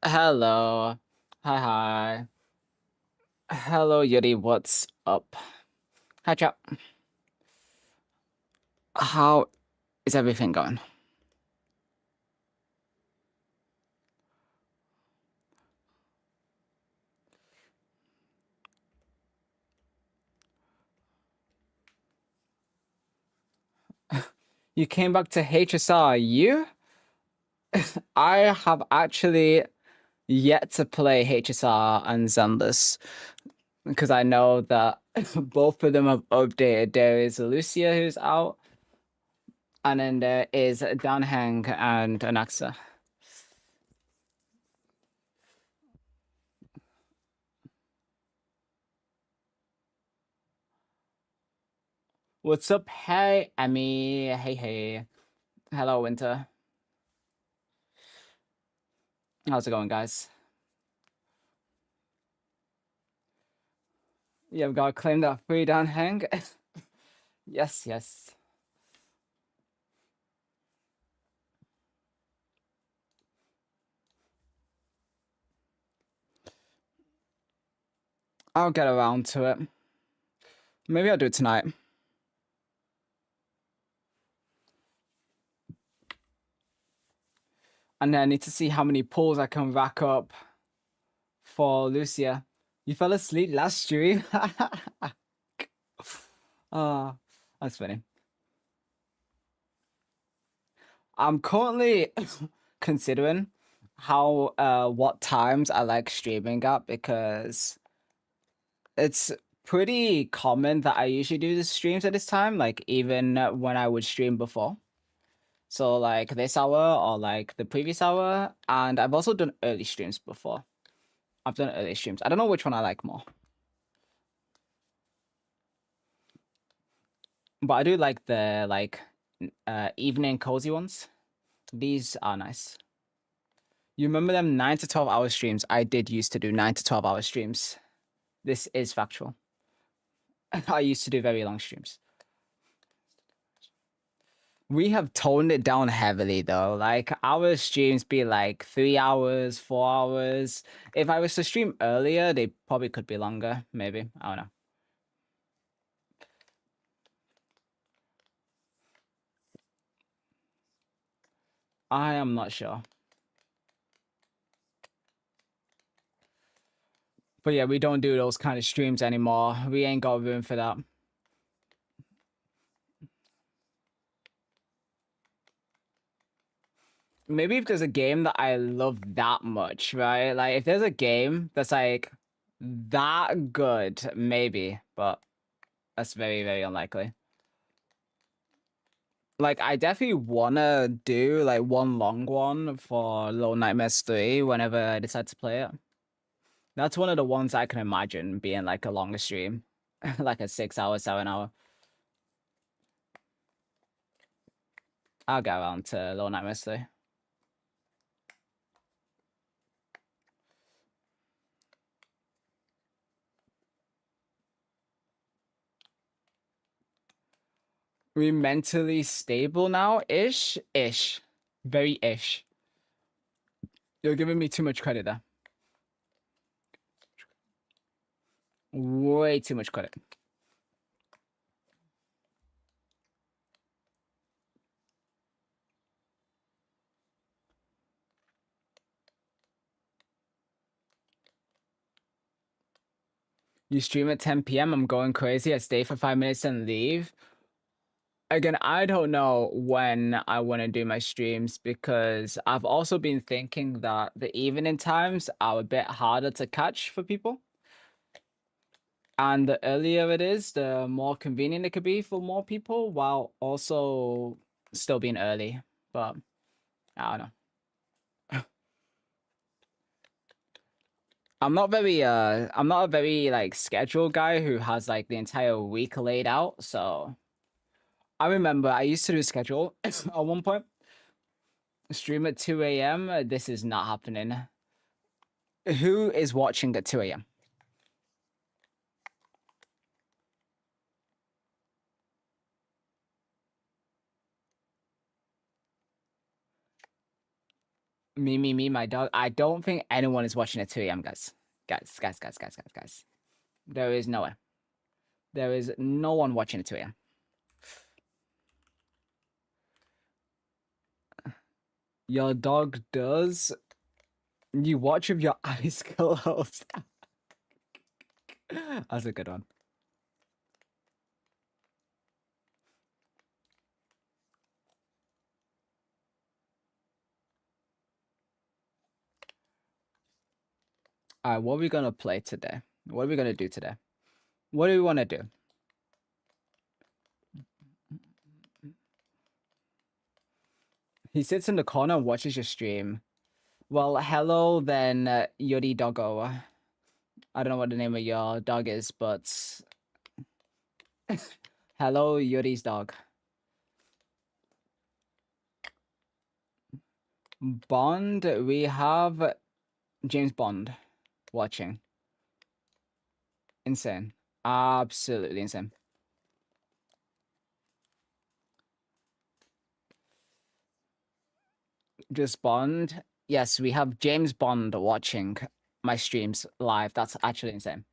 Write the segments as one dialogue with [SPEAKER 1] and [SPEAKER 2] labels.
[SPEAKER 1] Hello. Hi, hi. Hello, Yuri. What's up? Hi, chap. How is everything going? You came back to HSR. You? I have actually yet to play HSR and Zenless because I know that both of them have updated. There is Lucia who's out, and then there is Danhang and Anaxa. What's up? Hey, Emmy. Hey, hey. Hello, Winter. How's it going, guys? Yeah, we've got to claim that free down hang. Yes, yes. I'll get around to it. Maybe I'll do it tonight. And then I need to see how many pulls I can rack up for Lucia. You fell asleep last stream? Ah, that's funny. I'm currently considering how what times I like streaming at because it's pretty common that I usually do the streams at this time, like even when I would stream before. So like this hour or like the previous hour, and I've also done early streams before. I've done early streams. I don't know which one I like more, but I do like the evening cozy ones. These are nice. You remember them 9 to 12 hour streams? I did used to do 9 to 12 hour streams. This is factual. I used to do very long streams. We have toned it down heavily though. Like our streams be like 3 hours, 4 hours. If I was to stream earlier, they probably could be longer. Maybe I don't know. I am not sure. But yeah, we don't do those kind of streams anymore. We ain't got room for that. Maybe if there's a game that I love that much, right? Like if there's a game that's like that good, maybe, but that's very, very unlikely. Like I definitely wanna do like one long one for Little Nightmares 3 whenever I decide to play it. That's one of the ones I can imagine being like a longer stream. Like a 6 hour, 7 hour. I'll get around to Little Nightmares 3. We mentally stable now? Ish? Ish. Very ish. You're giving me too much credit there. Way too much credit. You stream at 10 p.m. I'm going crazy. I stay for 5 minutes and leave. Again, I don't know when I want to do my streams because I've also been thinking that the evening times are a bit harder to catch for people. And the earlier it is, the more convenient it could be for more people while also still being early. But I don't know. I'm not a very like scheduled guy who has like the entire week laid out. So I remember I used to do a schedule at one point. Stream at 2 a.m. This is not happening. Who is watching at 2 a.m.? Me, my dog. I don't think anyone is watching at 2 a.m., guys. Guys. There is no way. There is no one watching at 2 a.m. Your dog does. You watch with your eyes closed. That's a good one. All right, what are we gonna play today? What are we gonna do today? What do we want to do? He sits in the corner and watches your stream. Well, hello then, Yuri Doggo. I don't know what the name of your dog is, but hello, Yuri's dog. Bond, we have James Bond watching. Insane. Absolutely insane. Just Bond. Yes, we have James Bond watching my streams live. That's actually insane.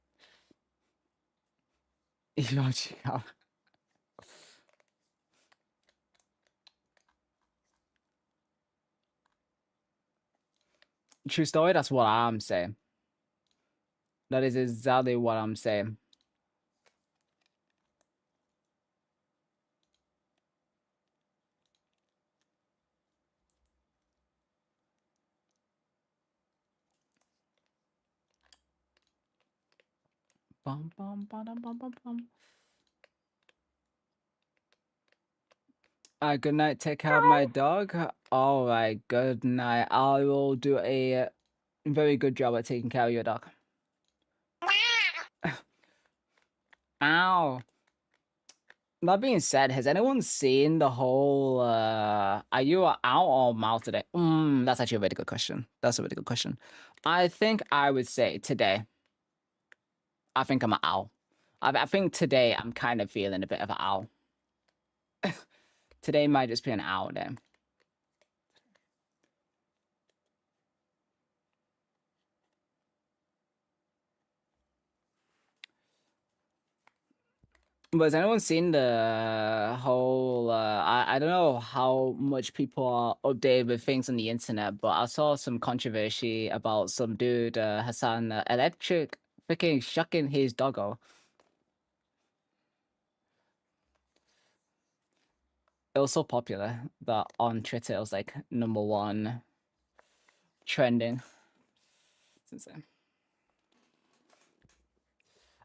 [SPEAKER 1] True story, that's what I'm saying. That is exactly what I'm saying. Bum, bum, ba-dum, bum, bum, bum. Good night. Take care of my dog. All right. Good night. I will do a very good job at taking care of your dog. Ow. That being said, has anyone seen the whole are you a owl or mouse today? That's actually a really good question. That's a really good question. I think I would say today. I think I'm an owl. I think today I'm kind of feeling a bit of an owl. Today might just be an owl day. But has anyone seen the whole? I don't know how much people are updated with things on the internet, but I saw some controversy about some dude, Hassan Electric, freaking shucking his doggo. It was so popular that on Twitter it was like #1 trending. It's insane.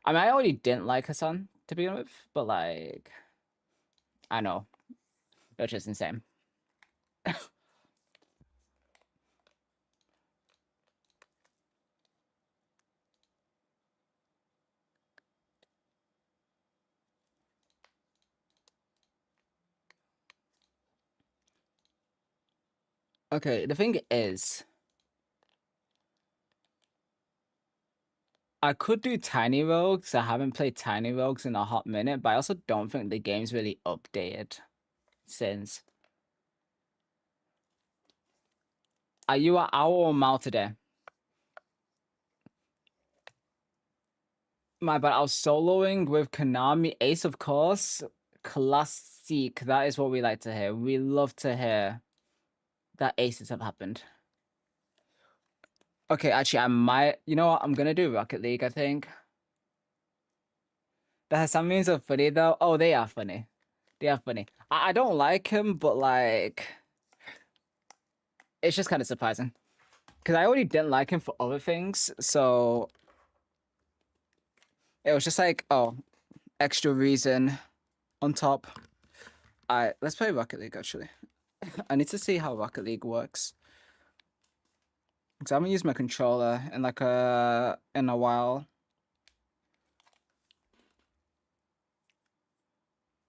[SPEAKER 1] I mean, I already didn't like Hassan to begin with, but like, I know, it's just insane. Okay, the thing is, I could do Tiny Rogues. I haven't played Tiny Rogues in a hot minute, but I also don't think the game's really updated since. Are you an owl or mouse today? My bad. I was soloing with Konami Ace, of course. Classic. That is what we like to hear. We love to hear that aces have happened. Okay, actually, I might. You know what? I'm gonna do Rocket League, I think. The Hassan memes are funny though. Oh, they are funny. They are funny. I don't like him, but like, it's just kind of surprising. Because I already didn't like him for other things, so it was just like, oh, extra reason on top. Alright, let's play Rocket League actually. I need to see how Rocket League works. Because I haven't used my controller in like in a while.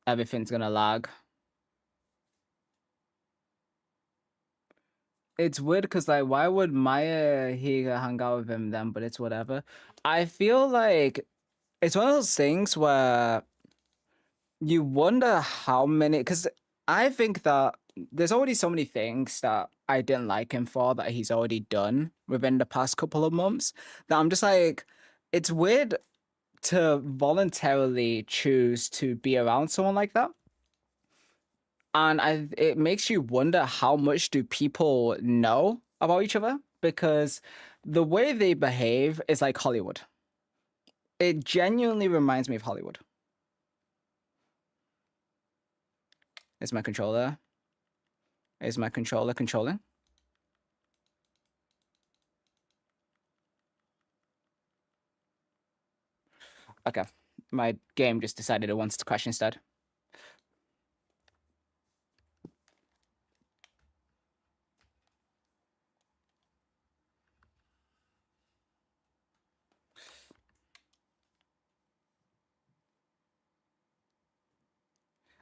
[SPEAKER 1] Everything's gonna lag. It's weird because like why would Maya here hang out with him then, but it's whatever. I feel like it's one of those things where you wonder how many, because I think that there's already so many things that I didn't like him for that he's already done within the past couple of months. That I'm just like, it's weird to voluntarily choose to be around someone like that. And it makes you wonder how much do people know about each other, because the way they behave is like Hollywood. It genuinely reminds me of Hollywood. Is my controller? Is my controller controlling? Okay. My game just decided it wants to crash instead.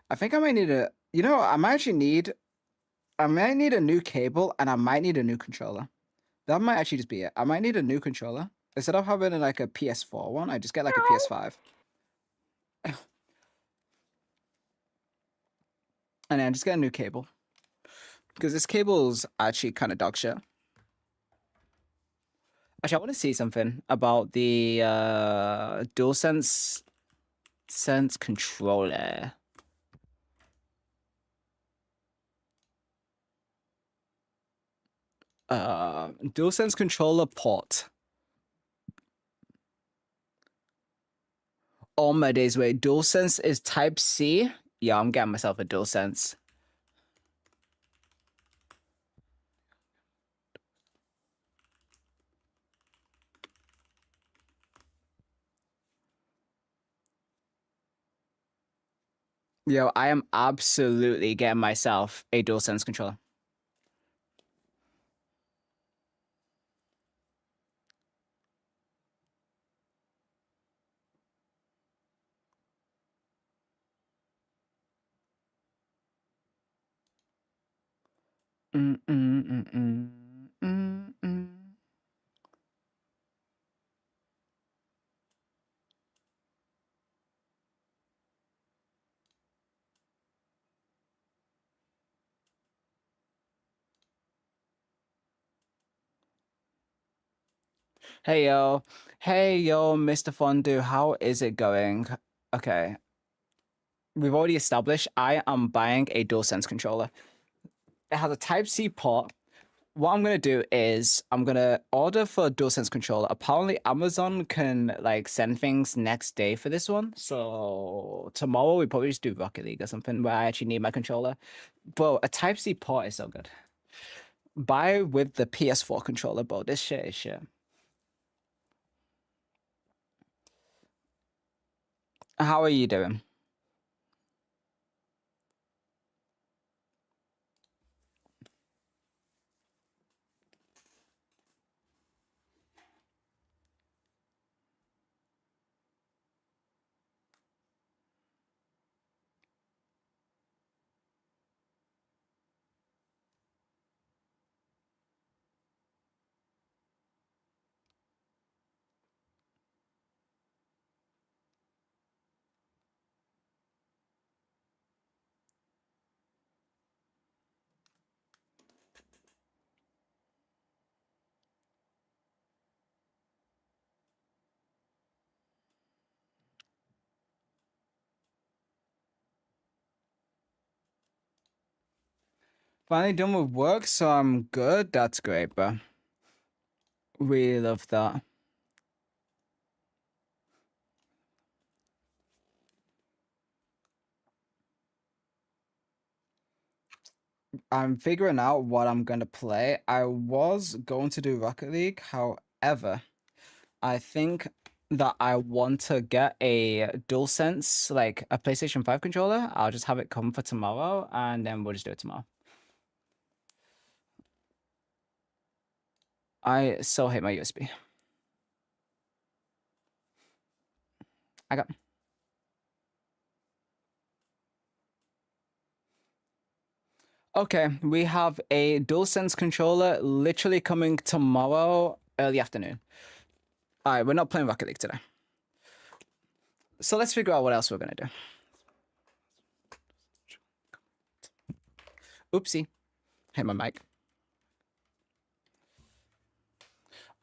[SPEAKER 1] I think I might need a, I might need a new cable and I might need a new controller. That might actually just be it. I might need a new controller. Instead of having like a PS4 one, I just get like a PS5. And then just get a new cable. Because this cable's actually kind of dog shit. Actually, I want to see something about the DualSense controller. DualSense controller port. Oh my days, wait, DualSense is Type C? Yeah, I'm getting myself a DualSense. Yo, I am absolutely getting myself a DualSense controller. Mm, mm, mm, mm, mm, mm. Hey yo, Mr. Fondue, how is it going? Okay, we've already established I am buying a DualSense controller. It has a Type C port. What I'm gonna do is I'm gonna order for a DualSense controller. Apparently, Amazon can like send things next day for this one. So tomorrow we probably just do Rocket League or something where I actually need my controller. Bro, a Type C port is so good. Buy with the PS4 controller, bro. This shit is shit. How are you doing? Finally done with work, so I'm good. That's great, bro. We love that. I'm figuring out what I'm gonna play. I was going to do Rocket League, however, I think that I want to get a DualSense, like a PlayStation 5 controller. I'll just have it come for tomorrow, and then we'll just do it tomorrow. I so hate my USB. I got. Okay, we have a DualSense controller literally coming tomorrow, early afternoon. All right, we're not playing Rocket League today. So let's figure out what else we're gonna do. Oopsie. Hit my mic.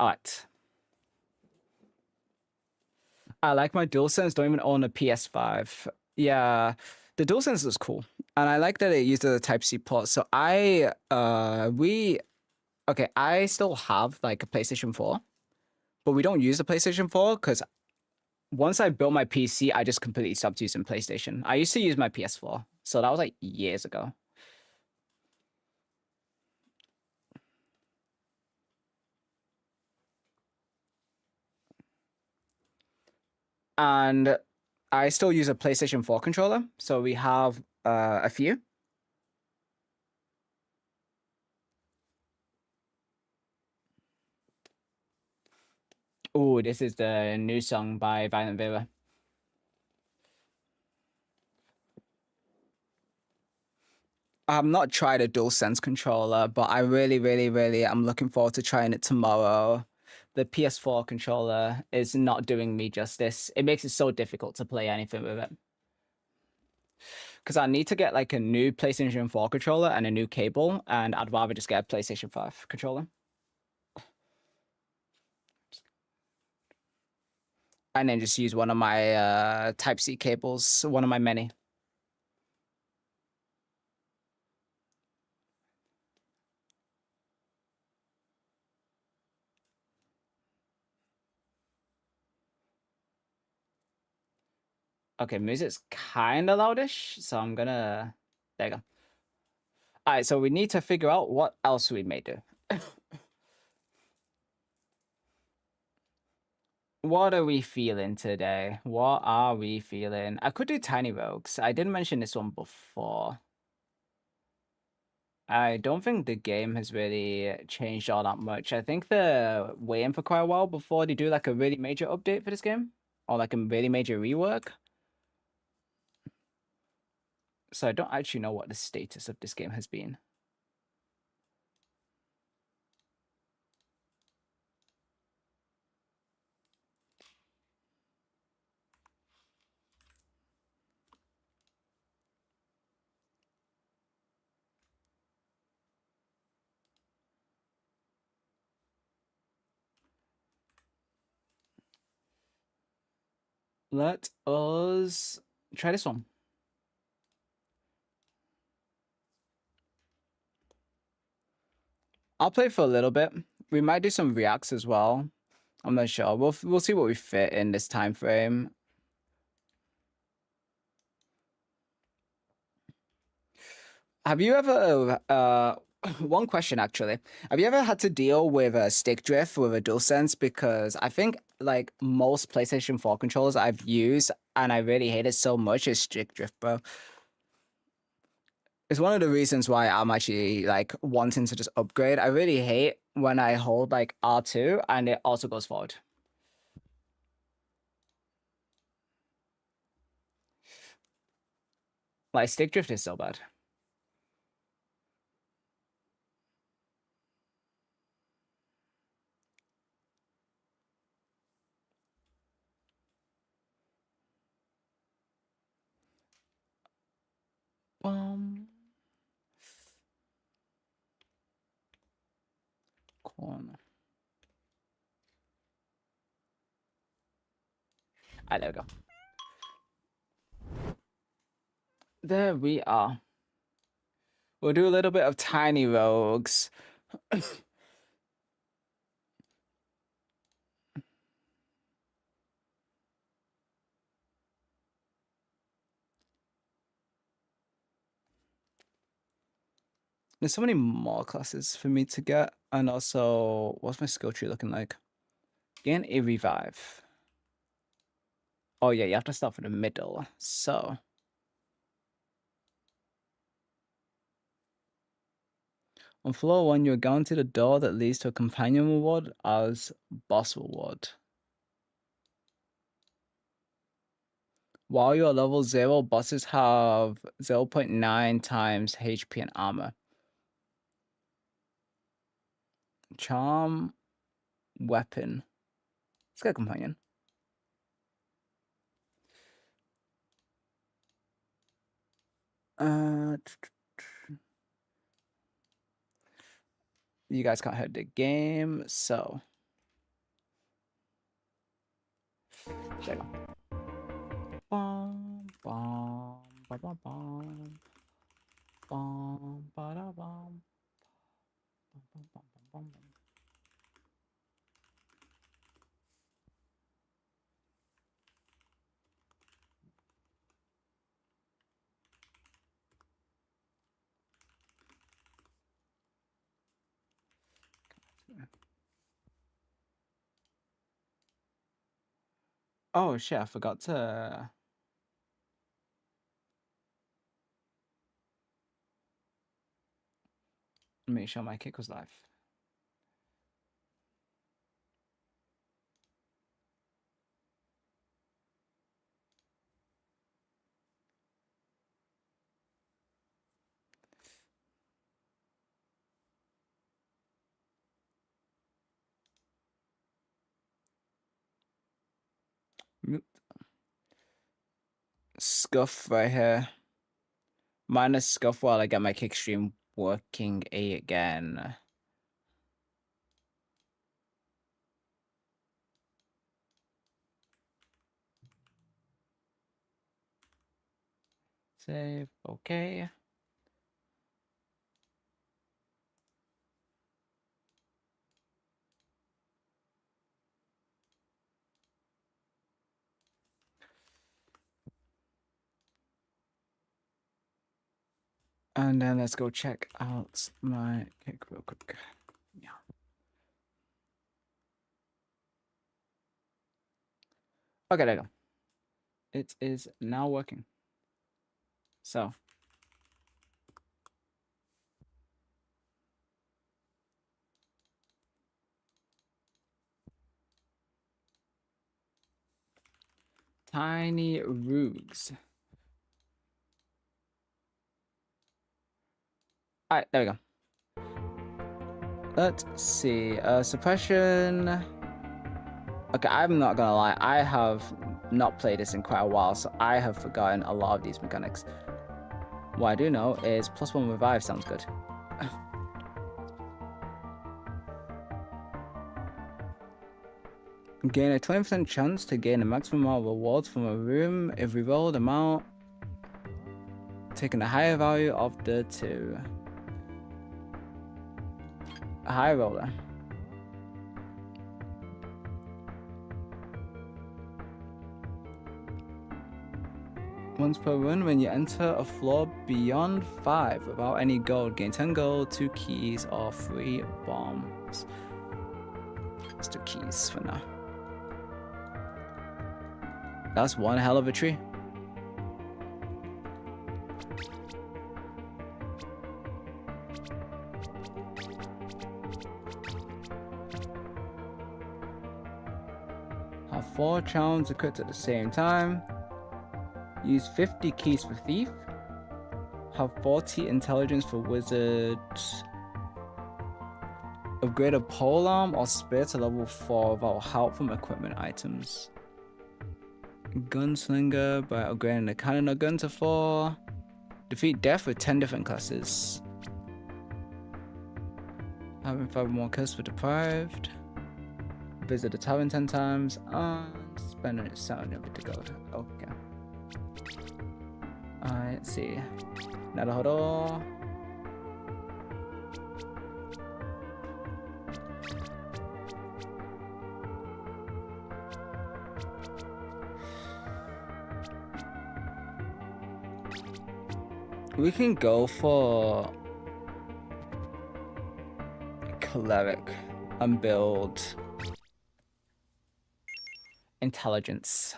[SPEAKER 1] All right. I like my DualSense. Don't even own a PS5. Yeah, the DualSense is cool, and I like that it uses a Type C port. So I still have like a PlayStation 4, but we don't use the PlayStation 4 because once I built my PC, I just completely stopped using PlayStation. I used to use my PS4, so that was like years ago. And I still use a PlayStation 4 controller, so we have a few. Oh, this is the new song by Violent Villa. I've not tried a DualSense controller, but I really, really, really am looking forward to trying it tomorrow. The PS4 controller is not doing me justice. It makes it so difficult to play anything with it. Because I need to get like a new PlayStation 4 controller and a new cable, and I'd rather just get a PlayStation 5 controller. And then just use one of my Type C cables, one of my many. Okay, music's kind of loudish, so I'm gonna. There you go. All right, so we need to figure out what else we may do. What are we feeling today? What are we feeling? I could do Tiny Rogues. I didn't mention this one before. I don't think the game has really changed all that much. I think they're waiting for quite a while before they do like a really major update for this game, or like a really major rework. So I don't actually know what the status of this game has been. Let us try this one. I'll play for a little bit. We might do some reacts as well. I'm not sure. We'll see what we fit in this time frame. Have you ever one question actually. Have you ever had to deal with a stick drift with a DualSense? Because I think like most PlayStation 4 controllers I've used and I really hate it so much is stick drift, bro. It's one of the reasons why I'm actually like wanting to just upgrade. I really hate when I hold like R2 and it also goes forward. Like stick drift is so bad. Um, corner. Ah, there we go. There we are. We'll do a little bit of Tiny Rogues. There's so many more classes for me to get. And also, what's my skill tree looking like? Gain a revive. Oh yeah, you have to start from the middle. So on floor 1, you're going to the door that leads to a companion reward as boss reward. While you're level 0, bosses have 0.9 times HP and armor. Charm, weapon. Let's get a companion. You guys can't hit the game, so There you go. Bum, bum, ba, ba, bum. Bum, ba, da, bum. Bum, bum, bum, bum, bum. Oh shit, I forgot to make sure my kick was live. Scuff right here. Minus scuff while I get my kick stream working again. Save, okay. And then let's go check out my kick real quick. Yeah. Okay, there you go. It is now working. So. Tiny Roogs. Alright, there we go. Let's see. Suppression. Okay, I'm not gonna lie. I have not played this in quite a while, so I have forgotten a lot of these mechanics. What I do know is +1 revive sounds good. Gain a 20% chance to gain a maximum amount of rewards from a room if we roll them out, taking a higher value of the two. A high roller. Once per run, when you enter a floor beyond 5 without any gold, gain 10 gold, 2 keys, or 3 bombs. Let's do keys for now. That's one hell of a tree. Have 4 charms equipped at the same time. Use 50 keys for thief. Have 40 intelligence for wizard. Upgrade a polearm or spear to level 4 without help from equipment items. Gunslinger by upgrading the cannon or gun to 4. Defeat death with 10 different classes. Having 5 more kills for deprived. Visit the tavern 10 times and spend an sound to go. Okay. Alright, let's see. Naruhodo. We can go for cleric and build intelligence.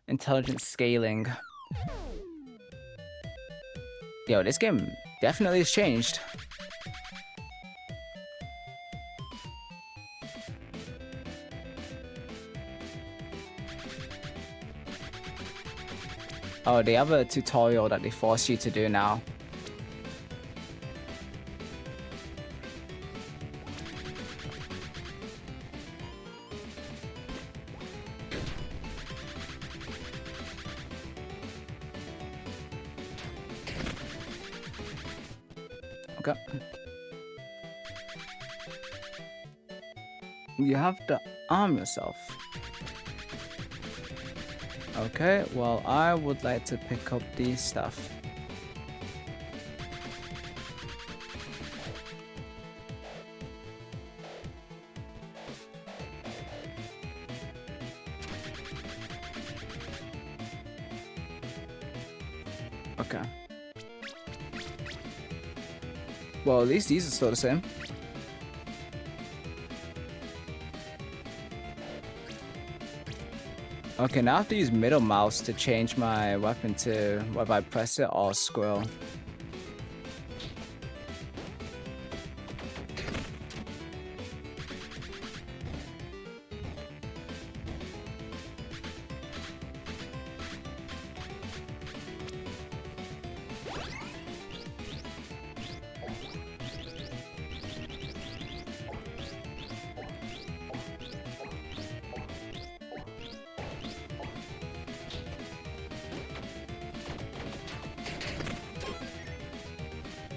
[SPEAKER 1] Intelligence scaling. Yo, this game definitely has changed. Oh, they have a tutorial that they force you to do now. Okay. You have to arm yourself. Okay, well, I would like to pick up these stuff. Okay. Well, at least these are still the same. Okay, now I have to use middle mouse to change my weapon to whether I press it or scroll.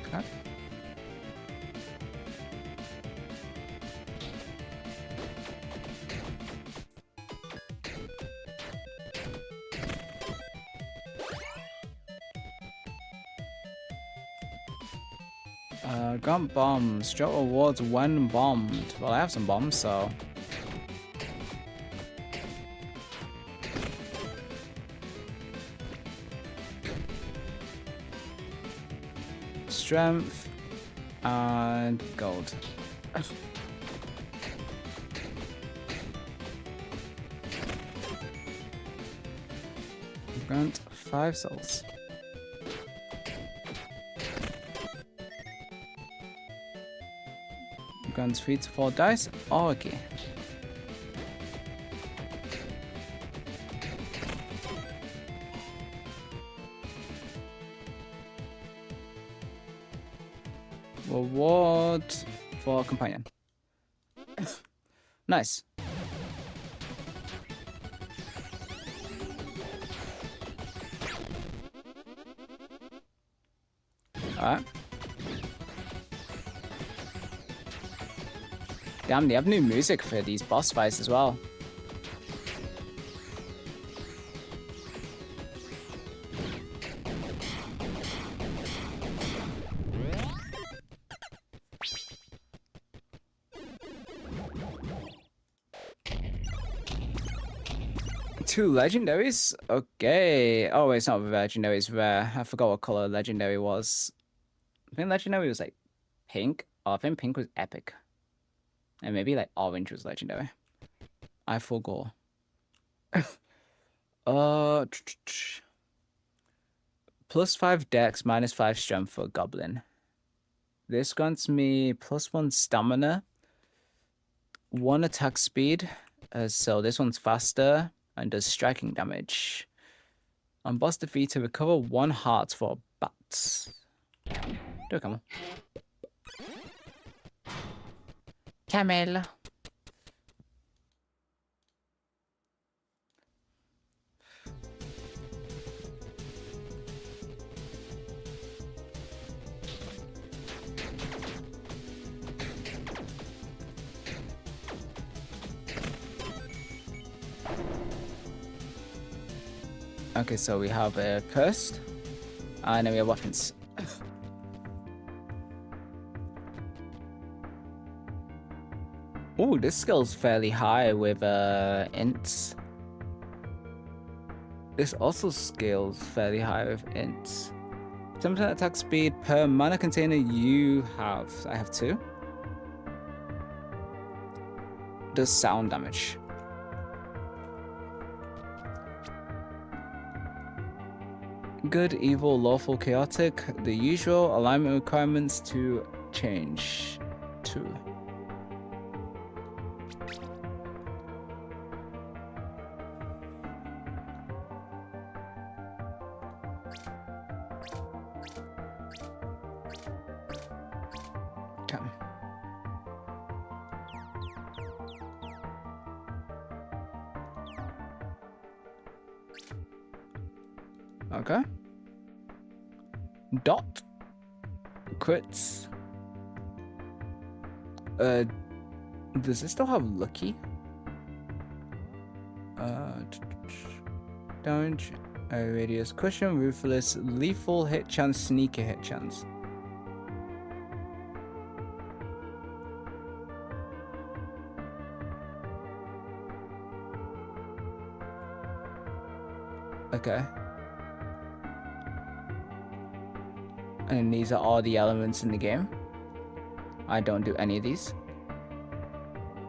[SPEAKER 1] Okay. Got bombs. Drop awards when bombed. Well, I have some bombs, so... Strength and gold. Grant 5 souls. Grants 3 to 4 dice. Oh, okay. Reward for companion. Nice. Alright. Damn, they have new music for these boss fights as well. Two legendaries? Okay. Oh, wait, it's not legendary, it's rare. I forgot what color legendary was. I think legendary was like pink. Oh, I think pink was epic. And maybe like orange was legendary. I forgot. Plus 5 dex, minus 5 strength for a goblin. This grants me plus 1 stamina, 1 attack speed. So this one's faster and does striking damage. On boss defeated, recover 1 heart for bats. Do a camel. Camel. Okay, so we have a cursed, and then we have weapons. Oh, this skill's fairly high with ints. This also scales fairly high with ints. 10% attack speed per mana container you have. I have 2. Does sound damage. Good, evil, lawful, chaotic. The usual alignment requirements to change to. Okay. Okay. Dot. Crits. Does this still have lucky? damage, radius cushion, ruthless, lethal hit chance, sneaky hit chance. Okay. And these are all the elements in the game. I don't do any of these.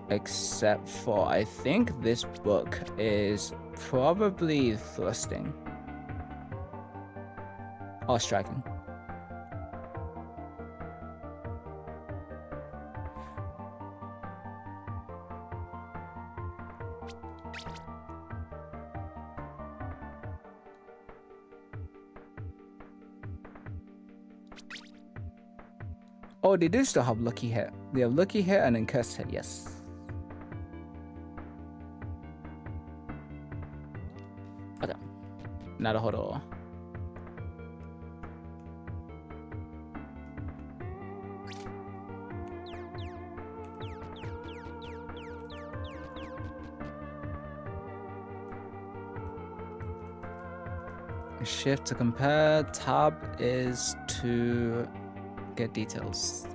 [SPEAKER 1] Except for, I think this book is probably thrusting. Or striking. Oh, they do still have lucky hit. They have lucky hit and then cursed hit, yes. Okay. Naruhodo. Shift to compare. Tab is to get details.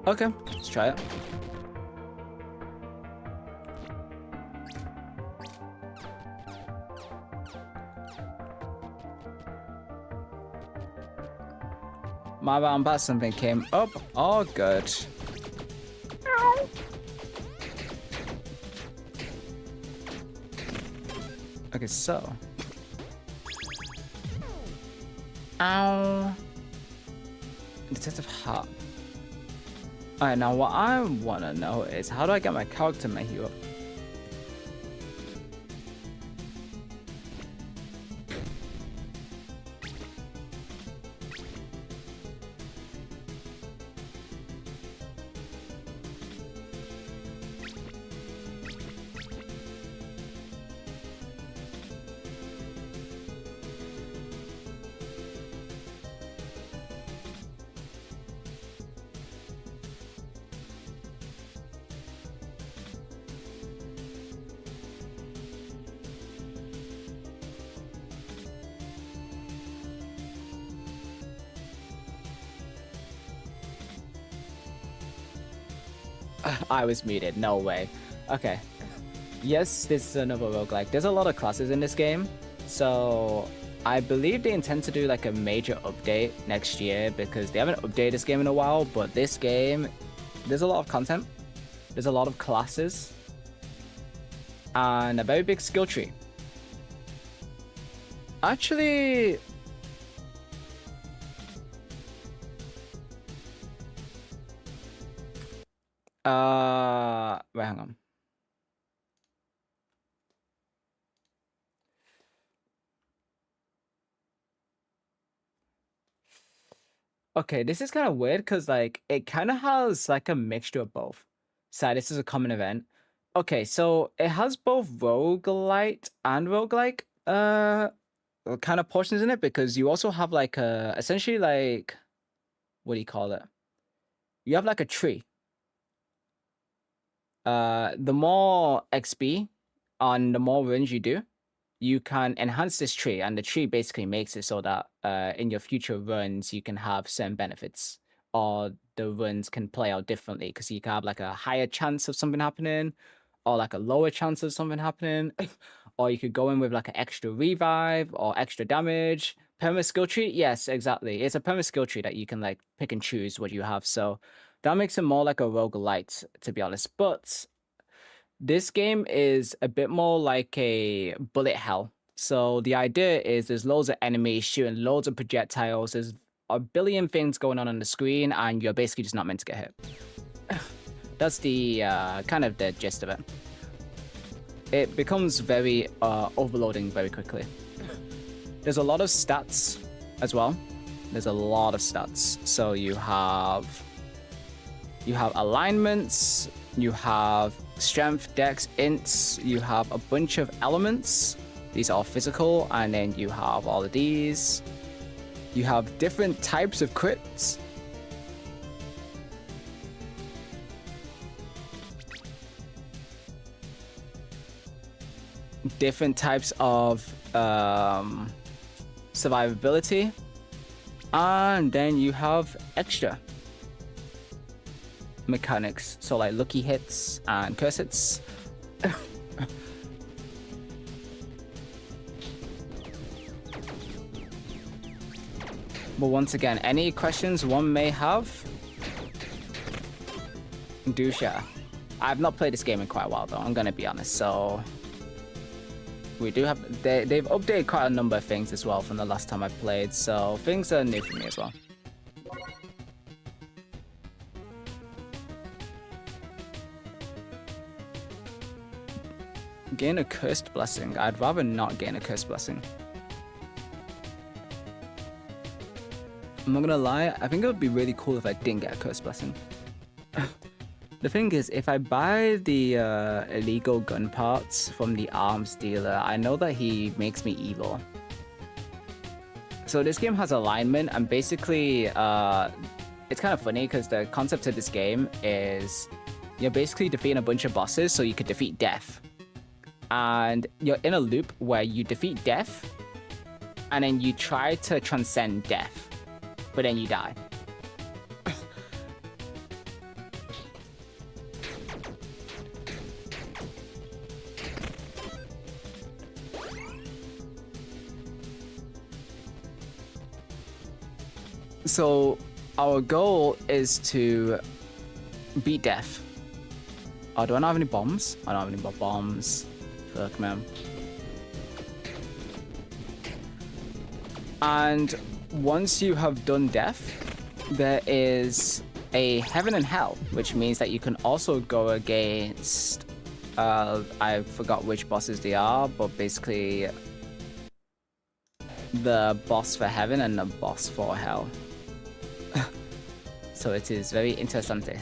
[SPEAKER 1] Okay, let's try it. My bad, but something came up. Oh, good. Okay, so. Ow. Detective Hub. Alright, now what I want to know is how do I get my character menu up? I was muted, no way. Okay. Yes, this is another roguelike. There's a lot of classes in this game, so I believe they intend to do like a major update next year because they haven't updated this game in a while, but this game, there's a lot of content, there's a lot of classes, and a very big skill tree. Actually, wait, hang on. Okay, this is kind of weird because like it kind of has like a mixture of both. So this is a common event. Okay, so it has both roguelite and roguelike kind of portions in it because you also have like a essentially like what do you call it? You have like a tree. The more XP on the more runs you do, you can enhance this tree, and the tree basically makes it so that in your future runs you can have certain benefits, or the runs can play out differently because you can have like a higher chance of something happening, or like a lower chance of something happening, or you could go in with like an extra revive or extra damage. Perma skill tree, yes, exactly. It's a perma skill tree that you can like pick and choose what you have. So that makes it more like a roguelite, to be honest. But this game is a bit more like a bullet hell. So the idea is there's loads of enemies shooting loads of projectiles. There's a billion things going on the screen, and you're basically just not meant to get hit. That's the kind of the gist of it. It becomes very overloading very quickly. There's a lot of stats as well. There's a lot of stats. So you have alignments, you have strength, dex, ints, you have a bunch of elements. These are all physical, and then you have all of these. You have different types of crits. different types of survivability, and then you have extra mechanics, so like lucky hits and curse hits. But once again, any questions one may have, do share. I've not played this game in quite a while though, I'm gonna be honest, so we do have they've updated quite a number of things as well from the last time I played, so things are new for me as well. Gain a cursed blessing. I'd rather not gain a cursed blessing. I'm not gonna lie, I think it would be really cool if I didn't get a cursed blessing. The thing is, if I buy the illegal gun parts from the arms dealer, I know that he makes me evil. So this game has alignment, and basically, it's kind of funny because the concept of this game is you're basically defeating a bunch of bosses so you could defeat death. And you're in a loop where you defeat death, and then you try to transcend death, but then you die. So our goal is to beat death. Oh, do I not have any bombs? I don't have any more bombs. Fuck, man. And once you have done death, there is a heaven and hell, which means that you can also go against I forgot which bosses they are, but basically the boss for heaven and the boss for hell. So it is very interessante.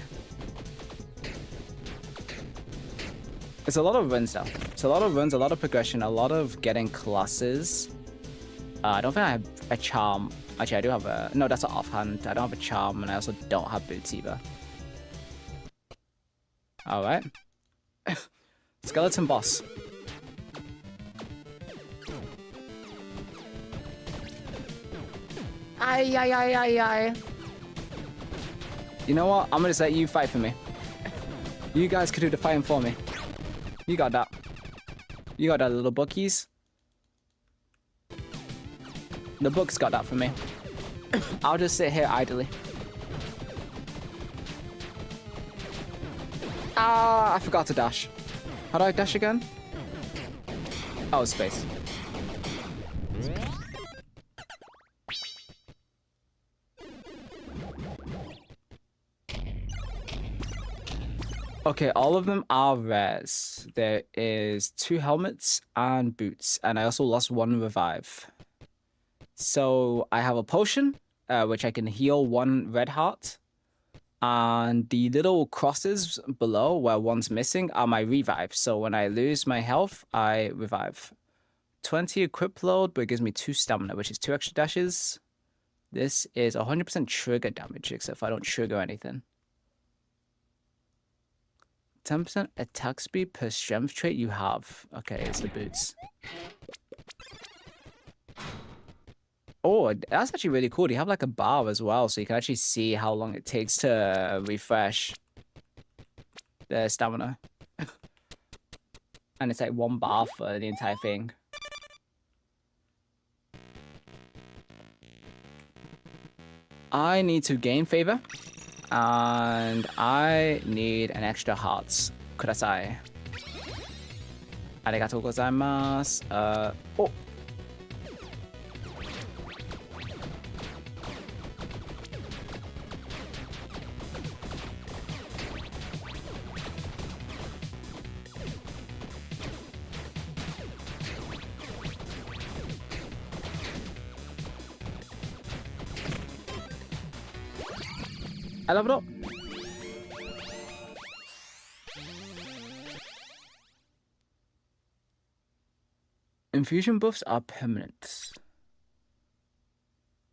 [SPEAKER 1] It's a lot of runs though. It's a lot of runs, a lot of progression, a lot of getting classes. I don't think I have a charm. Actually, I do have a... No, that's an offhand. I don't have a charm, and I also don't have boots either. Alright. Skeleton boss. Aye, aye, aye, aye, aye. You know what? I'm gonna let you fight for me. You guys could do the fighting for me. You got that. You got that, little bookies. The book's got that for me. I'll just sit here idly. Ah, I forgot to dash. How do I dash again? Oh, space. Okay, all of them are rares. There is 2 helmets and boots, and I also lost 1 revive. So I have a potion, which I can heal 1 red heart, and the little crosses below where 1's missing are my revive. So when I lose my health, I revive. 20 equip load, but it gives me 2 stamina, which is 2 extra dashes. This is 100% trigger damage, except if I don't trigger anything. 10% attack speed per strength trait you have. Okay, it's the boots. Oh, that's actually really cool. You have like a bar as well, so you can actually see how long it takes to refresh the stamina. And it's like 1 bar for the entire thing. I need to gain favor. And I need an extra hearts. Kudasai. Arigatou gozaimasu. Oh. I leveled up. Infusion buffs are permanent.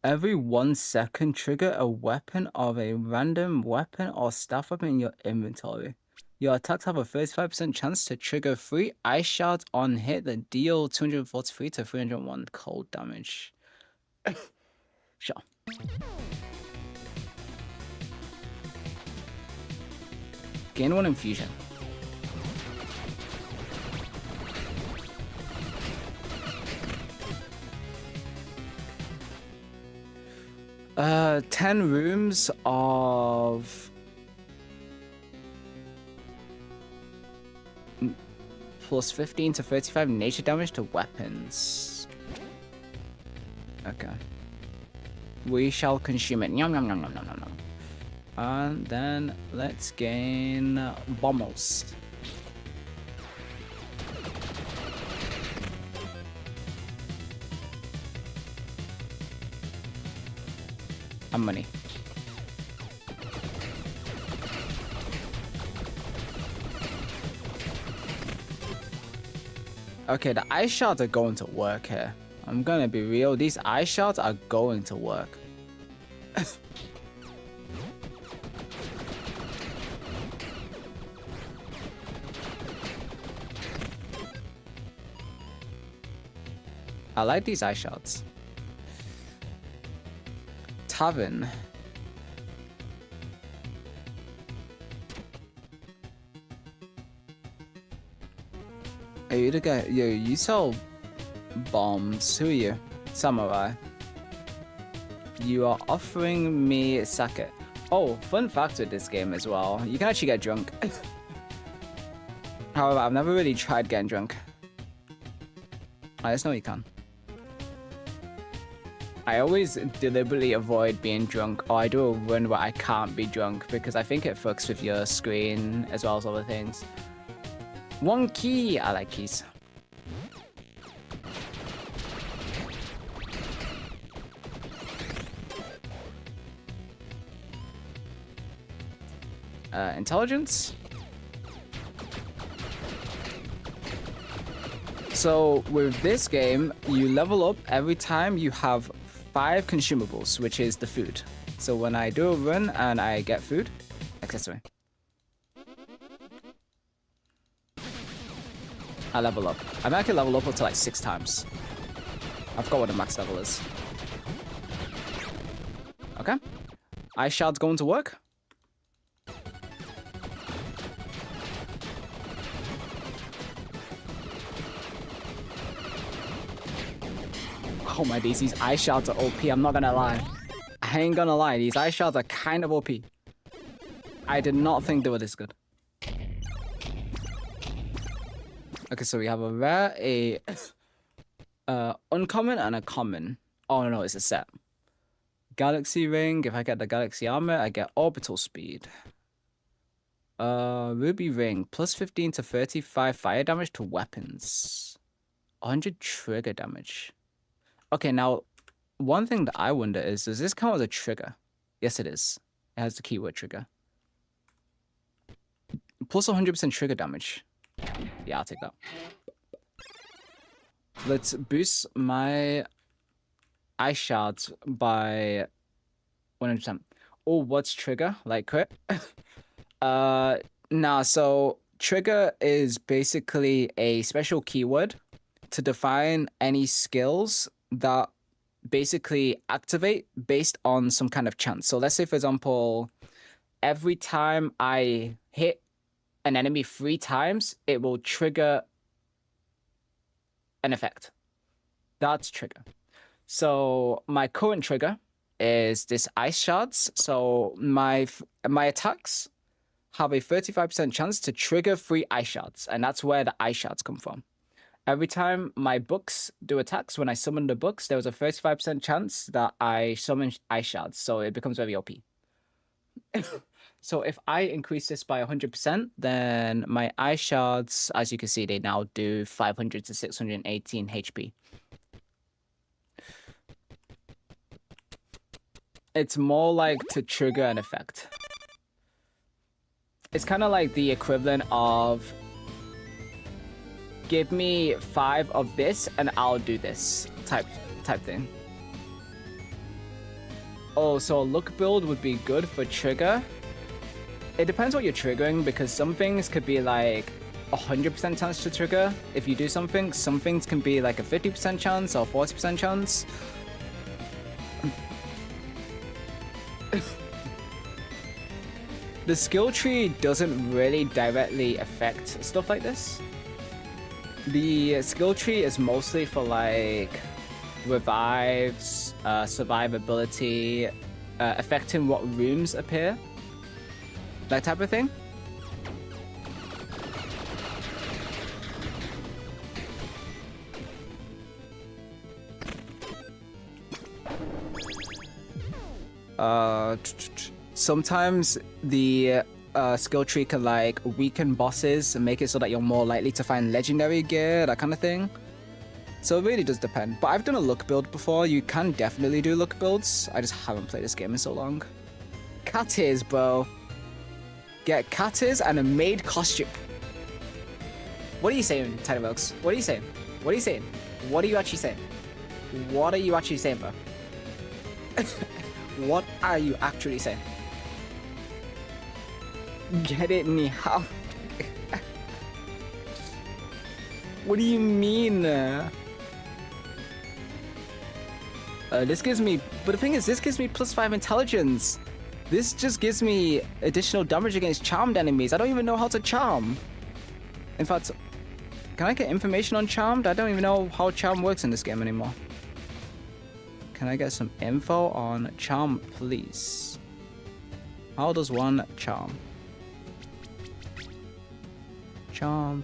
[SPEAKER 1] Every 1 second, trigger a weapon of a random weapon or staff weapon in your inventory. Your attacks have a 35% chance to trigger 3 ice shards on hit that deal 243 to 301 cold damage. Sure. Gain 1 infusion. Uh, 10 rooms of plus 15 to 35 nature damage to weapons. Okay. We shall consume it. Yum, yum, yum, yum, yum, yum. And then let's gain bombers. And money. Okay, the ice shards are going to work here. I'm gonna be real, these ice shards are going to work. I like these ice shards. Tavern. Hey, you the guy? Yo, you sell bombs. Who are you? Samurai. You are offering me sake. Oh, fun fact with this game as well. You can actually get drunk. However, I've never really tried getting drunk. I just know you can. I always deliberately avoid being drunk, or I do a run where I can't be drunk because I think it fucks with your screen as well as other things. 1 key! I like keys. Intelligence? So with this game, you level up every time you have 5 consumables, which is the food. So when I do a run and I get food, accessory, I level up. I mean, I can level up to like 6 times. I forgot what the max level is. Okay. Ice shard's going to work. Oh my days, these ice shards are OP, I'm not gonna lie. I ain't gonna lie, these ice shards are kind of OP. I did not think they were this good. Okay, so we have a rare, a uncommon, and a common. Oh no, it's a set. Galaxy ring, if I get the galaxy armor, I get orbital speed. Ruby ring, plus 15 to 35 fire damage to weapons. 100 trigger damage. Okay, now, one thing that I wonder is, does this count as a trigger? Yes, it is. It has the keyword trigger. Plus 100% trigger damage. Yeah, I'll take that. Let's boost my ice shards by 100%. Oh, what's trigger? Like crit? Nah, so trigger is basically a special keyword to define any skills that basically activate based on some kind of chance. So let's say, for example, every time I hit an enemy 3 times, it will trigger an effect. That's trigger. So my current trigger is this ice shards. So my attacks have a 35% chance to trigger 3 ice shards, and that's where the ice shards come from. Every time my books do attacks, when I summon the books, there was a 35% chance that I summon ice shards, so it becomes very OP. So if I increase this by 100%, then my ice shards, as you can see, they now do 500 to 618 HP. It's more like to trigger an effect. It's kind of like the equivalent of, give me 5 of this and I'll do this type thing. Oh, so a look build would be good for trigger. it depends what you're triggering, because some things could be like 100% chance to trigger if you do something. Some things can be like a 50% chance or 40% chance. The skill tree doesn't really directly affect stuff like this. The skill tree is mostly for like revives, survivability, affecting what rooms appear, that type of thing. Sometimes the skill tree can like weaken bosses and make it so that you're more likely to find legendary gear, that kind of thing. So it really does depend. But I've done a luck build before. You can definitely do luck builds. I just haven't played this game in so long. Cat ears, bro. Get cat ears and a maid costume. What are you saying, Tiny Wilkes? What are you saying? What are you saying? What are you actually saying? What are you actually saying, bro? What are you actually saying? Get it, Nihao. What do you mean? This gives me... But the thing is, this gives me +5 intelligence. This just gives me additional damage against charmed enemies. I don't even know how to charm. In fact, can I get information on charmed? I don't even know how charm works in this game anymore. Can I get some info on charm, please? How does one charm? Charm.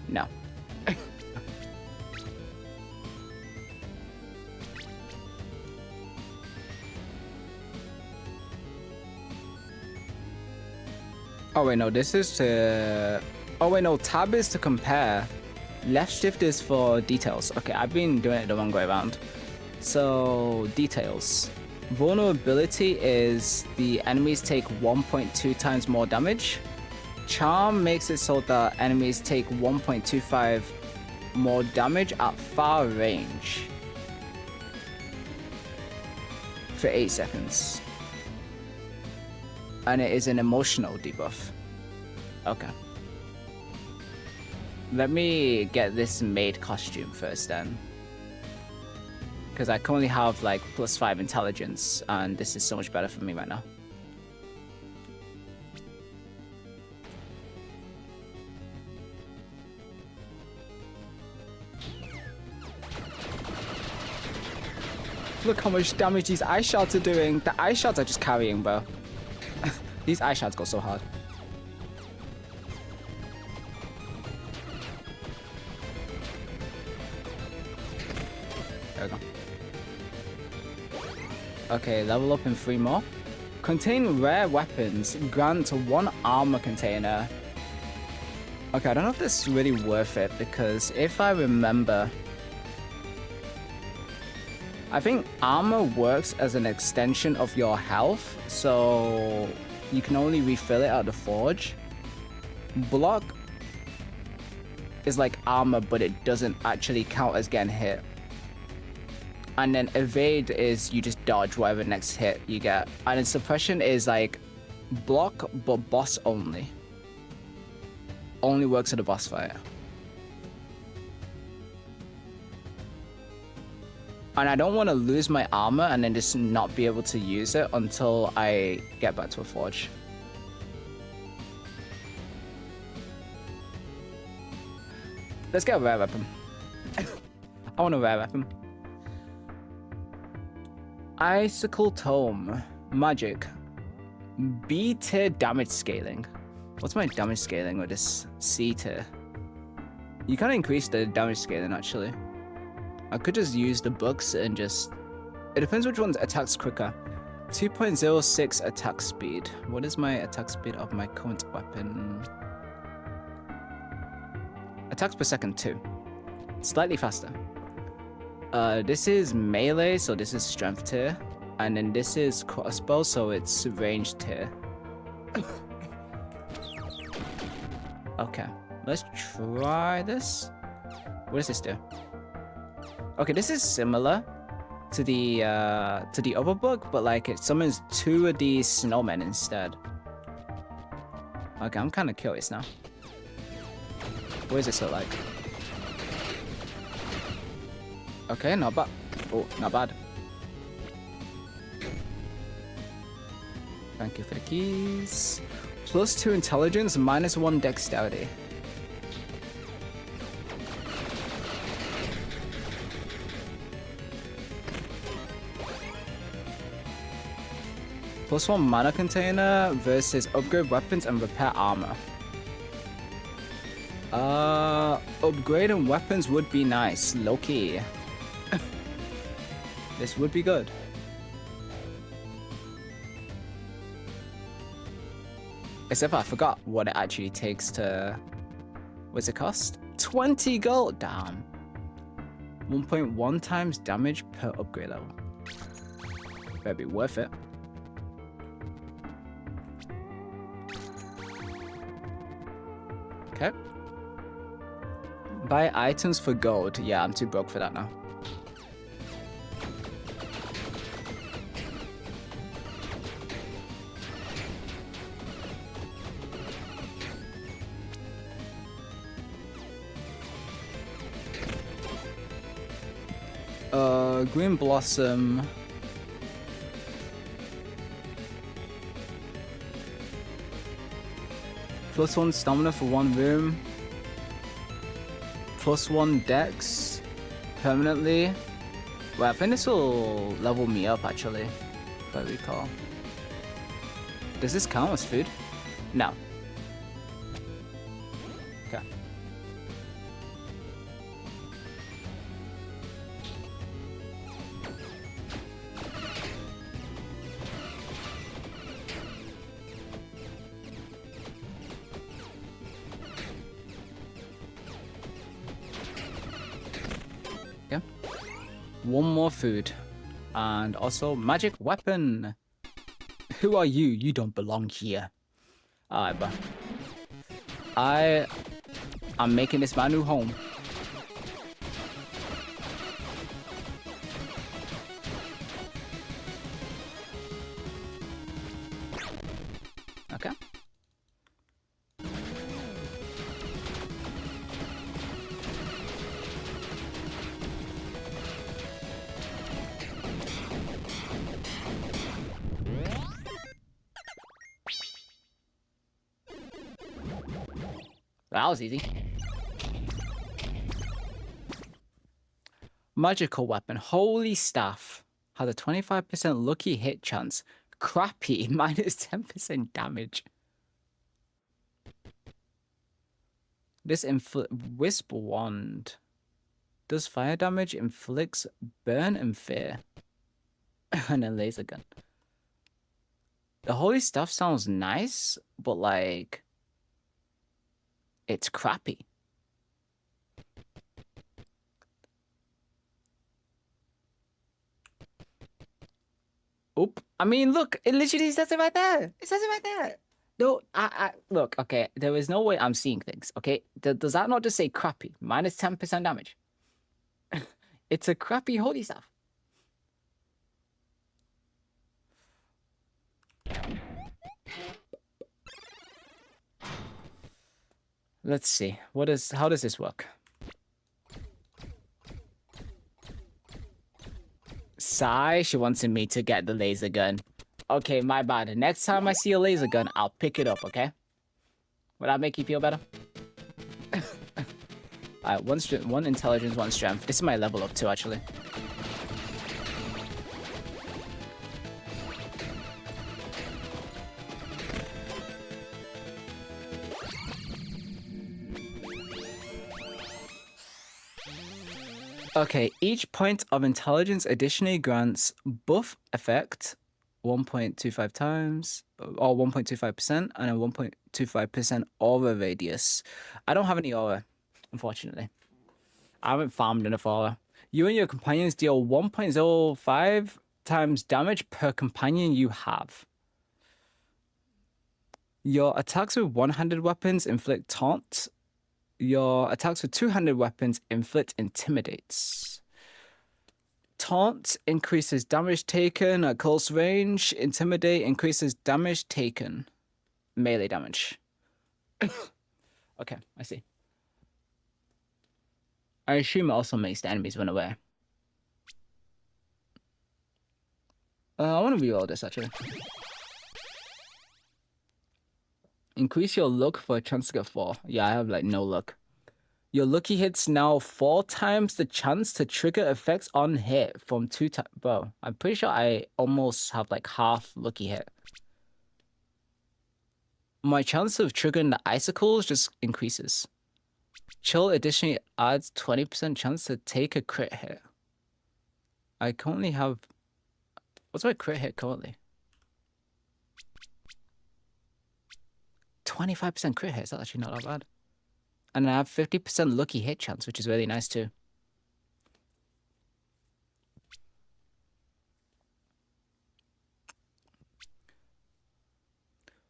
[SPEAKER 1] No. Oh wait, no, this is to... Oh wait, no, tab is to compare. Left shift is for details. Okay, I've been doing it the wrong way around. So, details. Vulnerability is the enemies take 1.2 times more damage. Charm makes it so that enemies take 1.25 more damage at far range for 8 seconds. And it is an emotional debuff. Okay. Let me get this maid costume first then. Because I currently have like +5 intelligence, and this is so much better for me right now. Look how much damage these ice shards are doing. The ice shards are just carrying, bro. These ice shards go so hard. There we go. Okay, level up in 3 more. Contain rare weapons. Grant 1 armor container. Okay, I don't know if this is really worth it, because if I remember... I think armor works as an extension of your health, so you can only refill it at the forge. Block is like armor, but it doesn't actually count as getting hit. And then evade is you just dodge whatever next hit you get. And then suppression is like block, but boss only. Only works at a boss fight. And I don't want to lose my armor and then just not be able to use it until I get back to a forge. Let's get a rare weapon. I want a rare weapon. Icicle Tome. Magic. B tier damage scaling. What's my damage scaling with this C tier? You can increase the damage scaling actually. I could just use the books and just... It depends which one attacks quicker. 2.06 attack speed. What is my attack speed of my current weapon? Attacks per second 2. Slightly faster. This is melee, so this is strength tier. And then this is crossbow, so it's range tier. Okay, let's try this. What does this do? Okay, this is similar. to the other book, but like it summons 2 of these snowmen instead. Okay, I'm kind of curious now. What does this look like? Okay, not bad. Oh, not bad. Thank you for the keys. +2 intelligence, -1 dexterity. +1 mana container versus upgrade weapons and repair armor. Upgrading weapons would be nice, low-key. This would be good. Except I forgot what it actually takes to... What's it cost? 20 gold! Damn. 1.1 times damage per upgrade level. Better be worth it. Okay. Buy items for gold. Yeah, I'm too broke for that now. Green Blossom. +1 stamina for 1 room. +1 dex permanently. Well, I think this will level me up actually, if I recall. Does this count as food? No. Okay. One more food. And also magic weapon. Who are you? You don't belong here. Alright, bro. I am making this my new home. Okay. That was easy. Magical weapon. Holy Staff. Has a 25% lucky hit chance. Crappy. -10% damage. This Wisp Wand. Does fire damage, inflicts burn and fear. And a laser gun. The Holy Staff sounds nice, but like... it's crappy. Oop. I mean, look, it literally says it right there. It says it right there. No, look, okay, there is no way I'm seeing things, okay? Does that not just say crappy? -10% damage. It's a crappy Holy Staff. Let's see. How does this work? Sigh, she wants me to get the laser gun. Okay, my bad. Next time I see a laser gun, I'll pick it up, okay? Will that make you feel better? Alright, one intelligence, 1 strength. This is my level up too, actually. Okay, each point of intelligence additionally grants buff effect 1.25 times, or 1.25%, and a 1.25% aura radius. I don't have any aura, unfortunately. I haven't farmed enough aura. You and your companions deal 1.05 times damage per companion you have. Your attacks with one-handed weapons inflict taunt. Your attacks with two-handed weapons inflict intimidates. Taunt increases damage taken at close range. Intimidate increases damage taken. Melee damage. Okay, I see. I assume it also makes the enemies run away. I want to reroll this actually. Increase your luck for a chance to get 4. Yeah, I have like no luck. Your lucky hits now 4 times the chance to trigger effects on hit from 2 times. Bro, I'm pretty sure I almost have like half lucky hit. My chance of triggering the icicles just increases. Chill additionally adds 20% chance to take a crit hit. I currently have... What's my crit hit currently? 25% crit hit, that's actually not that bad. And I have 50% lucky hit chance, which is really nice too.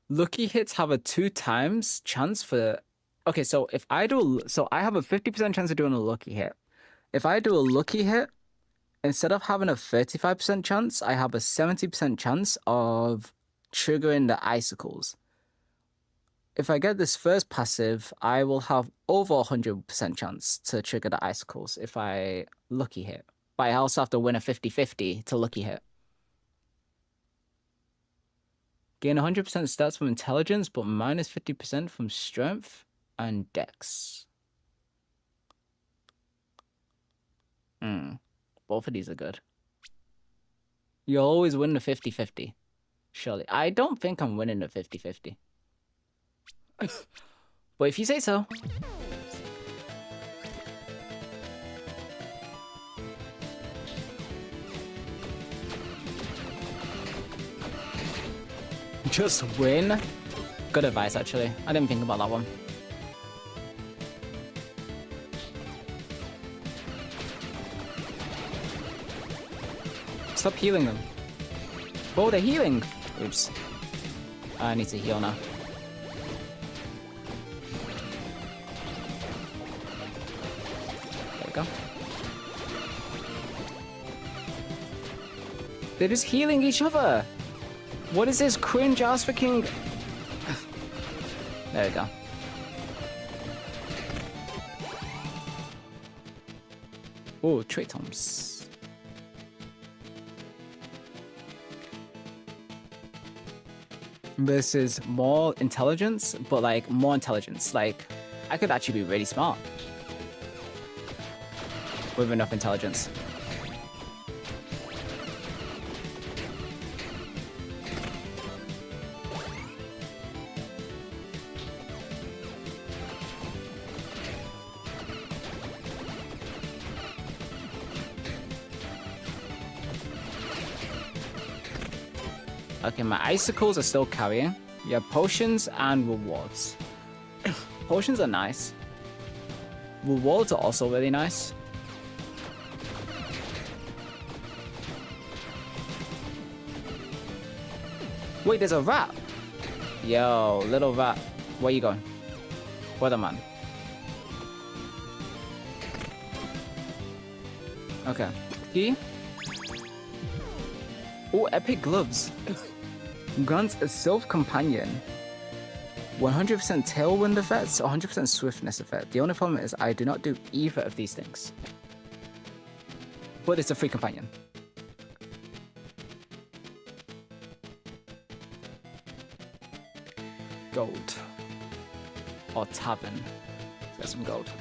[SPEAKER 1] Lucky hits have a 2 times chance for... Okay, so if I do... So I have a 50% chance of doing a lucky hit. If I do a lucky hit, instead of having a 35% chance, I have a 70% chance of triggering the icicles. If I get this first passive, I will have over 100% chance to trigger the icicles if I lucky hit. But I also have to win a 50-50 to lucky hit. Gain 100% stats from intelligence, but minus 50% from strength and dex. Both of these are good. You'll always win the 50-50. Surely. I don't think I'm winning the 50-50. But if you say so. Just win? Good advice, actually. I didn't think about that one. Stop healing them. Oh, they're healing! Oops. I need to heal now. There we go. They're just healing each other! What is this cringe ass freaking... There we go. Oh, trait tomes. Versus more intelligence, but like more intelligence. Like, I could actually be really smart with enough intelligence. Okay, my icicles are still carrying. You have potions and rewards. Potions are nice. Rewards are also really nice. Wait, there's a rat. Yo, little rat. Where you going? Weatherman. Okay. Key. Oh, epic gloves. Grants a Sylph Companion. 100% Tailwind effects, 100% Swiftness effect. The only problem is I do not do either of these things. But it's a free companion. Gold. Or tavern. Let's get some gold.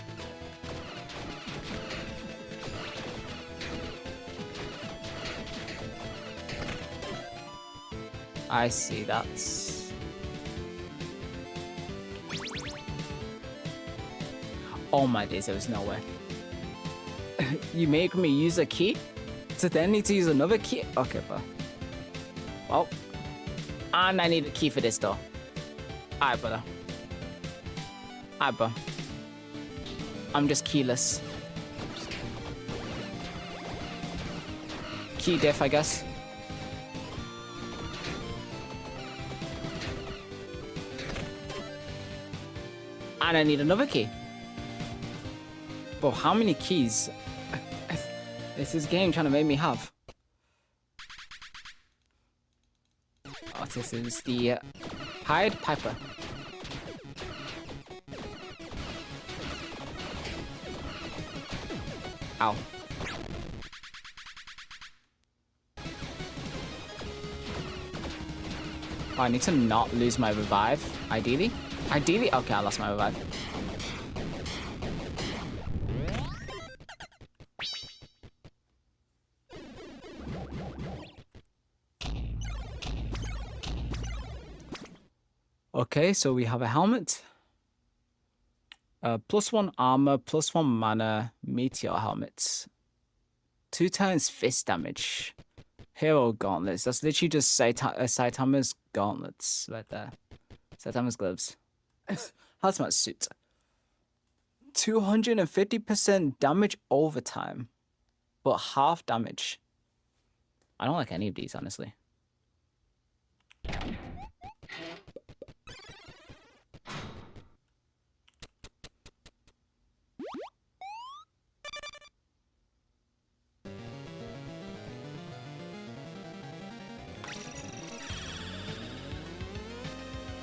[SPEAKER 1] I see, that's... Oh my days, there was no way. You make me use a key? To then need to use another key? Okay, bro. Well. And I need a key for this door. Alright, brother. Alright, bro. I'm just keyless. Key diff, I guess. And I need another key. Bro, how many keys It's this game trying to make me have. Oh, this is the Pied Piper. Ow. Oh, I need to not lose my revive, ideally. Ideally? Okay, I lost my revive. Okay, so we have a helmet. +1 armor, +1 mana, meteor helmets. 2 times fist damage. Hero gauntlets. That's literally just Saitama's gauntlets right there. Saitama's gloves. Hazmat suit. 250% damage over time, but half damage. I don't like any of these, honestly.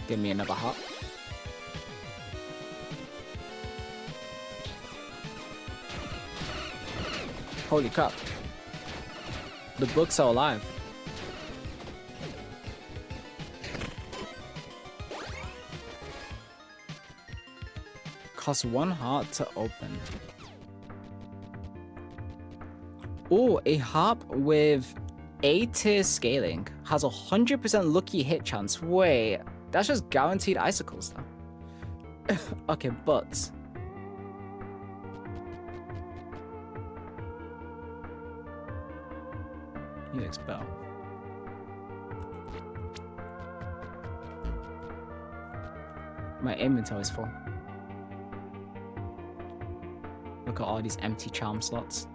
[SPEAKER 1] Give me another heart. Holy crap. The books are alive. Costs 1 heart to open. Oh, a harp with A-tier scaling has 100% lucky hit chance. Wait, that's just guaranteed icicles though. Okay, but you expel. My inventory is full. Look at all these empty charm slots.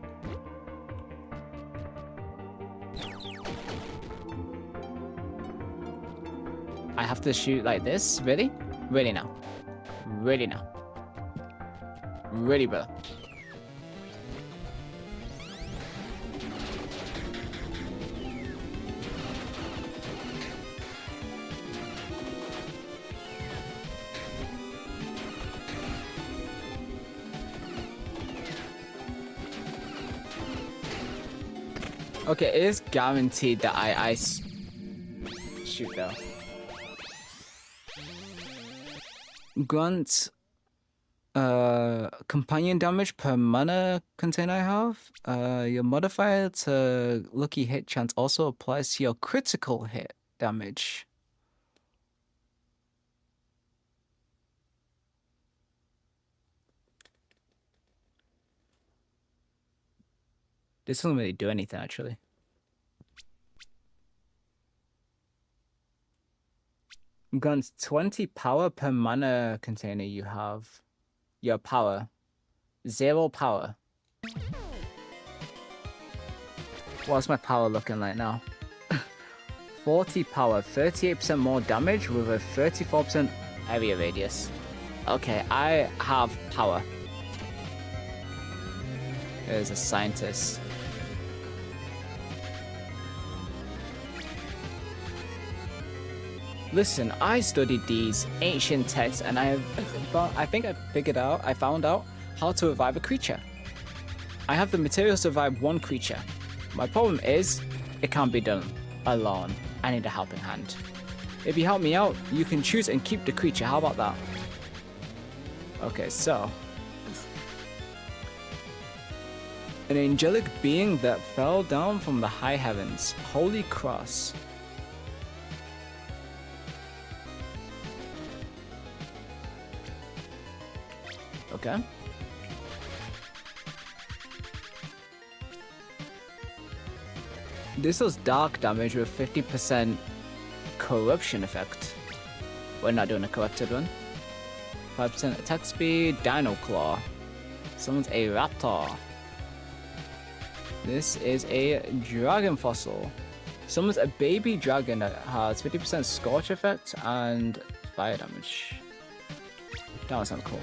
[SPEAKER 1] I have to shoot like this? Really? Really now? Really now? Really, bro? Okay, it is guaranteed that I shoot though. Grant companion damage per mana container I have. Your modifier to lucky hit chance also applies to your critical hit damage. This doesn't really do anything actually. Grants 20 power per mana container you have. Your power. 0 power. What's my power looking like now? 40 power, 38% more damage with a 34% area radius. Okay, I have power. There's a scientist. Listen, I studied these ancient texts and I think I found out how to revive a creature. I have the materials to revive 1 creature. My problem is, it can't be done alone. I need a helping hand. If you help me out, you can choose and keep the creature. How about that? Okay, so. An angelic being that fell down from the high heavens. Holy Cross. Okay. This does dark damage with 50% corruption effect. We're not doing a corrupted one. 5% attack speed, Dino Claw. Summons a raptor. This is a dragon fossil. Summons a baby dragon that has 50% scorch effect and fire damage. That one sounds cool.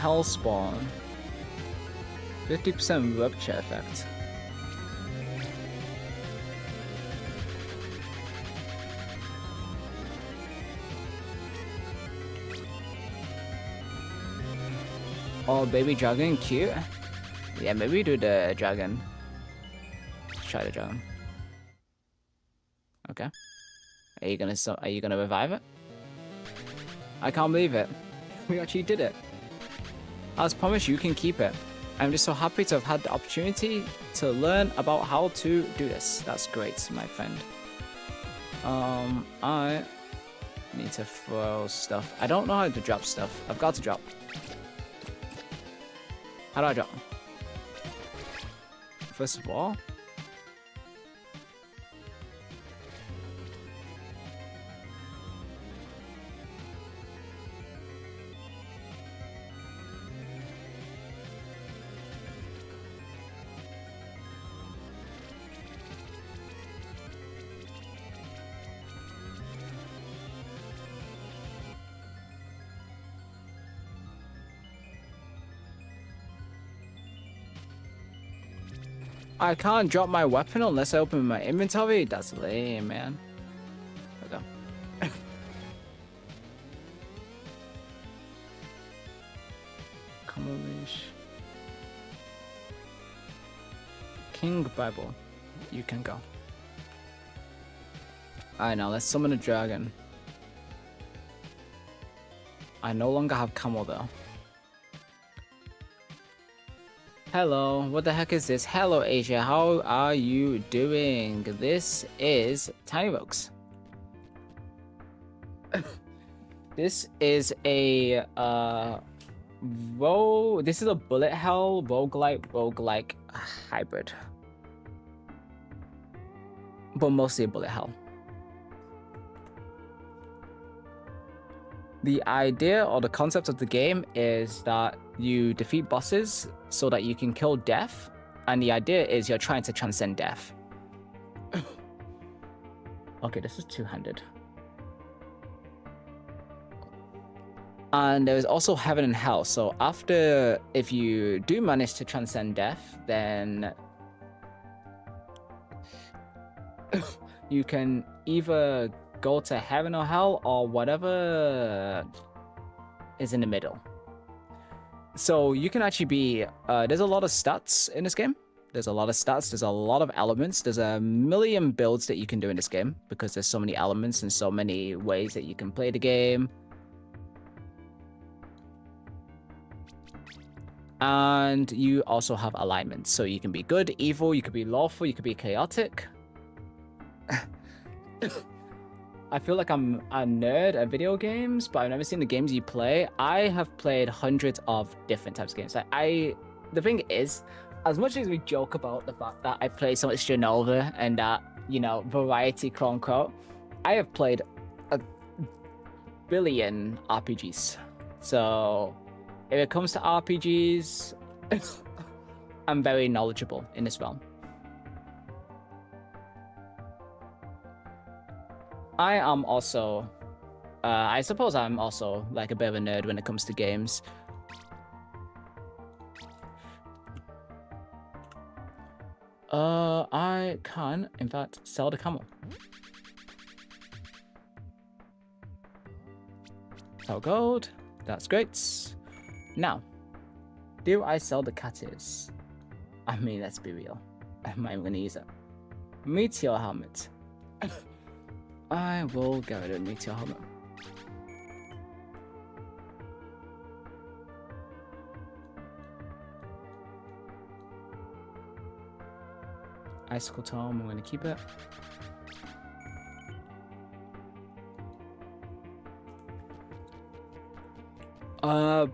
[SPEAKER 1] Hellspawn. 50% rupture effect. Oh, baby dragon, cute. Yeah, maybe we do the dragon. Let's try the dragon. Okay. Are you gonna revive it? I can't believe it. We actually did it. As promised, you can keep it. I'm just so happy to have had the opportunity to learn about how to do this. That's great, my friend. I need to throw stuff. I don't know how to drop stuff. I've got to drop. How do I drop? First of all, I can't drop my weapon unless I open my inventory. That's lame, man. Okay. Come on, Leash. King Bible. You can go. Alright, now let's summon a dragon. I no longer have camel though. Hello, what the heck is this? Hello, Asia, how are you doing? This is Tiny Rokes. This is a this is a bullet hell roguelike hybrid. But mostly a bullet hell. The idea or the concept of the game is that you defeat bosses so that you can kill death, and the idea is you're trying to transcend death. Okay, this is two-handed. And there is also heaven and hell. So after, if you do manage to transcend death, then you can either go to heaven or hell or whatever is in the middle. So you can actually be, there's a lot of stats in this game. There's a lot of stats, there's a lot of elements. There's a million builds that you can do in this game because there's so many elements and so many ways that you can play the game. And you also have alignments. So you can be good, evil, you could be lawful, you could be chaotic. I feel like I'm a nerd at video games, but I've never seen the games you play. I have played hundreds of different types of games. The thing is, as much as we joke about the fact that I play so much Genova and that, you know, variety, quote unquote, I have played a billion RPGs. So if it comes to RPGs, I'm very knowledgeable in this realm. I am also, I suppose I'm also like a bit of a nerd when it comes to games. I can, in fact, sell the camel. Sell gold, that's great. Now, do I sell the catties? I mean, let's be real. I'm gonna use it. Meteor helmet. I will get rid of Meteor helmet. Icicle tome, I'm going to keep it.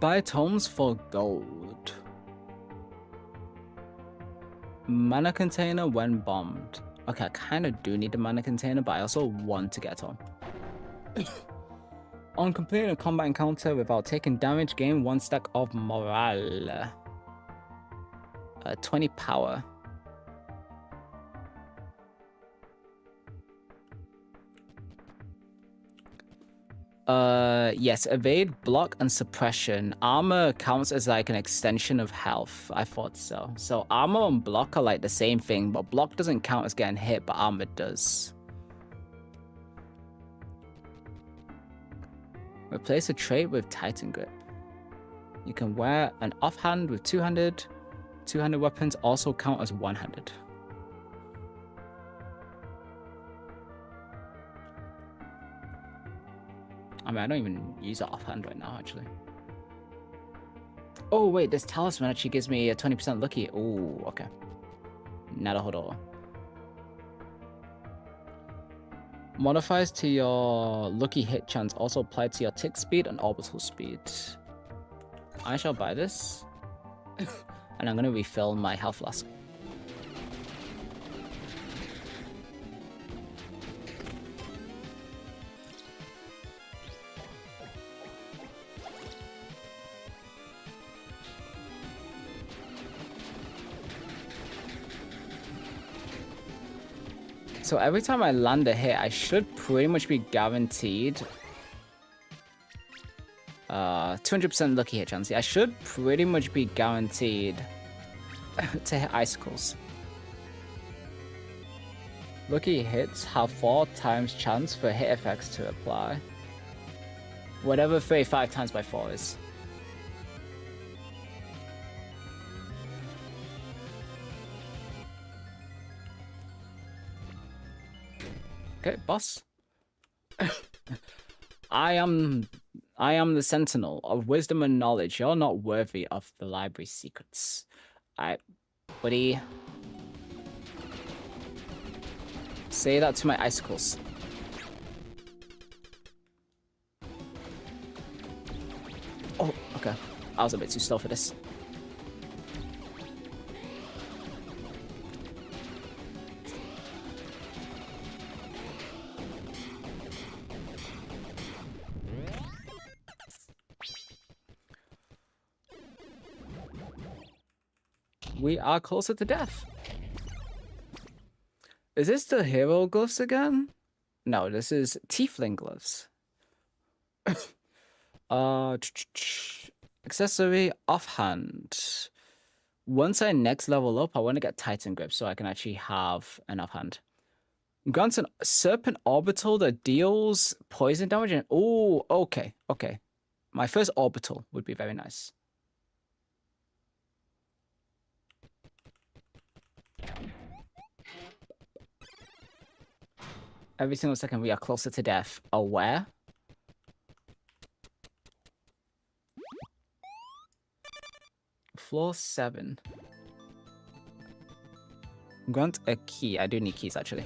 [SPEAKER 1] Buy tomes for gold. Mana container when bombed. Okay, I kind of do need a mana container, but I also want to get a tome. On completing a combat encounter without taking damage, gain 1 stack of morale. 20 power. Yes, evade, block, and suppression. Armor counts as like an extension of health. I thought so. So armor and block are like the same thing, but block doesn't count as getting hit, but armor does. Replace a trait with Titan Grip. You can wear an offhand with two-handed. Two-handed weapons also count as one-handed. I mean, I don't even use it offhand right now, actually. Oh, wait, this talisman actually gives me a 20% lucky. Oh, okay. Naruhodo. Modifiers to your lucky hit chance also apply to your tick speed and orbital speed. I shall buy this. And I'm going to refill my health flask. So every time I land a hit, I should pretty much be guaranteed 200% lucky hit chance. I should pretty much be guaranteed to hit icicles. Lucky hits have 4 times chance for hit effects to apply. Whatever 35 times by 4 is. Okay, boss. I am the sentinel of wisdom and knowledge. You're not worthy of the library's secrets. Alright, buddy. Say that to my icicles. Oh, okay. I was a bit too slow for this. We are closer to death. Is this the hero gloves again? No, this is tiefling gloves. Accessory offhand. Once I next level up, I want to get Titan Grip so I can actually have an offhand. Grants an serpent orbital that deals poison damage and oh, okay, okay. My first orbital would be very nice. Every single second we are closer to death. Aware? Floor 7. Grant a key. I do need keys, actually.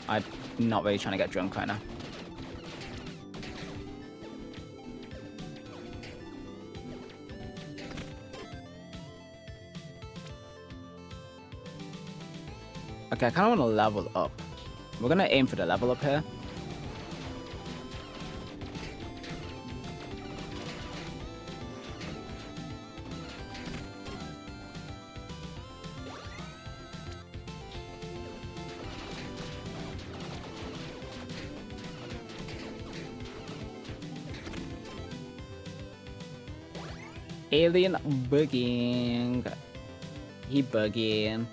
[SPEAKER 1] I'm not really trying to get drunk right now. Okay, I kind of want to level up. We're going to aim for the level up here. Alien bugging. He bugging.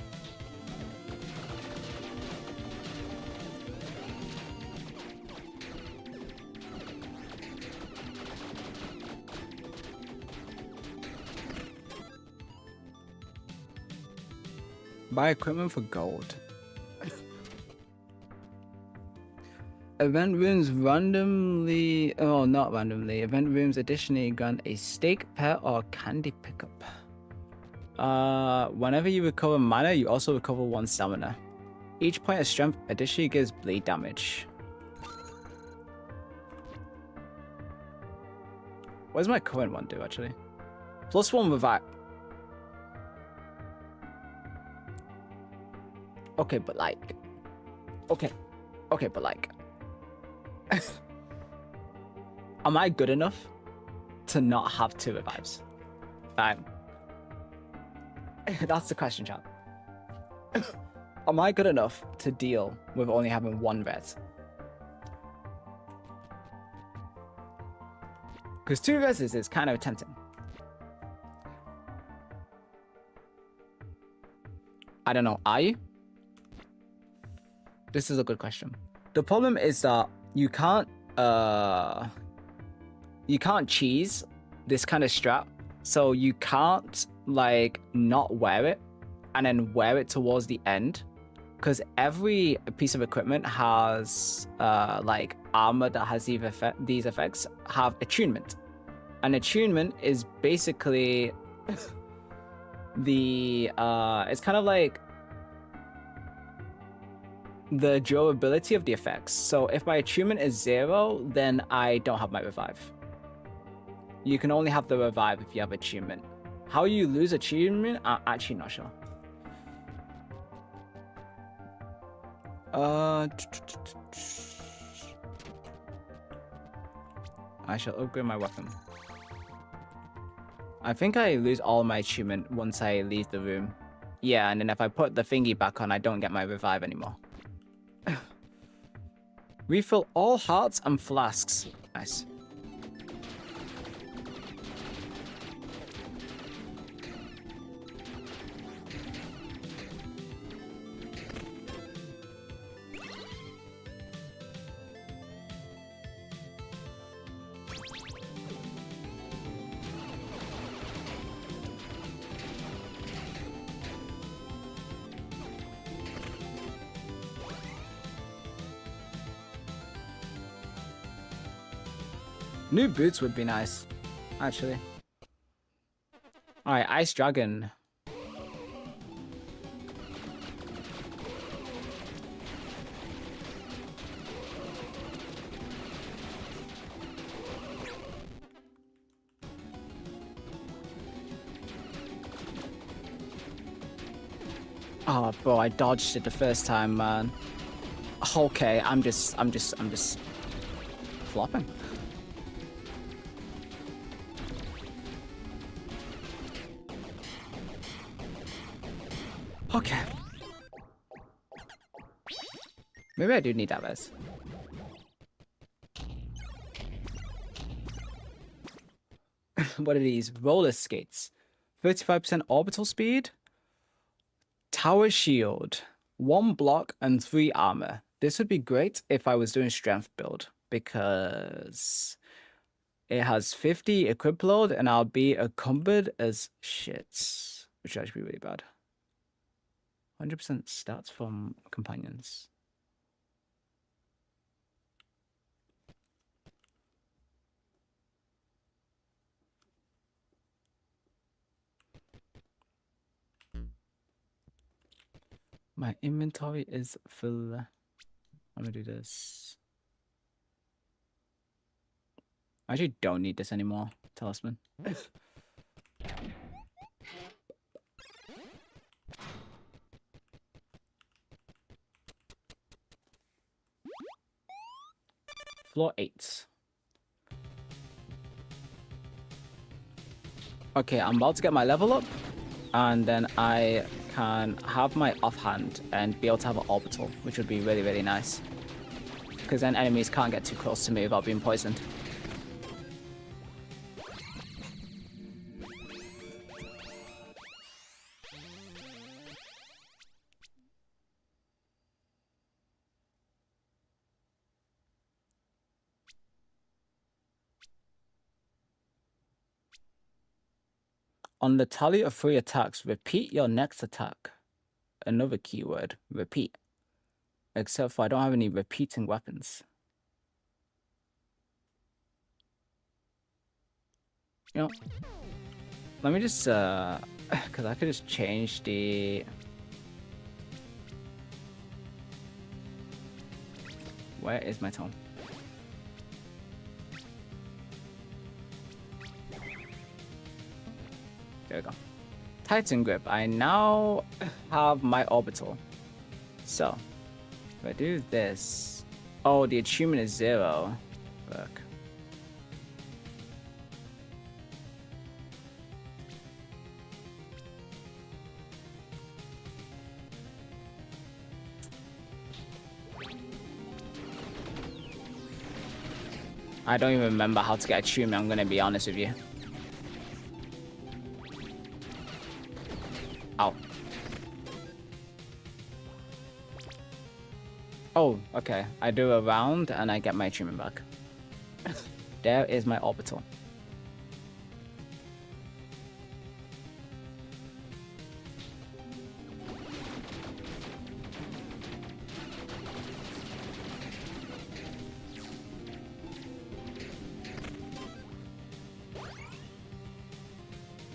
[SPEAKER 1] Buy equipment for gold. Event rooms randomly, oh, not randomly. Event rooms additionally grant a steak, pet, or candy pickup. Whenever you recover mana, you also recover 1 stamina. Each point of strength additionally gives bleed damage. What does my current one do, actually? +1 revive. Okay, but like... Okay, but like... Am I good enough to not have 2 revives? That's the question, chat. Am I good enough to deal with only having 1 red? Because 2 reses is kind of tempting. I don't know. Are you? This is a good question. The problem is that you can't cheese this kind of strap, so you can't like not wear it and then wear it towards the end, because every piece of equipment has like armor that has these effects have attunement. An attunement is basically the it's kind of like the durability of the effects. So if my attunement is 0, then I don't have my revive. You can only have the revive if you have attunement. How you lose attunement, I'm actually not sure. I shall upgrade my weapon. I think I lose all my attunement once I leave the room. Yeah, and then if I put the thingy back on, I don't get my revive anymore. Refill all hearts and flasks. Nice. New boots would be nice, actually. Alright, Ice Dragon. Oh, bro, I dodged it the first time, man. Okay, I'm just flopping. Okay. Maybe I do need that res. What are these? Roller skates. 35% orbital speed. Tower shield. 1 block and 3 armor. This would be great if I was doing strength build, because it has 50 equip load and I'll be encumbered as shit, which would actually be really bad. 100% stats from companions. My inventory is full. I'm gonna do this. I actually don't need this anymore, Talisman. Floor 8. Okay, I'm about to get my level up, and then I can have my offhand and be able to have an orbital, which would be really, really nice. Because then enemies can't get too close to me without being poisoned. On the tally of 3 attacks, repeat your next attack. Another keyword, repeat. Except for I don't have any repeating weapons. You know, let me just, because I could just change the... Where is my tome? There we go. Titan grip. I now have my orbital. So, if I do this... Oh, the achievement is 0. Fuck. I don't even remember how to get attunement, I'm gonna be honest with you. Ow. Oh, okay. I do a round and I get my attunement back. There is my orbital.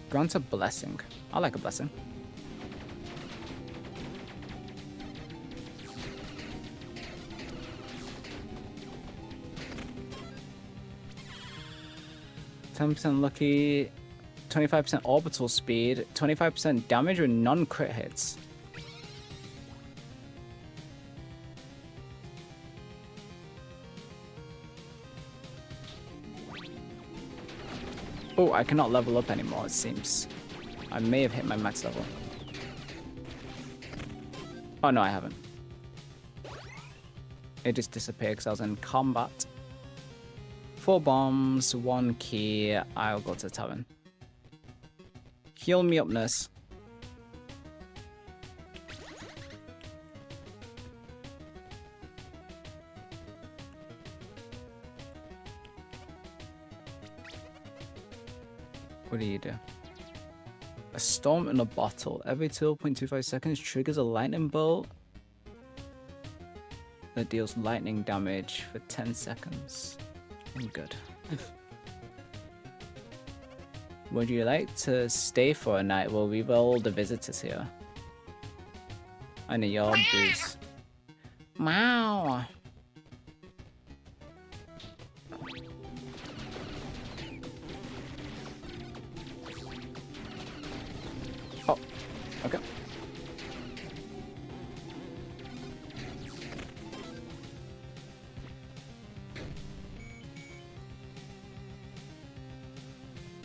[SPEAKER 1] Grant a blessing. I like a blessing. %10 lucky, 25% orbital speed, 25% damage with non-crit hits. Oh, I cannot level up anymore, it seems. I may have hit my max level. Oh no, I haven't. It just disappeared because I was in combat. 4 bombs, 1 key. I'll go to the tavern. Heal me up, nurse. What do you do? A storm in a bottle. Every 2.25 seconds triggers a lightning bolt that deals lightning damage for 10 seconds. I'm good. Would you like to stay for a night? We'll reroll the visitors here. I know your booze. Wow. Oh, okay.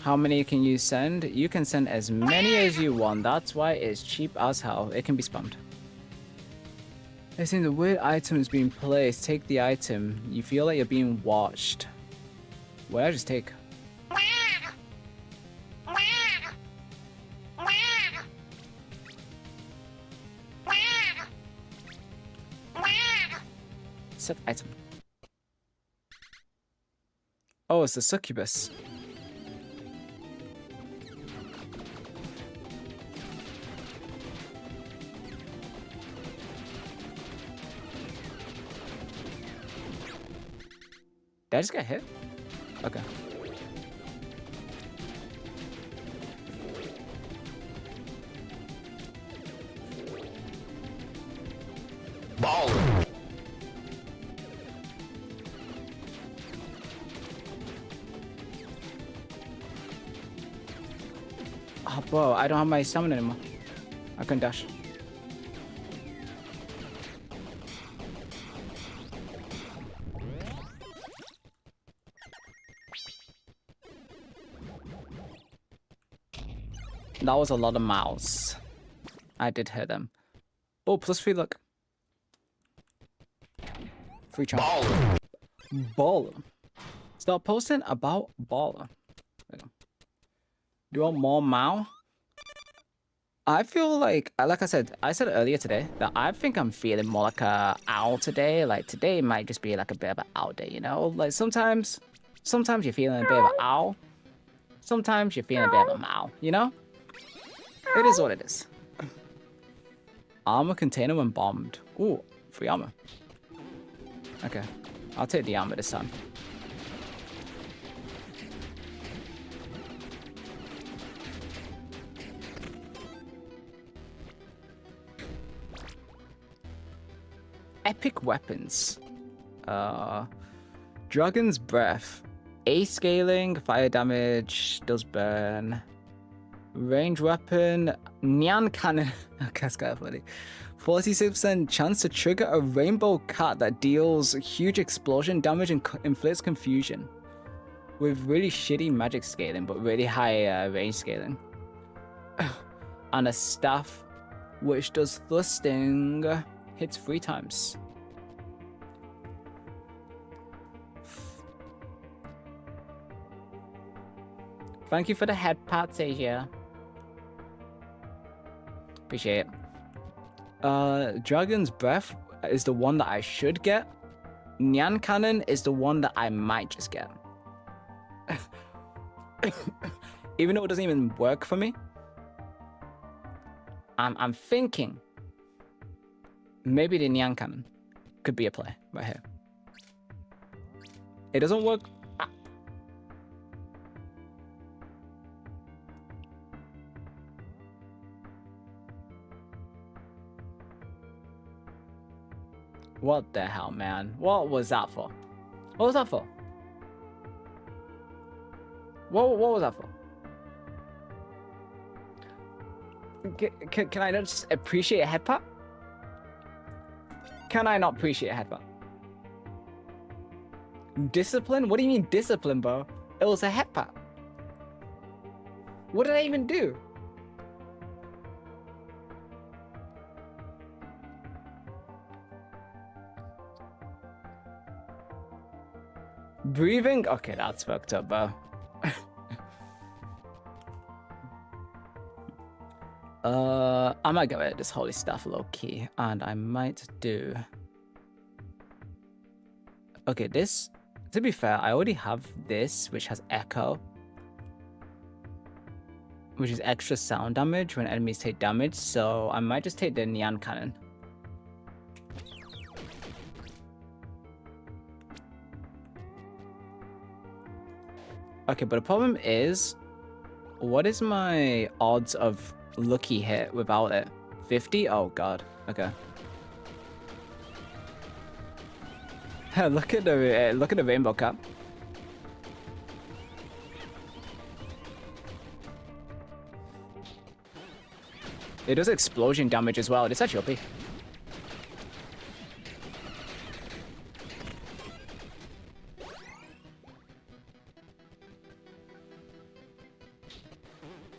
[SPEAKER 1] How many can you send? You can send as many as you want. That's why it's cheap as hell. It can be spammed. It seems a weird item is being placed. Take the item. You feel like you're being watched. What did I just take? Set item. Oh, it's the succubus. Did I just get hit? Okay.
[SPEAKER 2] Ball.
[SPEAKER 1] Oh, bro, I don't have my summon anymore. I couldn't dash. That was a lot of mouths. I did hear them. Oh, +3 luck. Free chance.
[SPEAKER 2] Baller.
[SPEAKER 1] Baller. Start posting about baller. There you go. Do you want more Mao? I feel like I said earlier today that I think I'm feeling more like a owl today. Like today might just be like a bit of an owl day, you know? Like sometimes you're feeling a bit of an owl. Sometimes you're feeling a bit of a Mao, you know? It is what it is. Armor container when bombed. Ooh, free armor. Okay, I'll take the armor this time. Epic weapons. Dragon's Breath. A scaling, fire damage, does burn. Range weapon, Nyan Cannon. That's kind of funny. 46% chance to trigger a rainbow cat that deals huge explosion damage and inflicts confusion. With really shitty magic scaling, but really high range scaling. And a staff which does thrusting, hits 3 times. Thank you for the head pats, Asia. Appreciate it. Dragon's Breath is the one that I should get. Nyan Cannon is the one that I might just get. Even though it doesn't even work for me. I'm thinking maybe the Nyan Cannon could be a play right here. It doesn't work. Ah. What the hell, man? What was that for? What was that for? What was that for? Can I not just appreciate a headbutt? Can I not appreciate a headbutt? Discipline? What do you mean discipline, bro? It was a headbutt. What did I even do? Breathing? Okay, that's fucked up, bro. I might get rid of this holy staff low key, and I might do. Okay, this. To be fair, I already have this, which has echo, which is extra sound damage when enemies take damage. So I might just take the Nyan Cannon. Okay, but the problem is, what is my odds of lucky hit without it? 50? Oh god. Okay. look at the rainbow cap. It does explosion damage as well. It's actually OP.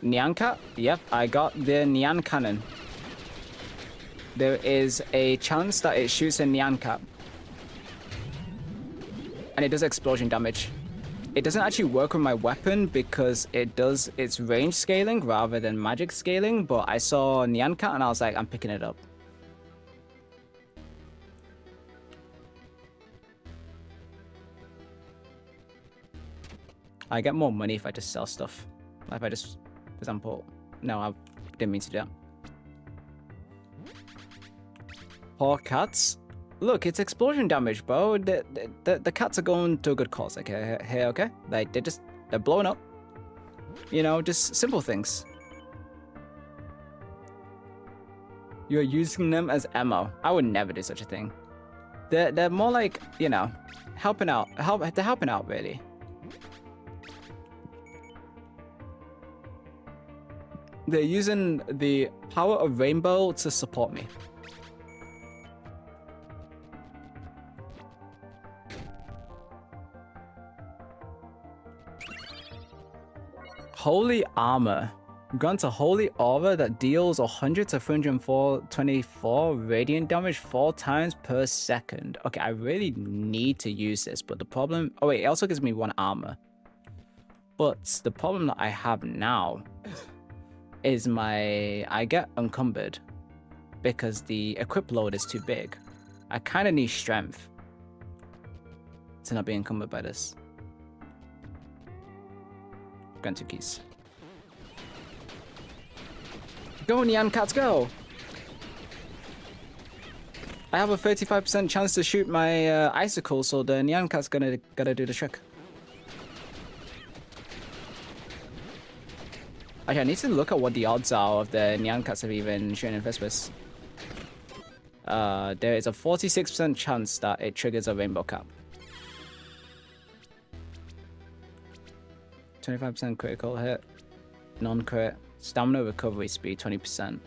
[SPEAKER 1] Nyanka? Yep, I got the Nyan Cannon. There is a chance that it shoots a Nyanka. And it does explosion damage. It doesn't actually work with my weapon because it does its range scaling rather than magic scaling, but I saw Nyanka and I was like, I'm picking it up. I get more money if I just sell stuff. Like if I just, for example, no, I didn't mean to do that. Poor cats. Look, it's explosion damage, bro. The cats are going to a good cause, okay? Here, okay? Like, they're blowing up. You know, just simple things. You're using them as ammo. I would never do such a thing. They're more like, you know, helping out. They're helping out, really. They're using the power of rainbow to support me. Holy armor. Grants a holy aura that deals 100 to 324 radiant damage 4 times per second. Okay, I really need to use this, but the problem... Oh wait, it also gives me 1 armor. But the problem that I have now is I get encumbered because the equip load is too big. I kind of need strength to not be encumbered by this. Grant 2 keys. Go, Nyan Cats, go! I have a 35% chance to shoot my icicle, so the Nyan Cat's gotta do the trick. Actually, I need to look at what the odds are of the Nyan Cats of even shooting in first place. There is a 46% chance that it triggers a rainbow cap. 25% critical hit, non-crit, stamina recovery speed 20%.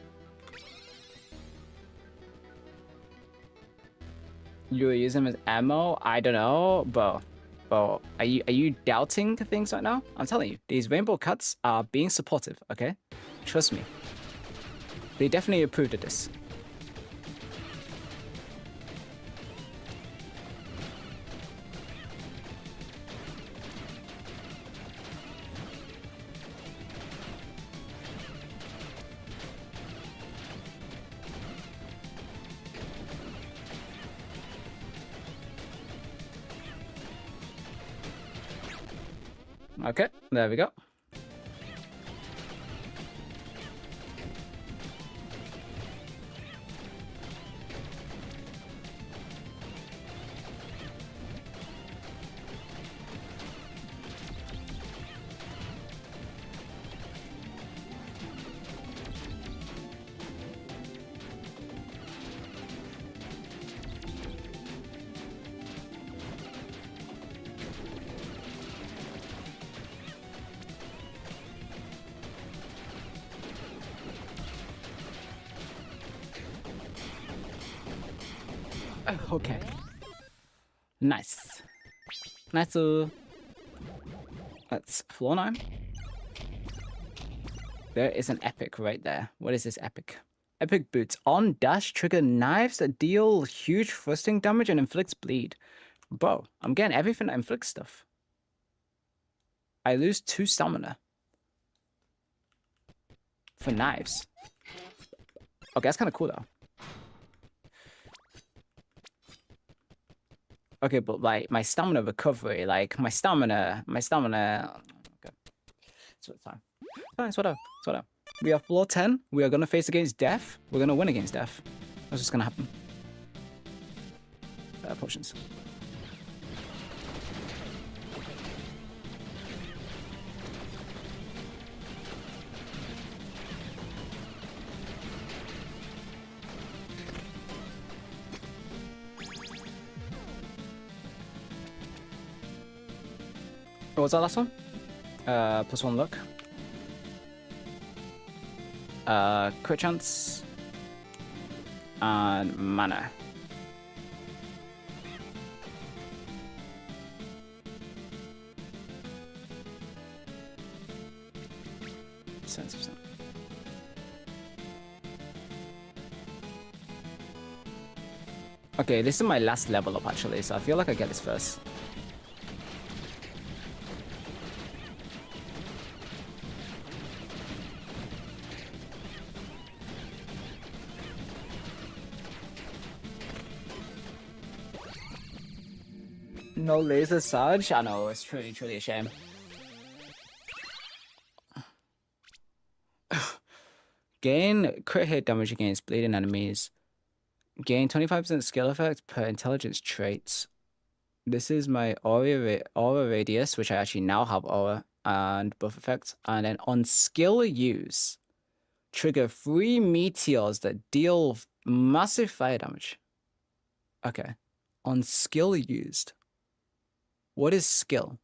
[SPEAKER 1] You were using them as ammo? I don't know, but are you doubting things right now? I'm telling you, these rainbow cuts are being supportive, okay? Trust me. They definitely approved of this. Okay, there we go. Okay. Nice. Nice. That's floor 9. There is an epic right there. What is this epic? Epic boots. On dash, trigger knives that deal huge thrusting damage and inflicts bleed. Bro, I'm getting everything that inflicts stuff. I lose 2 stamina. For knives. Okay, that's kind of cool though. Okay, but like my stamina recovery, like my stamina. Okay, so it's fine. Fine, sort of. We are floor 10. We are gonna face against death. We're gonna win against death. That's what's gonna happen. Potions. What was that last one? +1 luck. Crit chance. And mana. %. Okay, this is my last level up actually, so I feel like I get this first. No laser surge? I know, it's truly a shame. Gain crit hit damage against bleeding enemies. Gain 25% skill effect per intelligence traits. This is my aura radius, which I actually now have aura and buff effects. And then on skill use, trigger 3 meteors that deal massive fire damage. Okay. On skill used. What is skill?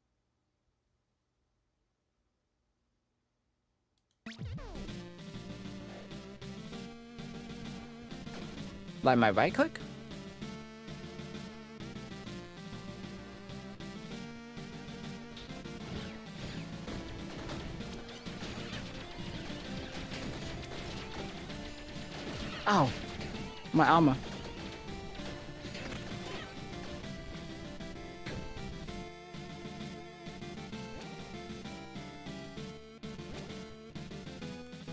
[SPEAKER 1] Like my right click? Ow! My armor.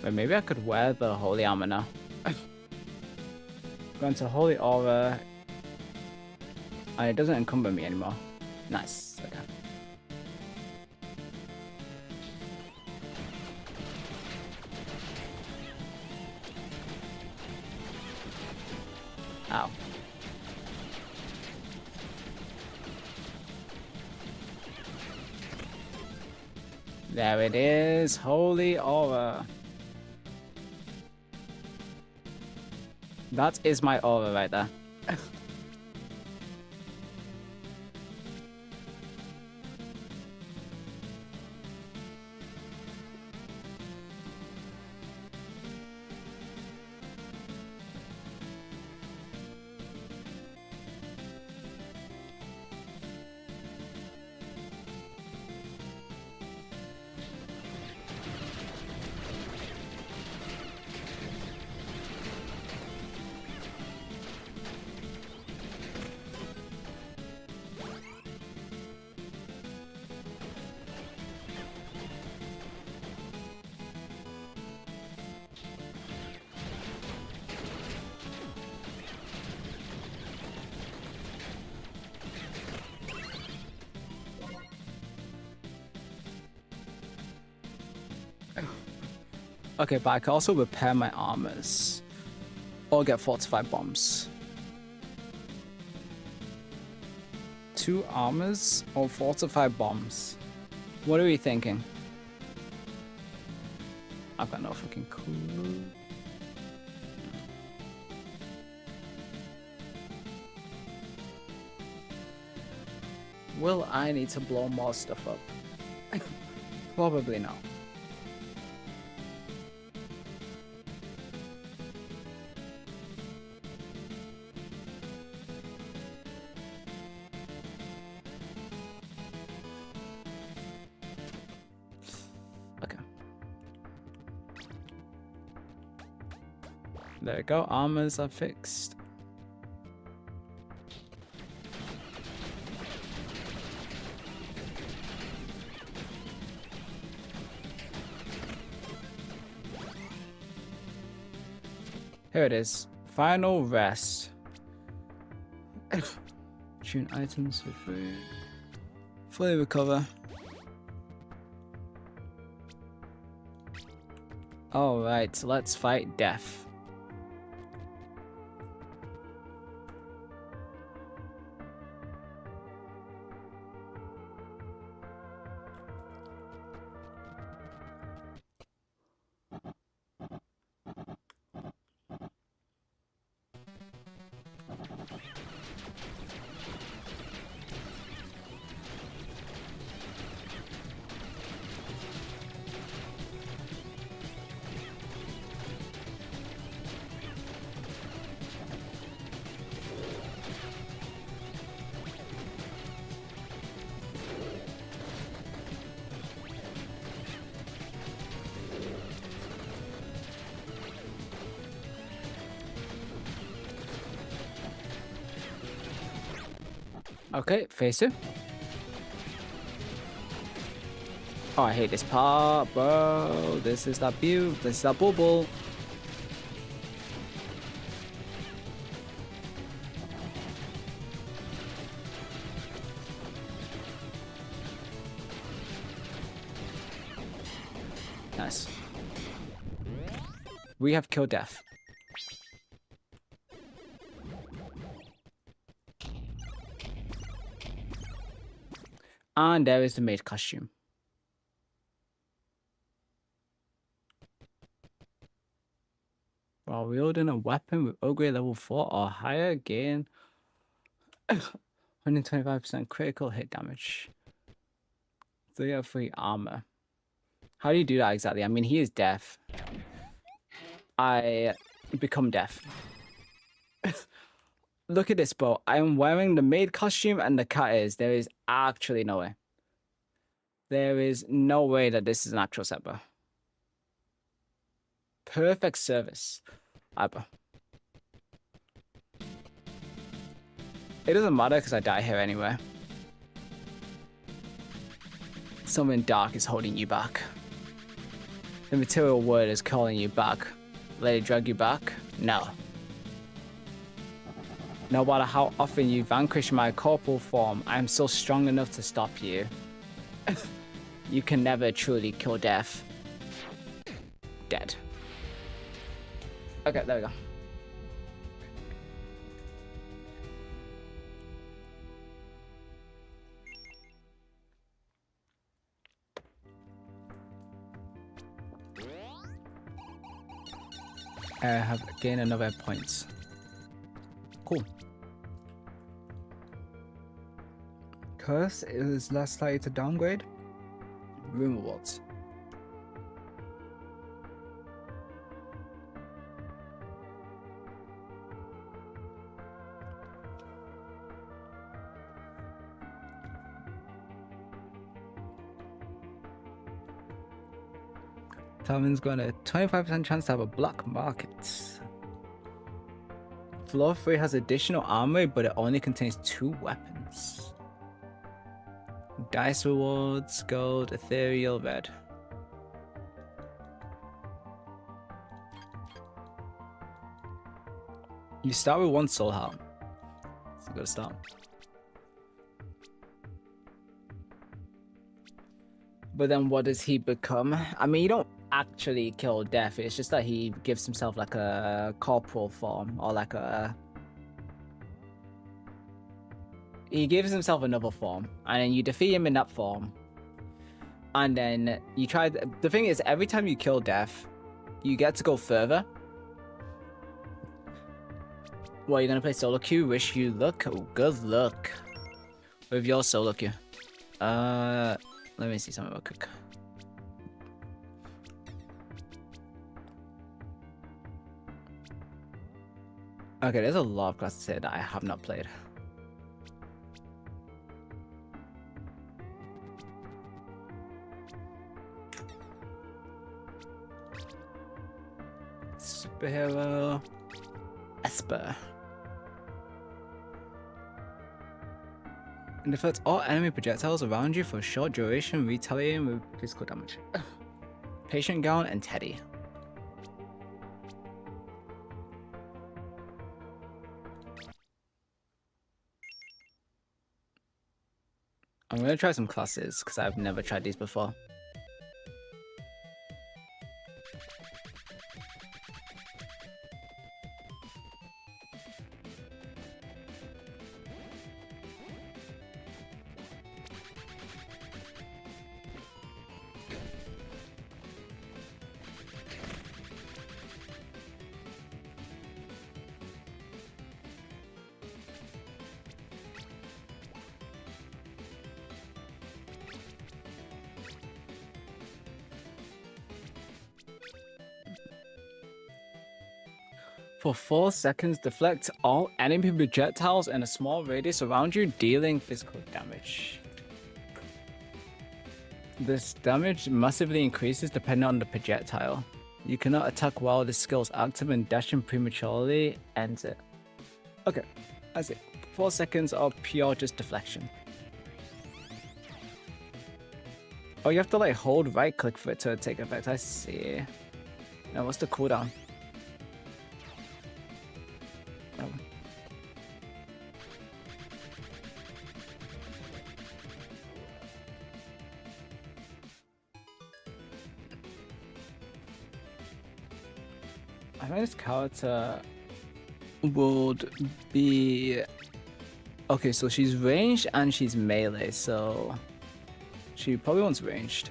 [SPEAKER 1] But maybe I could wear the holy armor now. Go into holy aura. And it doesn't encumber me anymore. Nice. Okay. Ow. There it is. Holy aura. That is my aura right there. Okay, but I can also repair my armors. Or get fortified bombs. 2 armors or fortified bombs? What are we thinking? I've got no fucking clue. Will I need to blow more stuff up? Probably not. Okay. There we go. Armors are fixed. Here it is. Final rest. Tune items for free. Fully recover. Alright, let's fight death. Okay, phase 2. Oh, I hate this part, bro. This is that build. This is that bubble. Nice. We have killed death. And there is the maid costume. While wielding a weapon with upgrade level 4 or higher, gain 125% critical hit damage. 303 armor. How do you do that exactly? I mean, he is deaf. I become deaf. Look at this, bro. I am wearing the maid costume and the cat is. There is actually no way. There is no way that this is an actual set, bro. Perfect service. Alright, bro. It doesn't matter because I die here anyway. Something dark is holding you back. The material world is calling you back. Let it drag you back? No. No matter how often you vanquish my corporal form, I am still strong enough to stop you. You can never truly kill death. Dead. Okay, there we go. I have gained another points. Cool. Curse is less likely to downgrade. Room rewards. Talon's got a 25% chance to have a black market. Floor 3 has additional armor, but it only contains 2 weapons. Dice rewards, gold, ethereal, red. You start with 1 soul heart. That's a good start. But then what does he become? I mean, you don't actually kill Death. It's just that he gives himself like a corporal form or like a. He gives himself another form, and then you defeat him in that form. And then you try. The thing is, every time you kill Death, you get to go further. Well, you're gonna play solo queue. Wish you luck. Oh, good luck with your solo queue. Let me see something real quick. Okay, there's a lot of classes here that I have not played. Superhero Esper. And deflects all enemy projectiles around you for a short duration, retaliating with physical damage. Patient Gown and Teddy. I'm gonna try some classes because I've never tried these before. For 4 seconds, deflect all enemy projectiles in a small radius around you, dealing physical damage. This damage massively increases depending on the projectile. You cannot attack while this skill is active, and dashing prematurely ends it. Okay, that's it. 4 seconds of pure just deflection. Oh, you have to like hold right click for it to take effect. I see. Now what's the cooldown? Oh. I think this character would be okay. So she's ranged and she's melee, so she probably wants ranged.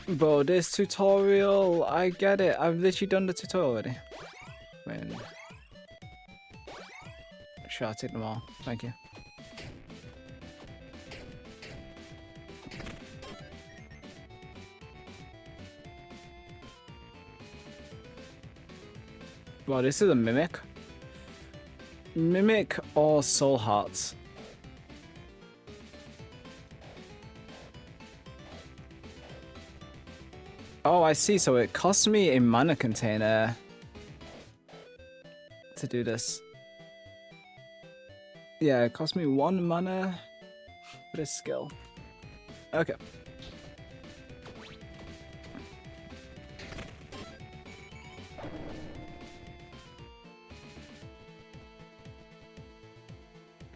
[SPEAKER 1] Bro, this tutorial, I get it. I've literally done the tutorial already. When... Sure, I'll take them all. Thank you. Bro, this is a Mimic. Mimic or Soul Hearts. Oh, I see. So it costs me a mana container to do this. Yeah, it cost me 1 mana for this skill. Okay.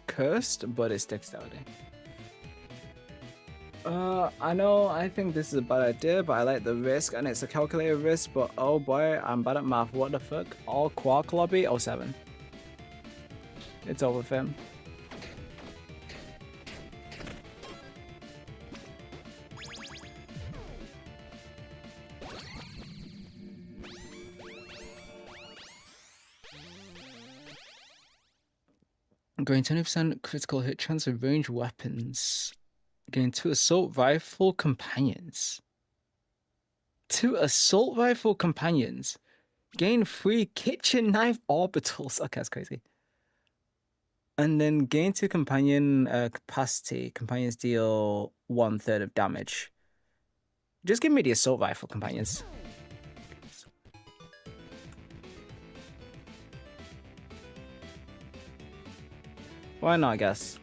[SPEAKER 1] Cursed, but it's dexterity. I know, I think this is a bad idea, but I like the risk, and it's a calculated risk, but oh boy, I'm bad at math. What the fuck? All Quark Lobby 07. It's over for him. Gain 20% critical hit chance of ranged weapons. Gain 2 assault rifle companions. 2 assault rifle companions. Gain 3 kitchen knife orbitals. Okay, that's crazy. And then gain 2 companion capacity. Companions deal 1/3 of damage. Just give me the assault rifle companions. Why not, I guess.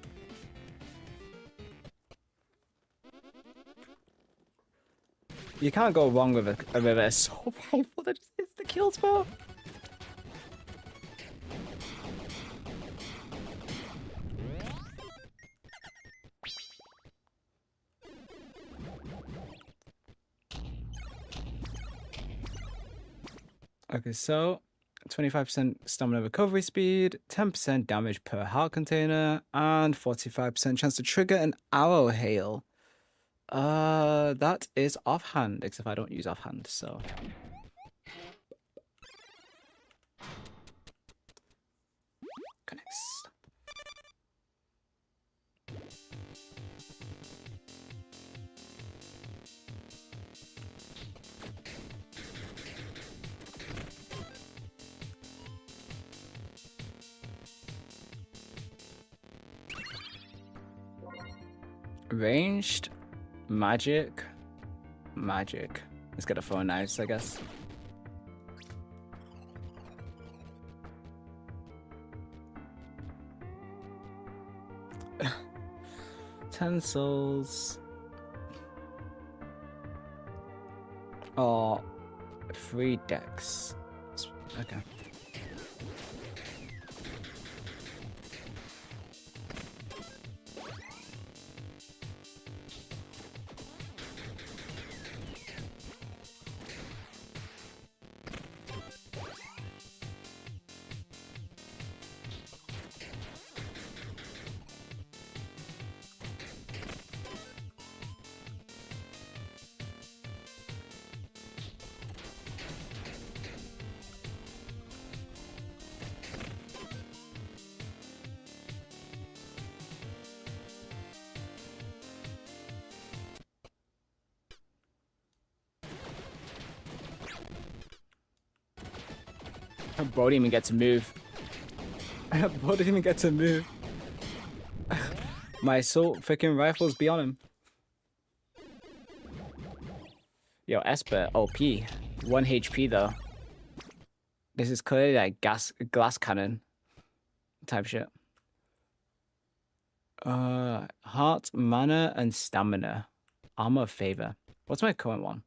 [SPEAKER 1] You can't go wrong with a assault rifle that just hits the kill spot. Okay, so 25% stamina recovery speed, 10% damage per heart container, and 45% chance to trigger an arrow hail. That is offhand, except I don't use offhand, so. Next. Ranged, magic. Let's get a phone knives, I guess. Utensils. Oh, 3 decks. Okay. Bro didn't even get to move. Bro didn't even get to move. My assault freaking rifles be on him. Yo, Esper, OP. 1 HP though. This is clearly like glass cannon type shit. Heart, mana, and stamina. Armor of favor. What's my current one?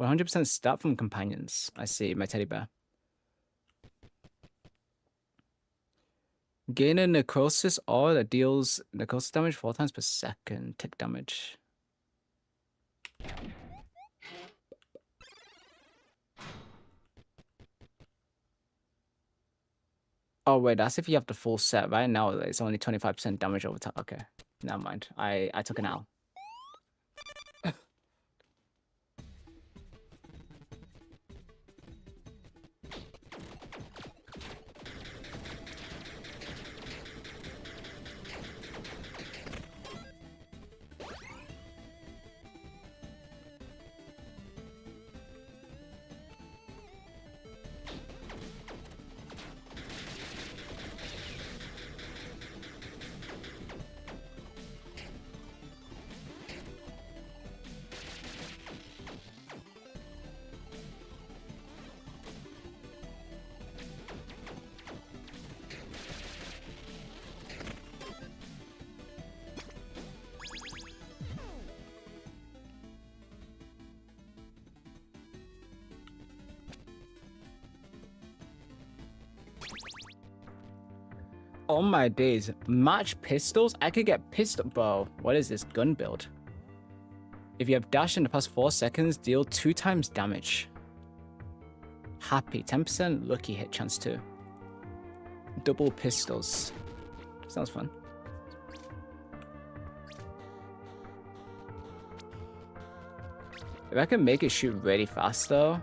[SPEAKER 1] 100% stat from companions. I see, my teddy bear. Gain a necrosis aura that deals necrosis damage 4 times per second. Tick damage. Oh wait, that's if you have the full set. Right now it's only 25% damage over time. Okay, never mind. I took an L. On my days, match pistols? I could get pistol. Bro, what is this gun build? If you have dash in the past 4 seconds, deal 2 times damage. Happy, 10% lucky hit chance too. Double pistols. Sounds fun. If I can make it shoot really fast though.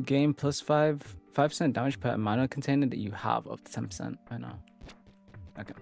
[SPEAKER 1] Gain plus 5% damage per mana container that you have up to 10%. I know. Okay.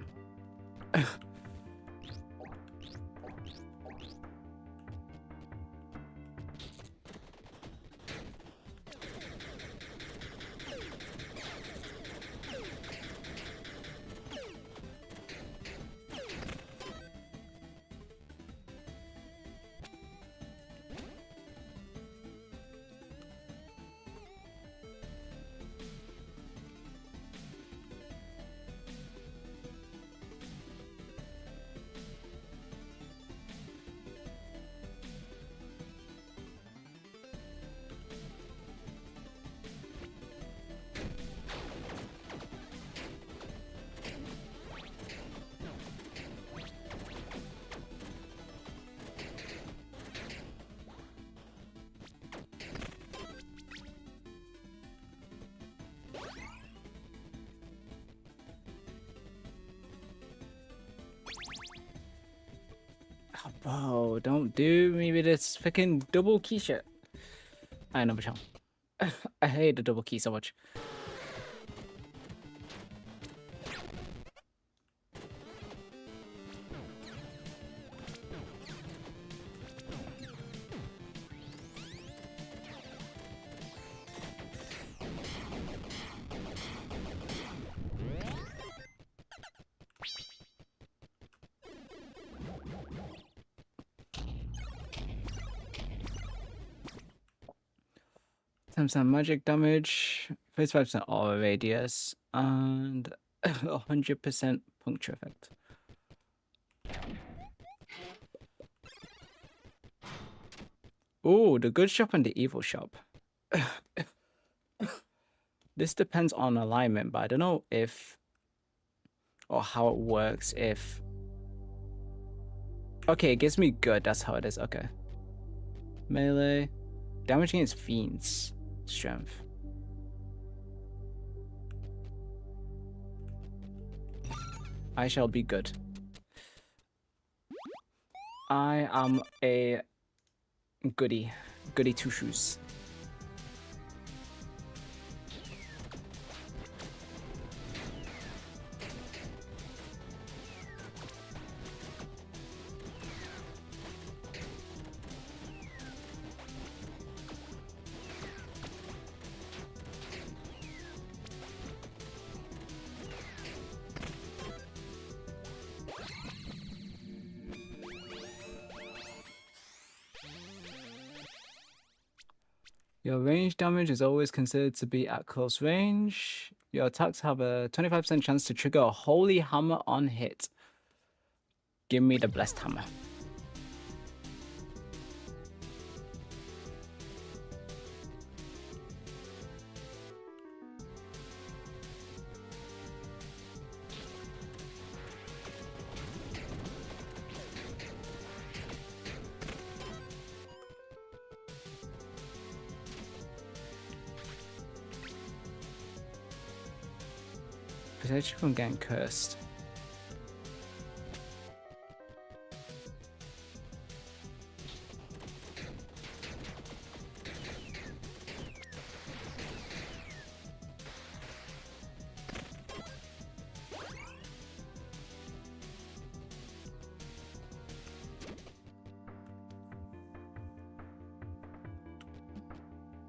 [SPEAKER 1] Oh, don't do me with this freaking double key shit. I know, Michelle. I hate the double key so much. Some magic damage, 35% aura radius, and 100% puncture effect. Oh, the good shop and the evil shop. This depends on alignment, but I don't know if or how it works if... Okay, it gives me good, that's how it is, okay. Melee, damage against fiends, strength. I shall be good. I am a goody two shoes. Your range damage is always considered to be at close range. Your attacks have a 25% chance to trigger a holy hammer on hit. Give me the blessed hammer. Protection from getting cursed.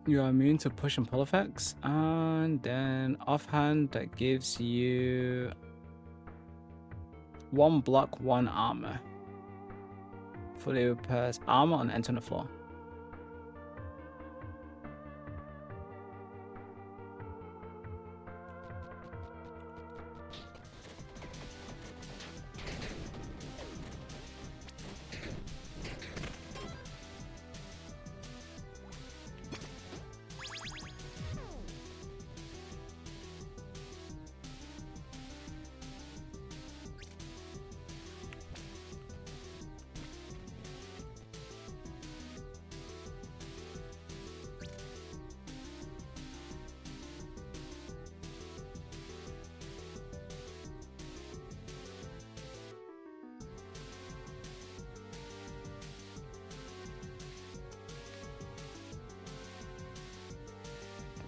[SPEAKER 1] You are immune to push and pull effects, and then offhand that gives you 1 block, 1 armor. Fully repairs armor on enter the floor.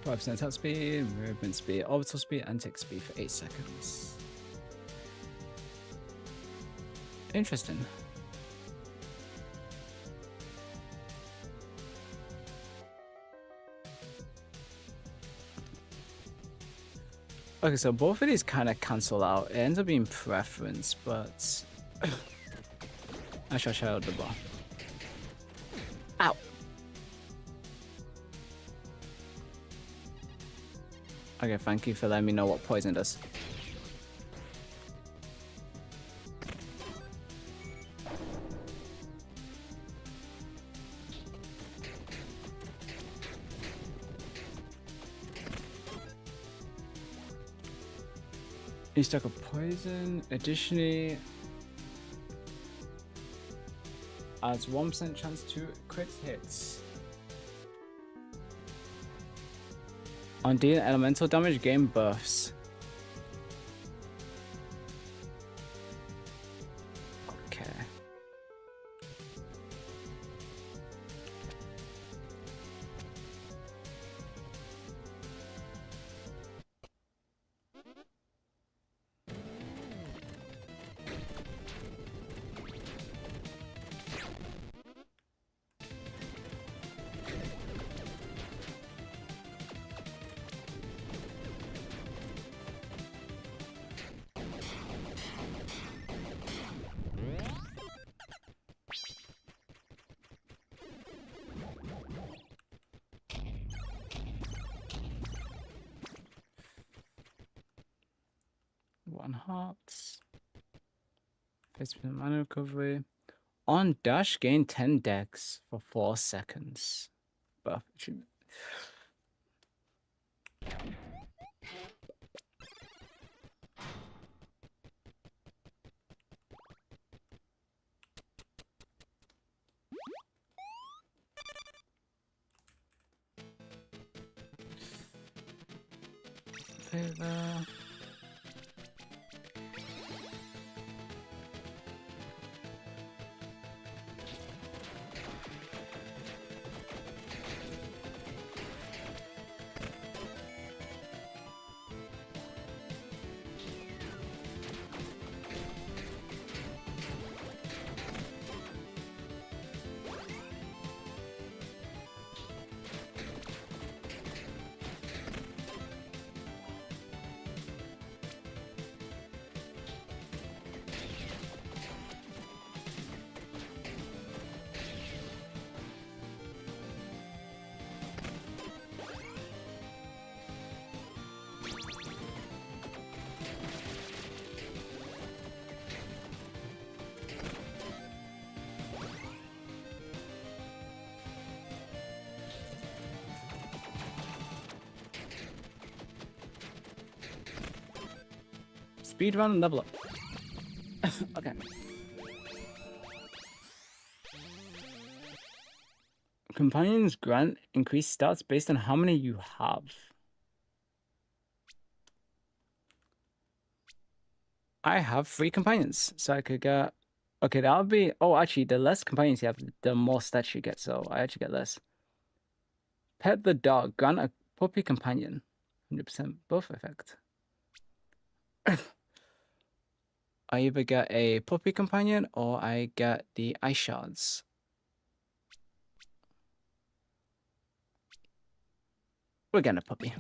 [SPEAKER 1] %, attack speed, movement speed, orbital speed, and tick speed for 8 seconds. Interesting. Okay, so both of these kind of cancel out. It ends up being preference, but I shall shout out the bar. Ow! Okay, thank you for letting me know what poison does. You stack of poison. Additionally, adds 1% chance to crit hits. On dealing elemental damage, gain buffs. Okay. 1 hearts. 50% mana recovery. On dash, gain 10 dex for 4 seconds. Buff achievement. Favor. Speed run and level up. Okay. Companions grant increased stats based on how many you have. I have 3 companions, so I could get... Okay, that would be... Oh, actually, the less companions you have, the more stats you get, so I actually get less. Pet the dog. Grant a puppy companion. 100% buff effect. I either get a puppy companion or I get the ice shards. We're getting a puppy.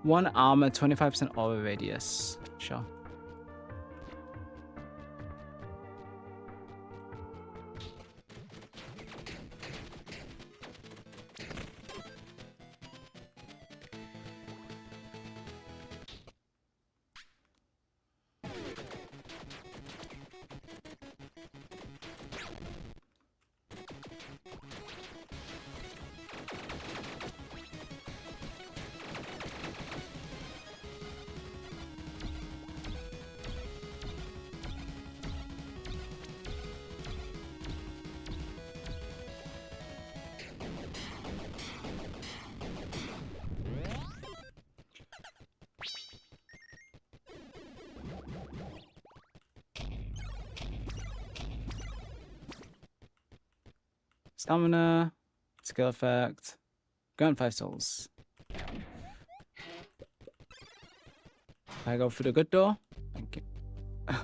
[SPEAKER 1] One armor, 25% aura radius. Sure. Stamina, skill effect, grant 5 souls. I go through the good door. Thank you. I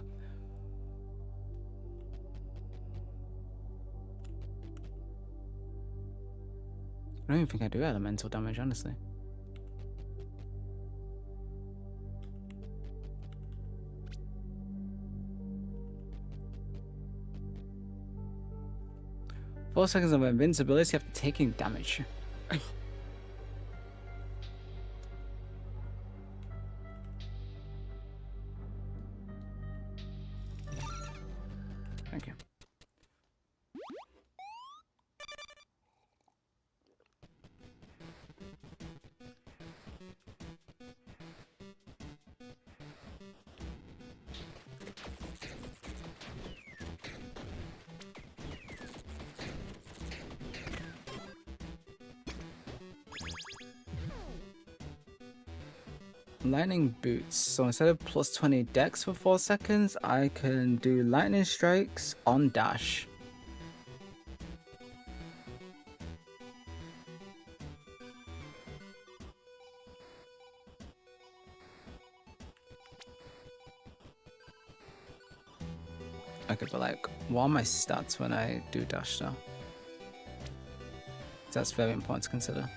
[SPEAKER 1] don't even think I do elemental damage, honestly. Four seconds of invincibility after taking damage. Thank you. Lightning boots. So instead of plus 20 dex for 4 seconds, I can do lightning strikes on dash. Okay, but like, what are my stats when I do dash though? That's very important to consider.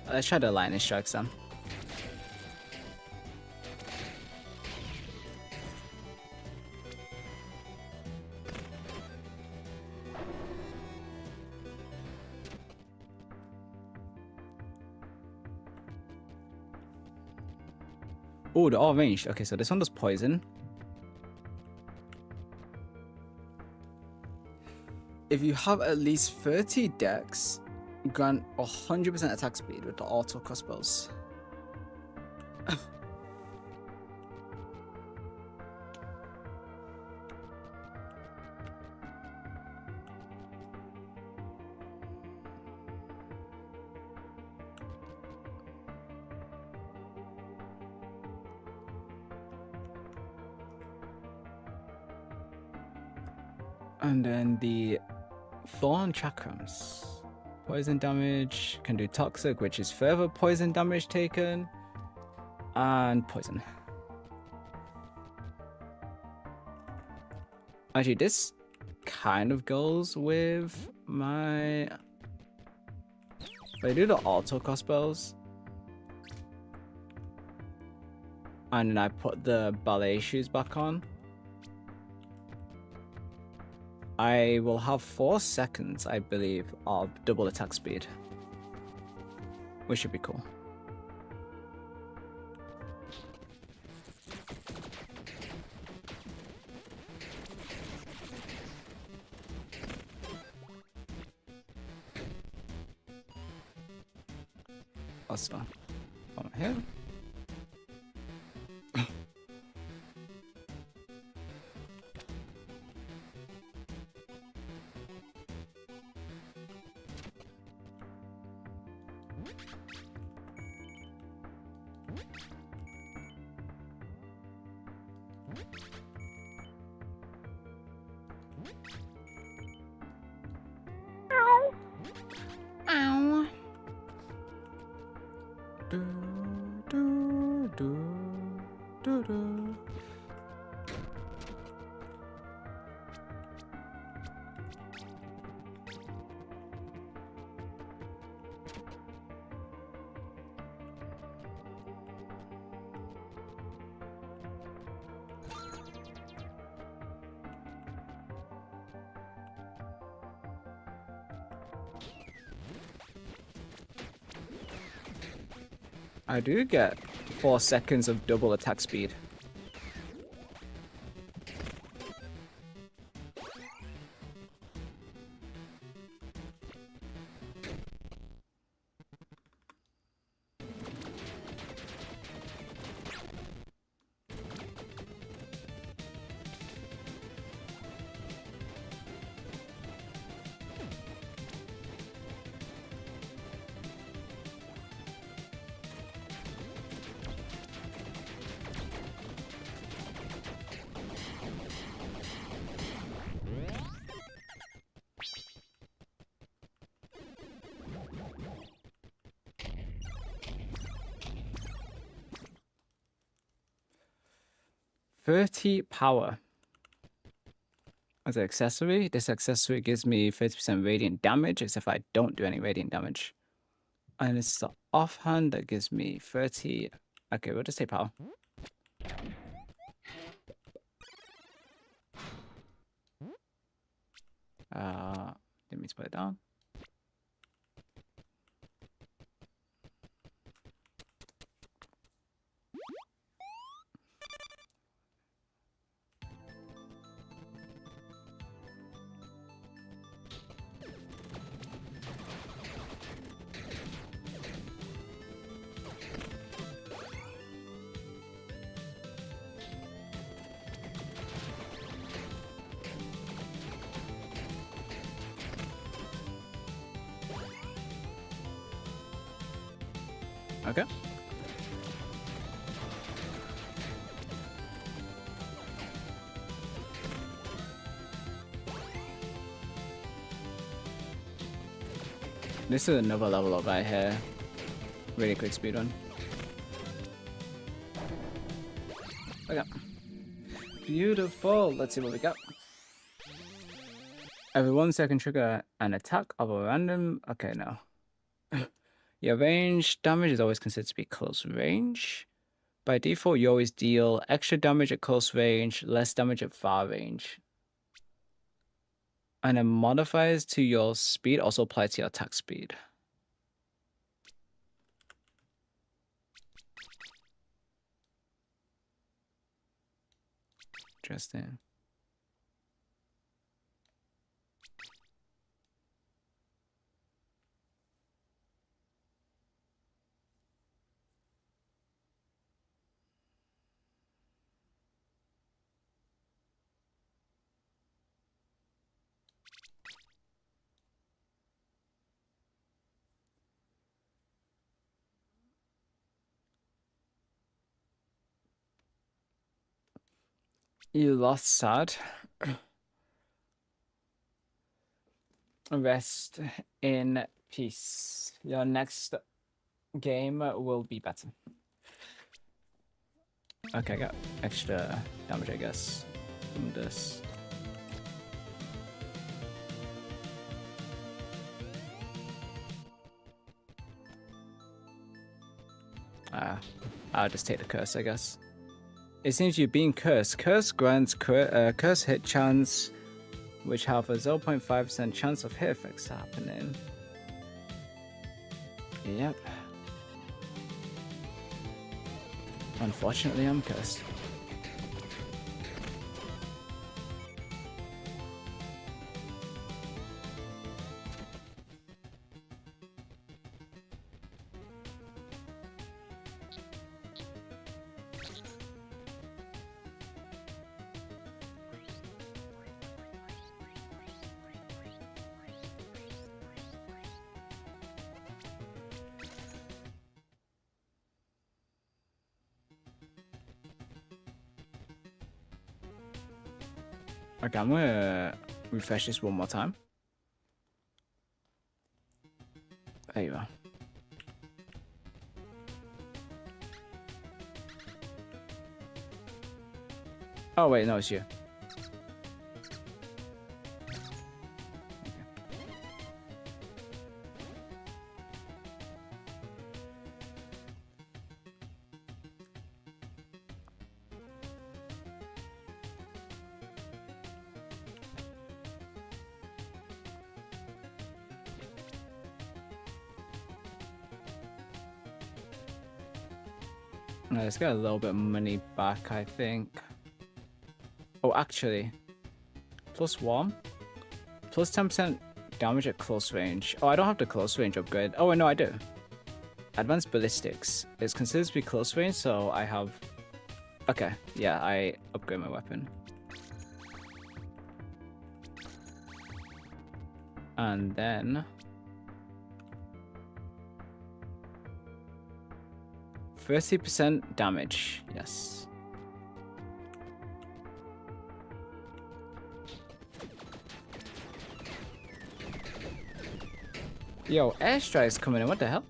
[SPEAKER 1] Let's try the lightning strikes then. Oh, they're all ranged. Okay, so this one does poison. If you have at least 30 dex, grant 100% attack speed with the auto crossbows. And then the Thorn Chakrams. Poison damage, can do toxic, which is further poison damage taken, and poison. Actually, this kind of goes with my... If I do the auto crossbows, and then I put the ballet shoes back on, I will have 4 seconds, I believe, of double attack speed, which should be cool. Also, over here. Ow. Do, do, do, do, do. I do get 4 seconds of double attack speed. £30 power. As an accessory, this accessory gives me 30% radiant damage as if I don't do any radiant damage. And it's the offhand that gives me 30. Okay, we'll just take power. Didn't mean to put it down. Okay. This is another level up right here. Really quick speed run. Okay. Beautiful. Let's see what we got. Every 1 second trigger an attack of a random... Okay, no. Yeah, range damage is always considered to be close range. By default, you always deal extra damage at close range, less damage at far range. And then modifiers to your speed also apply to your attack speed. Interesting. You lost sad. Rest in peace. Your next game will be better. Okay, I got extra damage, I guess, from this. I'll just take the curse, I guess. It seems you're being cursed. Curse grants curse hit chance, which have a 0.5% chance of hit effects happening. Yep. Unfortunately, I'm cursed. Okay, I'm gonna refresh this one more time. There you are. Oh wait, no, it's you. Let's get a little bit of money back, I think. Oh, actually, +1, plus 10% damage at close range. Oh, I don't have the close range upgrade. Oh, no, I do. Advanced ballistics is considered to be close range, so I have. Okay, yeah, I upgrade my weapon. And then 30% damage, yes. Yo, airstrike's coming in, what the hell?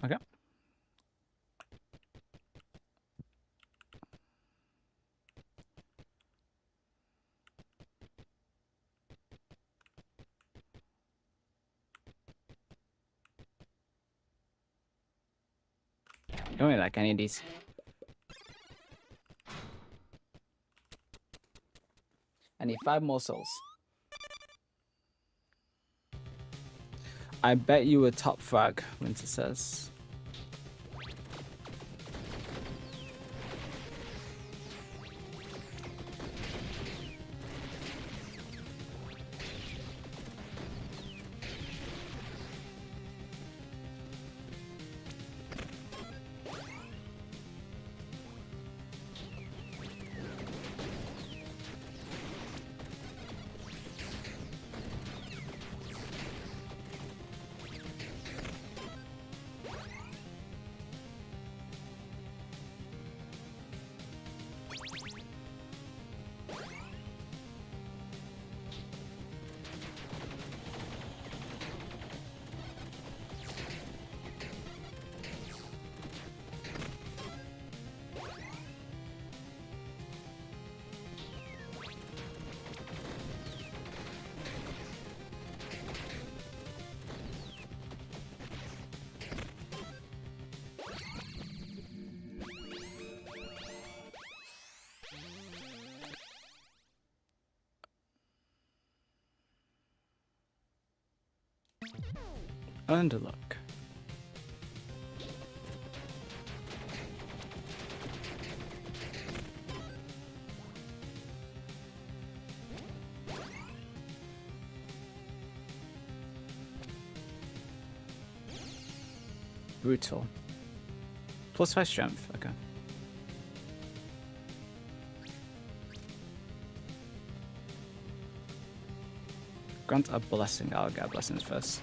[SPEAKER 1] Okay. Don't really like any of these. I need 5 more souls. I bet you a top frag, Winter says. Underlook. Brutal. +5 strength, okay. Grant a blessing. I'll get blessings first.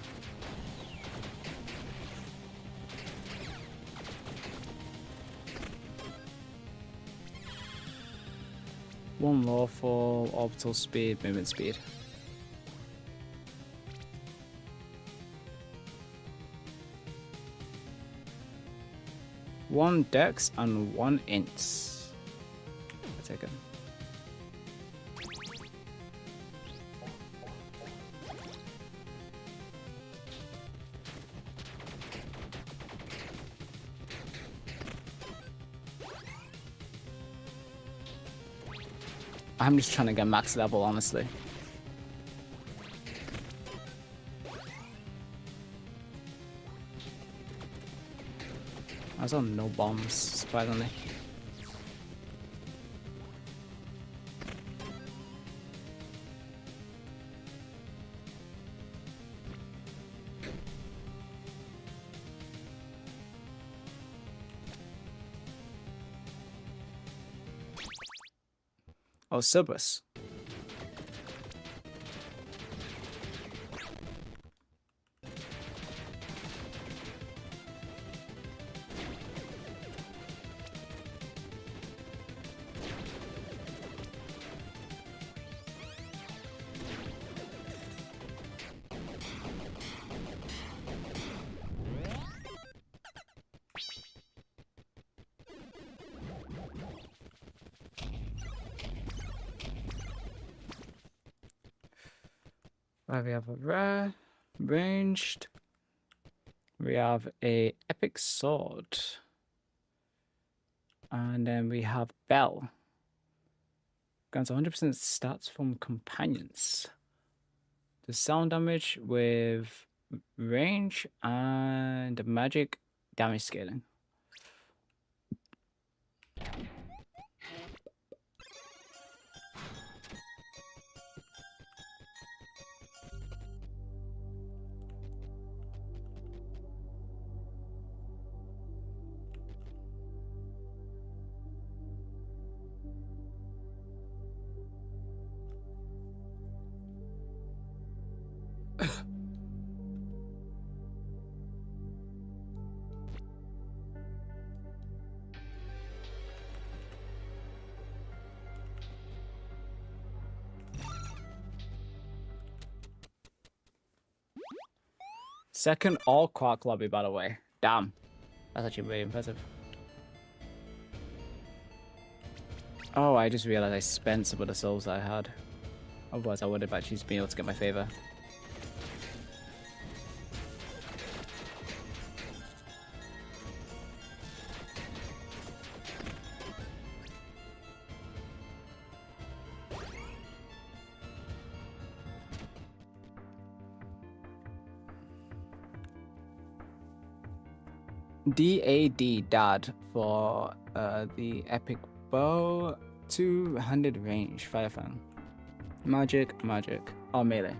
[SPEAKER 1] One lawful, orbital speed, movement speed. One dex and one int. I'll take it. I'm just trying to get max level, honestly. I was on no bombs, surprisingly. Oh, Cerberus. We have a rare, ranged. We have a epic sword. And then we have Bell. Grants 100% stats from companions. The sound damage with range and magic damage scaling. Second all Quark lobby, by the way. Damn. That's actually really impressive. Oh, I just realized I spent some of the souls I had. Otherwise, I would have actually been able to get my favor. Dad for the epic bow, 200 range, fire fan. Magic. Oh, melee.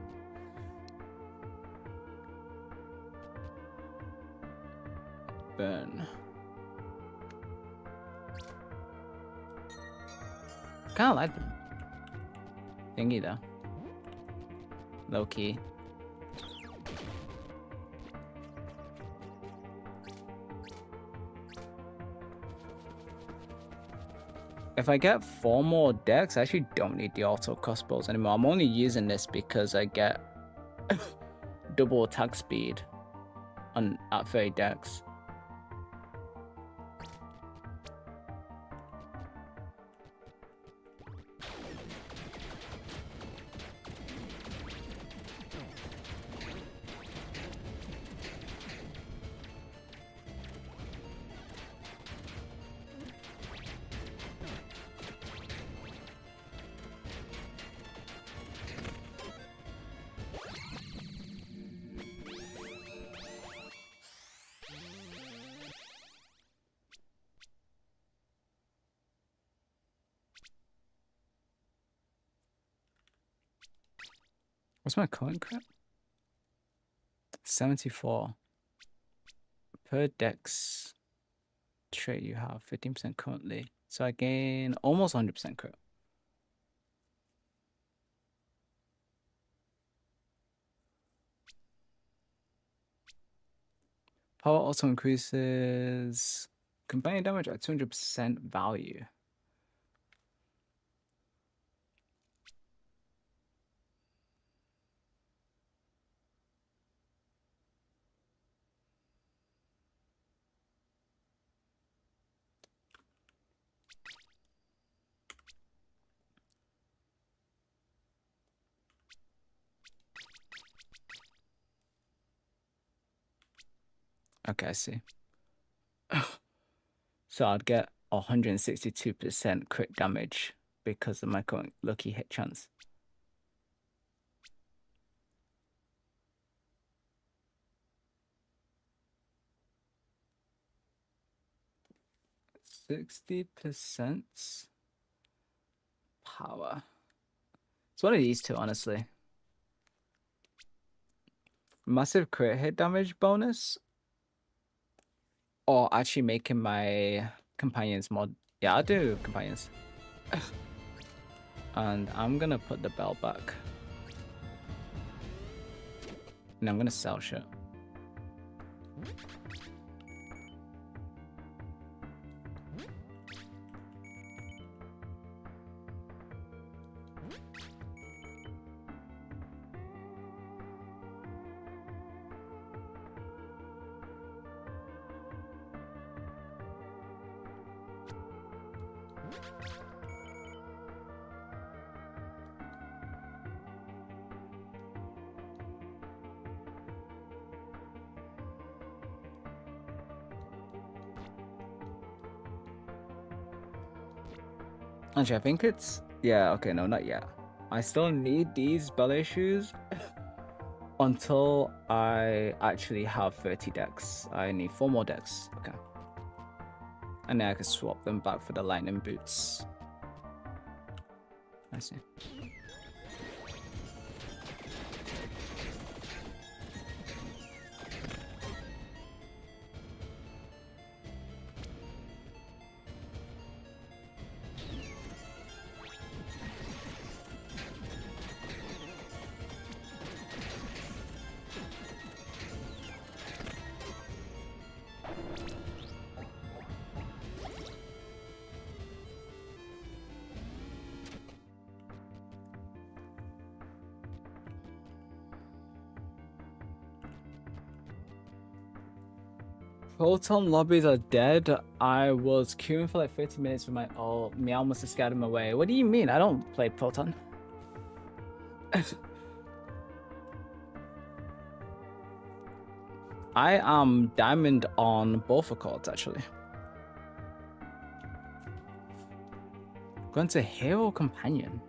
[SPEAKER 1] Burn. Kinda like the thingy though. Low key. If I get 4 more decks, I actually don't need the auto crossbows anymore. I'm only using this because I get double attack speed at 30 decks. What's my current crit? 74. Per dex trait you have 15% currently. So I gain almost 100% crit. Power also increases companion damage at 200% value. Okay, I see. So I'd get 162% crit damage because of my current lucky hit chance. %60% power. It's one of these two, honestly. Massive crit hit damage bonus, or actually making my companions more. Yeah, I'll do companions. And I'm gonna put the bell back. And I'm gonna sell shit. Actually, I think it's... Yeah, okay, no, not yet. I still need these ballet shoes until I actually have 30 decks. I need 4 more decks. Okay. And then I can swap them back for the lightning boots. I see. Proton lobbies are dead. I was queuing for like 30 minutes with my ult. Meow must have scared him away. What do you mean? I don't play Proton. I am diamond on both accords, actually. Going to Hero Companion.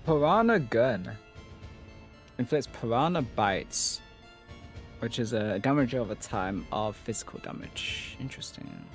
[SPEAKER 1] Piranha Gun inflicts piranha bites, which is a damage over time of physical damage. Interesting.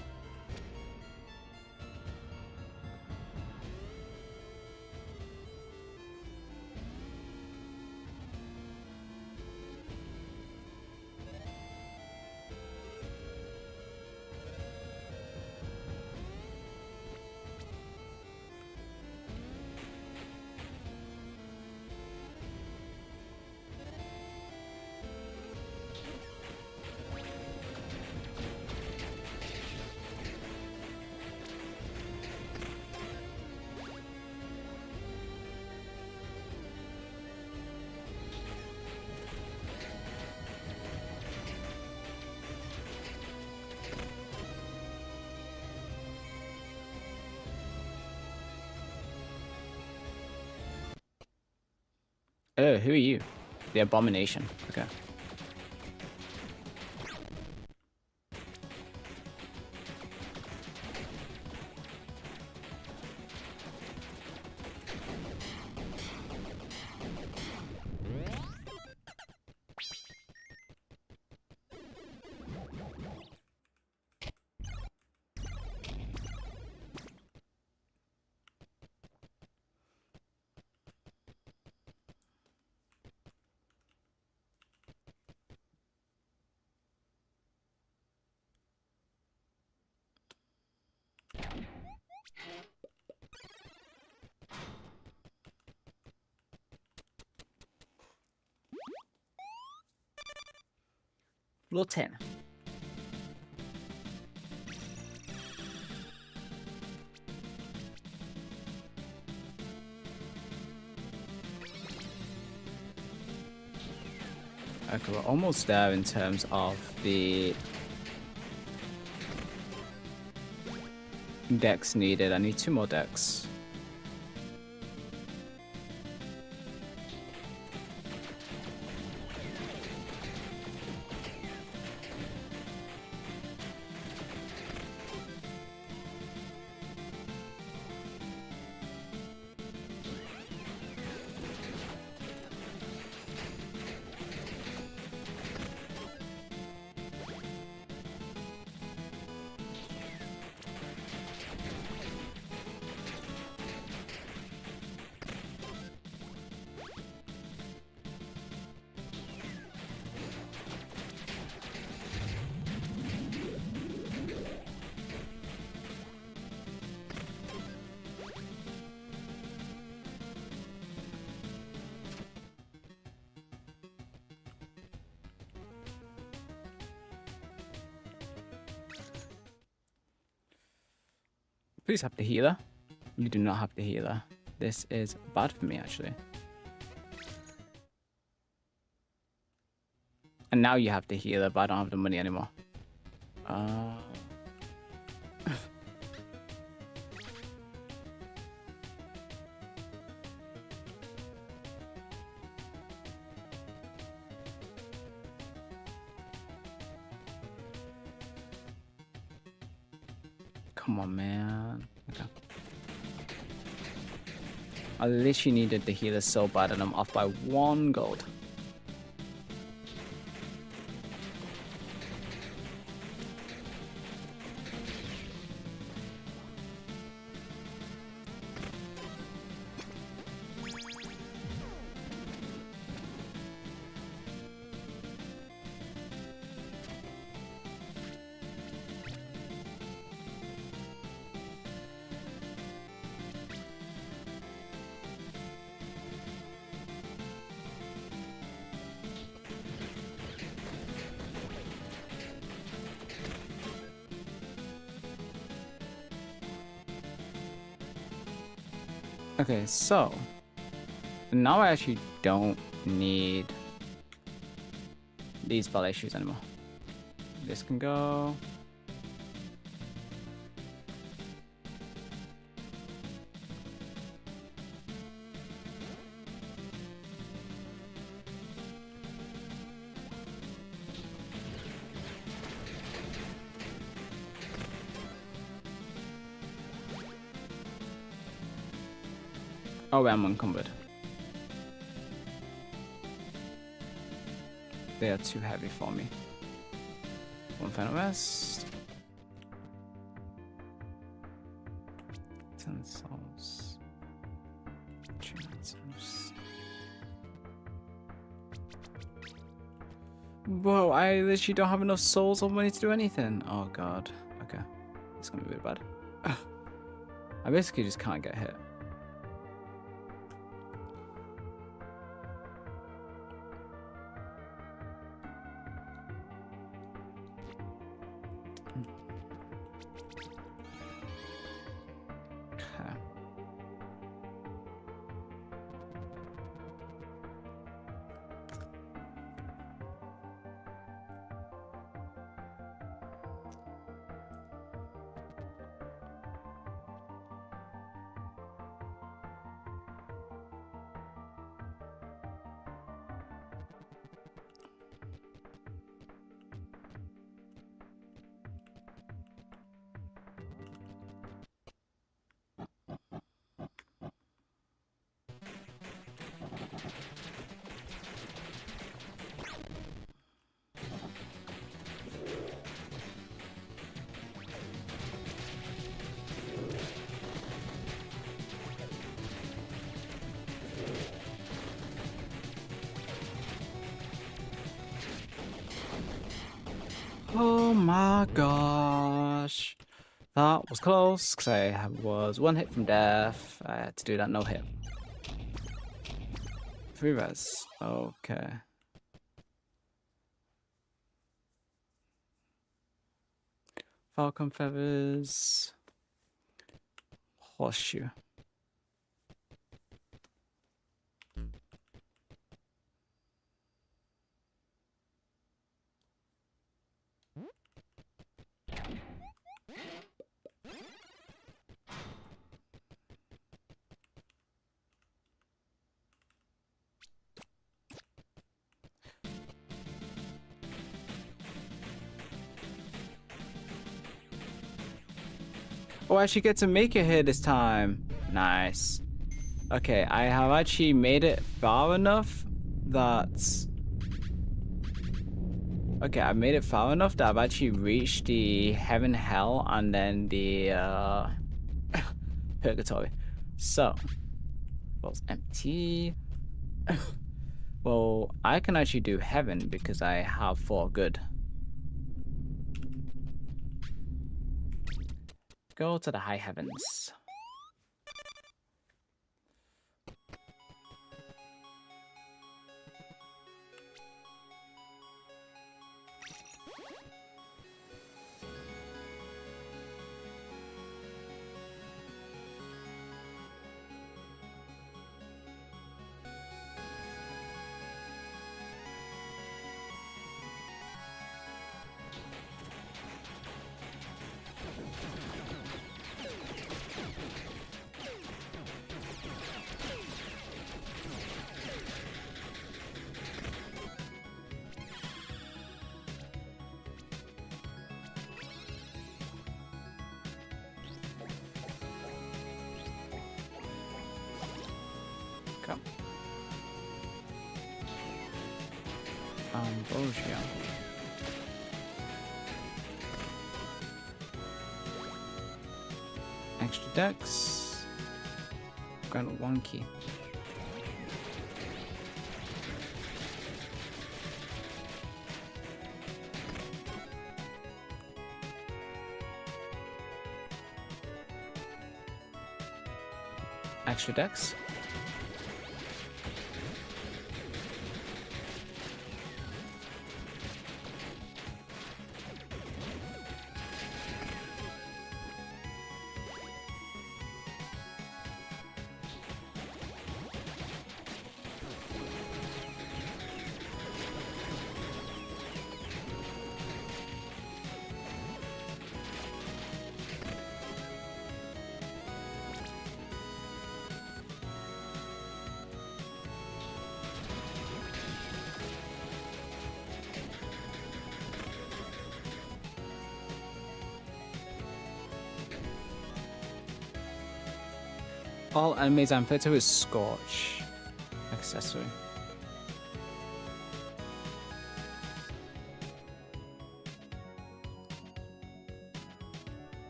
[SPEAKER 1] Oh, who are you? The Abomination. Okay. Floor 10. Okay, we're almost there in terms of the decks needed. I need 2 more decks. Please have the healer. You do not have the healer. This is bad for me, actually. And now you have the healer, but I don't have the money anymore. Come on, man. Okay. I literally needed the healer so bad, and I'm off by 1 gold. Okay, so now I actually don't need these ballet shoes anymore. This can go. Oh, I'm encumbered. They are too heavy for me. 1 final rest. 10 souls. 2 items. Whoa, I literally don't have enough souls or money to do anything. Oh god. Okay. It's gonna be really bad. I basically just can't get hit. Okay. Oh my gosh. That was close, because I was one hit from death. I had to do that no hit. 3 res. Okay. Falcon feathers. Horseshoe. Oh, I actually get to make it here this time. Nice. Okay, I have actually made it far enough that... Okay, I made it far enough that I've actually reached the heaven, hell, and then the purgatory. So, was empty. Well, I can actually do heaven because I have 4 good. Go to the high heavens. Come. Ambrosia. Extra dex. Grant 1 key. Extra dex. All enemies I'm fit to is Scorch accessory.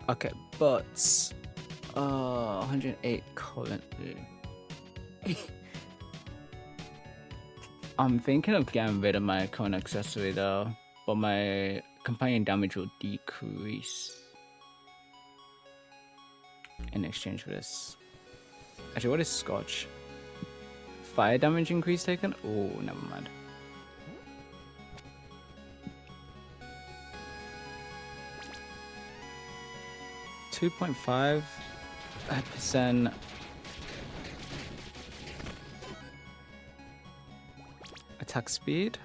[SPEAKER 1] Okay, but 108 currently. I'm thinking of getting rid of my current accessory though, but my companion damage will decrease in exchange for this. Actually, what is Scotch? Fire damage increase taken? Oh, never mind. %. Attack speed.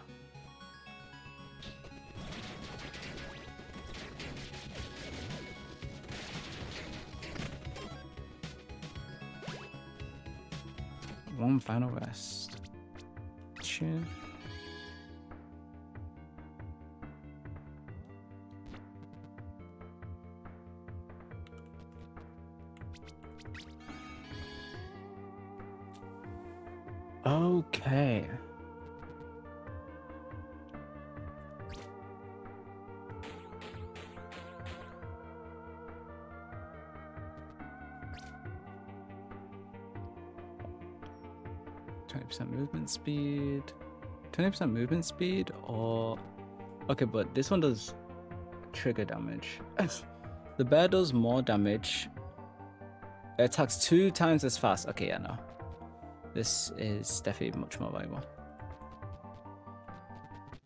[SPEAKER 1] One final rest. Chin. Okay. %20 movement speed. 20% movement speed, or okay, but this one does trigger damage. The bear does more damage. It attacks 2 times as fast. Okay, yeah, no. This is definitely much more valuable.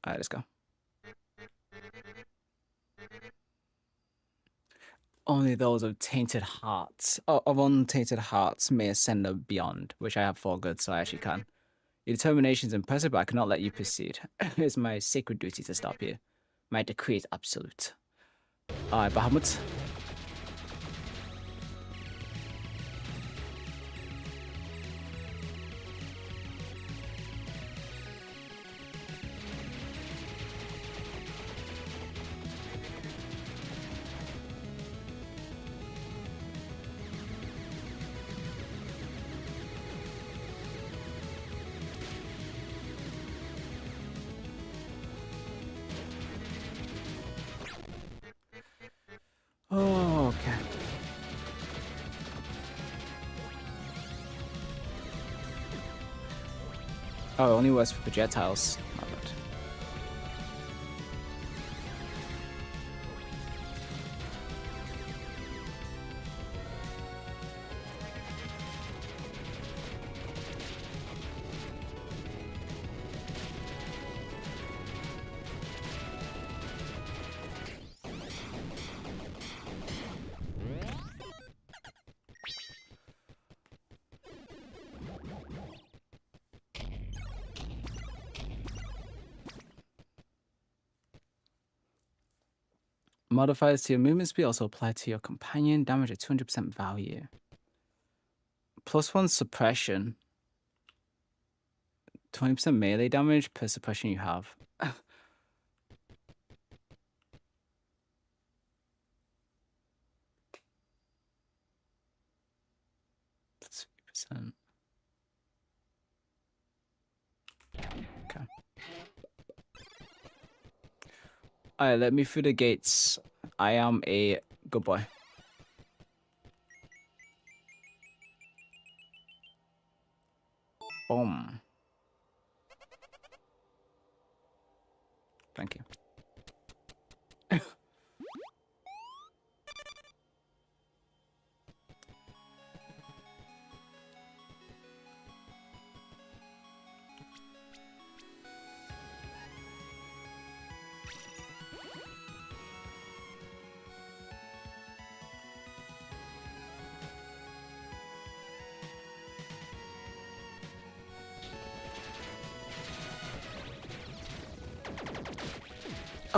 [SPEAKER 1] Alright, let's go. Only those of tainted hearts, of untainted hearts, may ascend beyond, which I have 4 good, so I actually can. Your determination is impressive, but I cannot let you proceed. It's my sacred duty to stop you. My decree is absolute. Alright, Bahamut. Oh, okay. Oh, it only works for projectiles. My bad. Modifiers to your movement speed also apply to your companion. Damage at 200% value. +1 suppression. 20% melee damage per suppression you have. 3%. Okay. Alright, let me through the gates. I am a good boy. Boom. Thank you.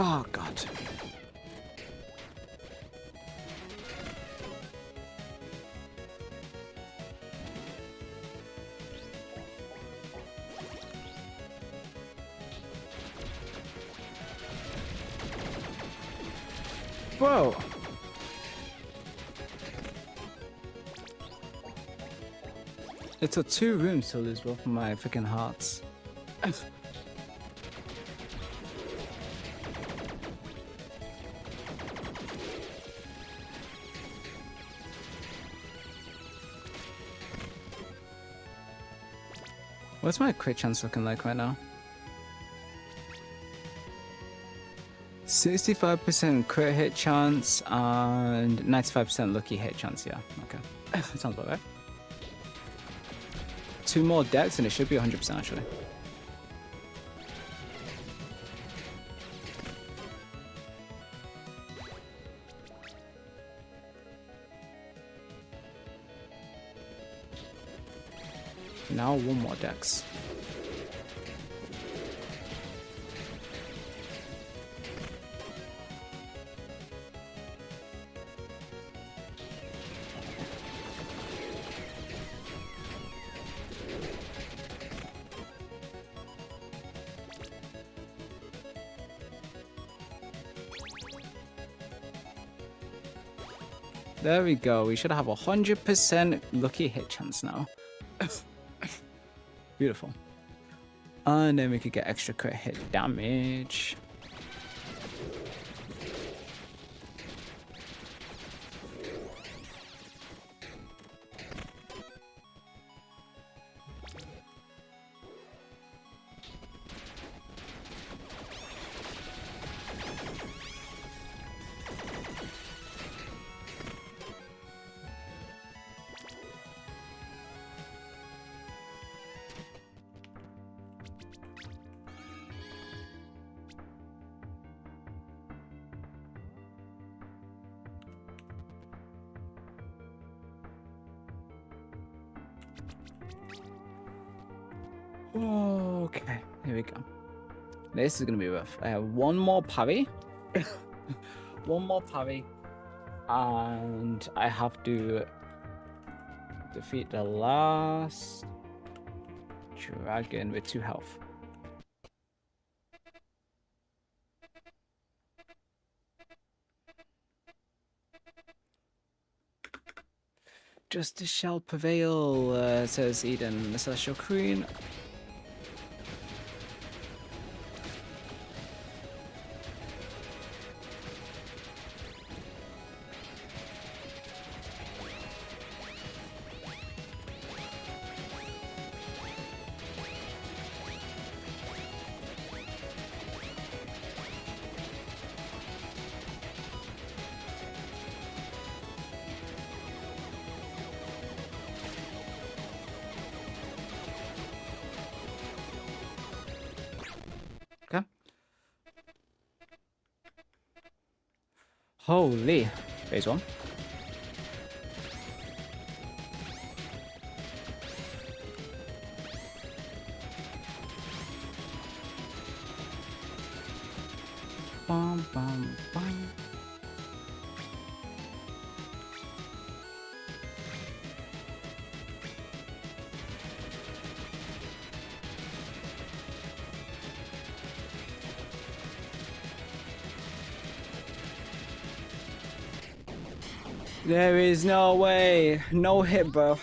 [SPEAKER 1] Oh, God. Bro. It took 2 rooms to lose both of my freaking hearts. What's my crit chance looking like right now? 65% crit hit chance and 95% lucky hit chance, yeah. Okay. Sounds about right. 2 more decks and it should be 100% actually. Now 1 more dex. There we go. We should have 100% lucky hit chance now. Beautiful. And then we could get extra crit hit damage. Okay, here we go. This is gonna be rough. I have one more parry. One more parry. And I have to defeat the last dragon with 2 health. Justice shall prevail, says Eden, the Celestial Queen. Okay. Holy. Phase 1. Bum, bum, bum. There is no way. No hit, bro.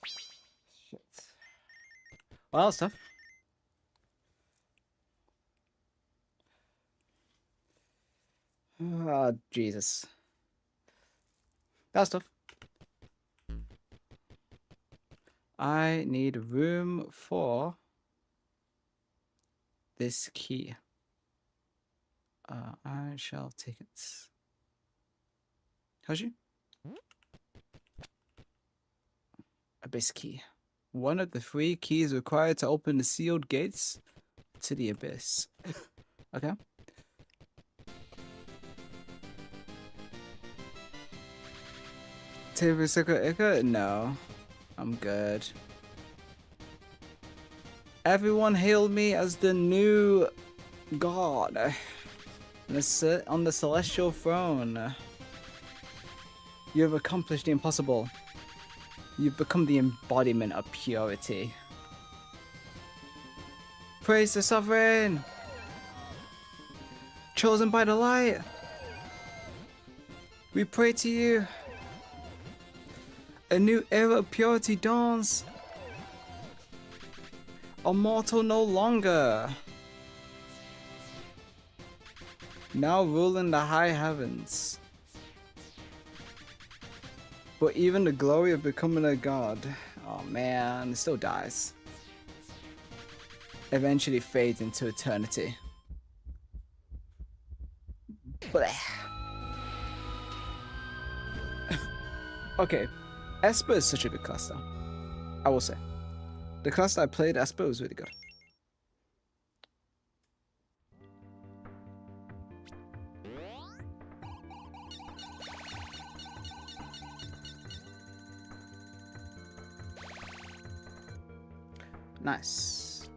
[SPEAKER 1] Shit. Well, that's tough. Oh, Jesus. That's tough. I need room for this key. I shall take it. How's you? Abyss key. One of the 3 keys required to open the sealed gates to the abyss. Okay. Ika? No. I'm good. Everyone hail me as the new god on the celestial throne. You have accomplished the impossible. You've become the embodiment of purity. Praise the sovereign! Chosen by the light! We pray to you! A new era of purity dawns! A mortal no longer! Now ruling the high heavens. But even the glory of becoming a god, oh man, it still dies. Eventually fades into eternity. Blech. Okay, Esper is such a good class though. I will say. The class that I played, Esper, was really good. Nice.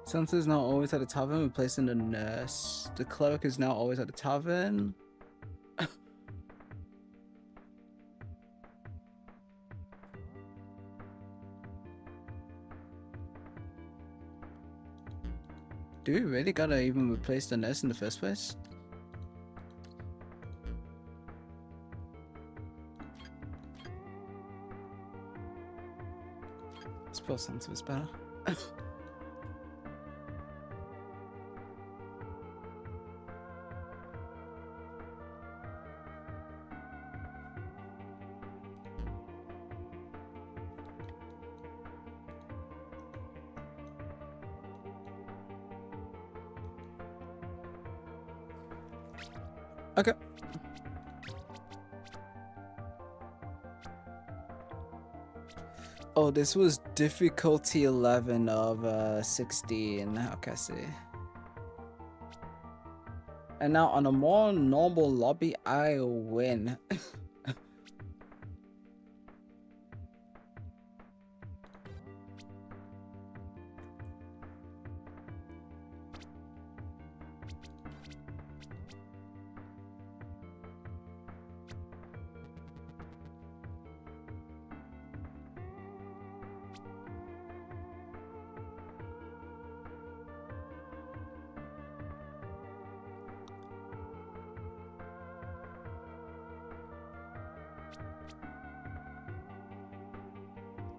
[SPEAKER 1] Sansa is now always at the tavern, replacing the nurse. The cleric is now always at the tavern. Do we really gotta even replace the nurse in the first place? I suppose Sansa was better. Okay. Oh, this was difficulty 11 of 16. Okay, I see. And now on a more normal lobby, I win.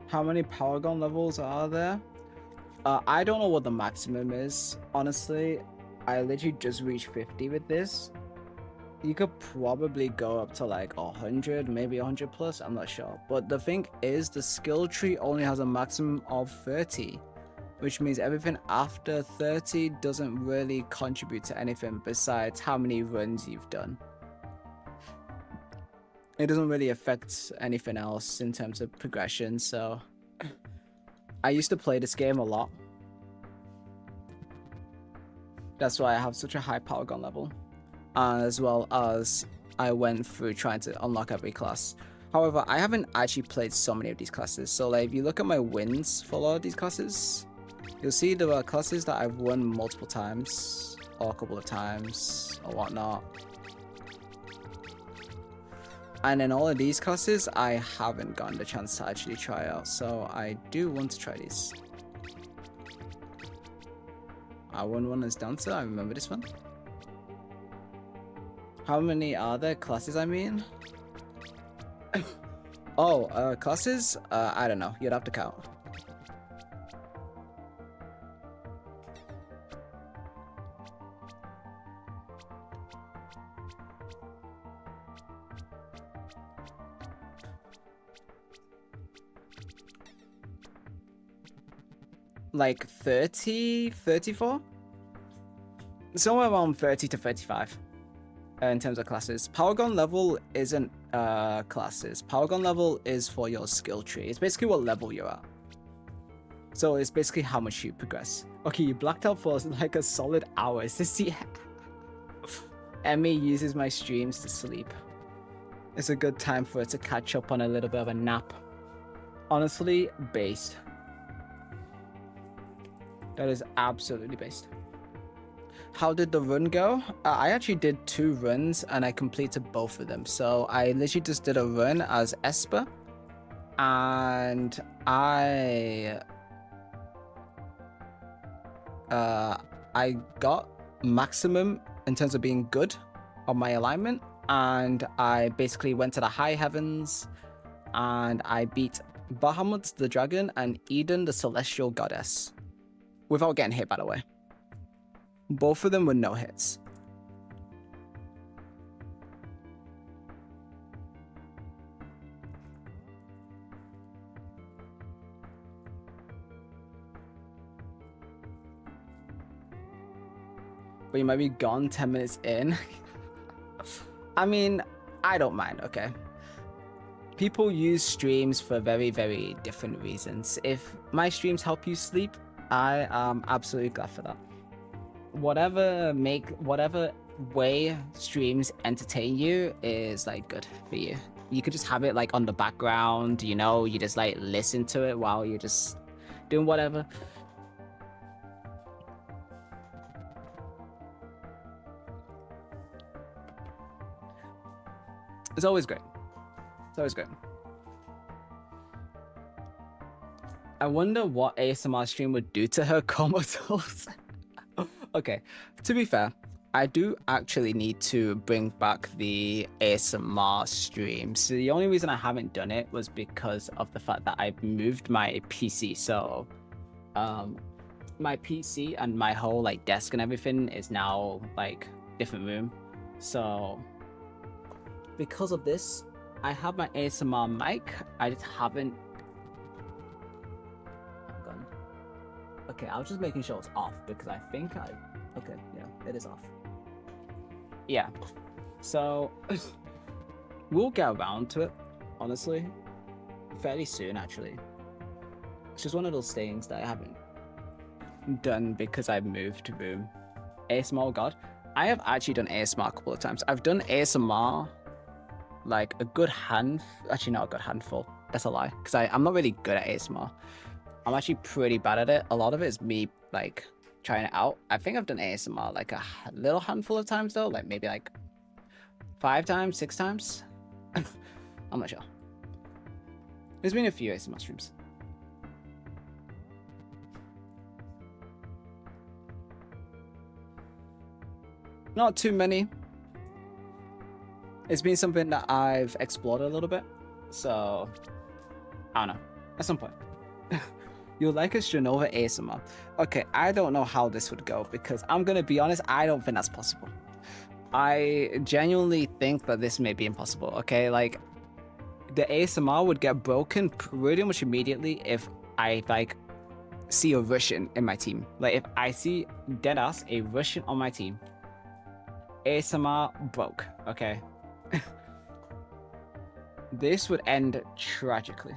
[SPEAKER 1] How many Paragon levels are there? I don't know what the maximum is. Honestly, I literally just reached 50 with this. You could probably go up to like 100, maybe 100 plus, I'm not sure. But the thing is, the skill tree only has a maximum of 30, which means everything after 30 doesn't really contribute to anything besides how many runs you've done. It doesn't really affect anything else in terms of progression, so I used to play this game a lot. That's why I have such a high Paragon level, as well as I went through trying to unlock every class. However, I haven't actually played so many of these classes, so like if you look at my wins for a lot of these classes, you'll see there are classes that I've won multiple times, or a couple of times, or whatnot. And in all of these classes, I haven't gotten the chance to actually try out, so I do want to try these. I won one as dancer, I remember this one. How many are there classes, I mean? Oh, classes? I don't know, you'd have to count. Like 30, 34? Somewhere around 30 to 35 in terms of classes. Paragon level isn't classes. Paragon level is for your skill tree. It's basically what level you're at. So it's basically how much you progress. Okay, you blacked out for like a solid hour. Is this the... Emmy uses my streams to sleep. It's a good time for her to catch up on a little bit of a nap. Honestly, based. That is absolutely based. How did the run go? I actually did 2 runs and I completed both of them. So I literally just did a run as Esper and I got maximum in terms of being good on my alignment, and I basically went to the high heavens and I beat Bahamut the dragon and Eden the celestial goddess. Without getting hit, by the way. Both of them were no hits. But you might be gone 10 minutes in. I mean, I don't mind, okay? People use streams for very, very different reasons. If my streams help you sleep, I am absolutely glad for that. Whatever way streams entertain you is like good for you. You could just have it like on the background, you know, you just like listen to it while you're just doing whatever. It's always great. It's always great. I wonder what ASMR stream would do to her comatose. Okay, to be fair, I do actually need to bring back the ASMR stream. So the only reason I haven't done it was because of the fact that I've moved my PC. So, my PC and my whole like desk and everything is now like different room. So because of this, I have my ASMR mic. I just haven't. Hang on. Okay, I was just making sure it's off because I think I. Okay, yeah, it is off. Yeah, so we'll get around to it, honestly, fairly soon. Actually, it's just one of those things that I haven't done because I moved room. ASMR, God, I have actually done ASMR a couple of times. I've done ASMR like a good actually not a good handful. That's a lie, because I'm not really good at ASMR. I'm actually pretty bad at it. A lot of it is me like trying it out. I think I've done ASMR like a little handful of times though, like maybe like 5 times, 6 times. I'm not sure. There's been a few ASMR streams. Not too many. It's been something that I've explored a little bit. So, I don't know. At some point. You'll like a Stranova ASMR. Okay, I don't know how this would go because I'm going to be honest, I don't think that's possible. I genuinely think that this may be impossible, okay? Like, the ASMR would get broken pretty much immediately if I, like, see a Russian in my team. Like, if I see deadass a Russian on my team, ASMR broke, okay? This would end tragically.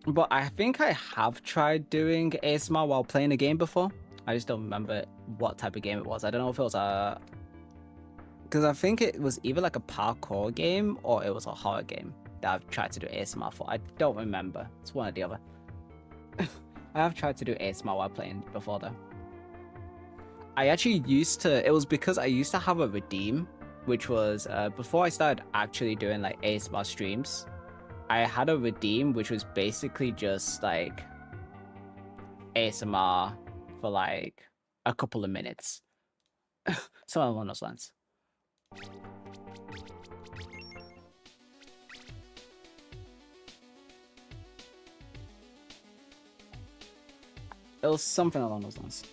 [SPEAKER 1] But I think I have tried doing ASMR while playing a game before. I just don't remember what type of game it was. I don't know if it was a... Because I think it was either like a parkour game or it was a horror game that I've tried to do ASMR for. I don't remember. It's one or the other. I have tried to do ASMR while playing before though. I actually used to... It was because I used to have a redeem, which was before I started actually doing like ASMR streams. I had a redeem, which was basically just like ASMR for like a couple of minutes. Something along those lines. It was something along those lines.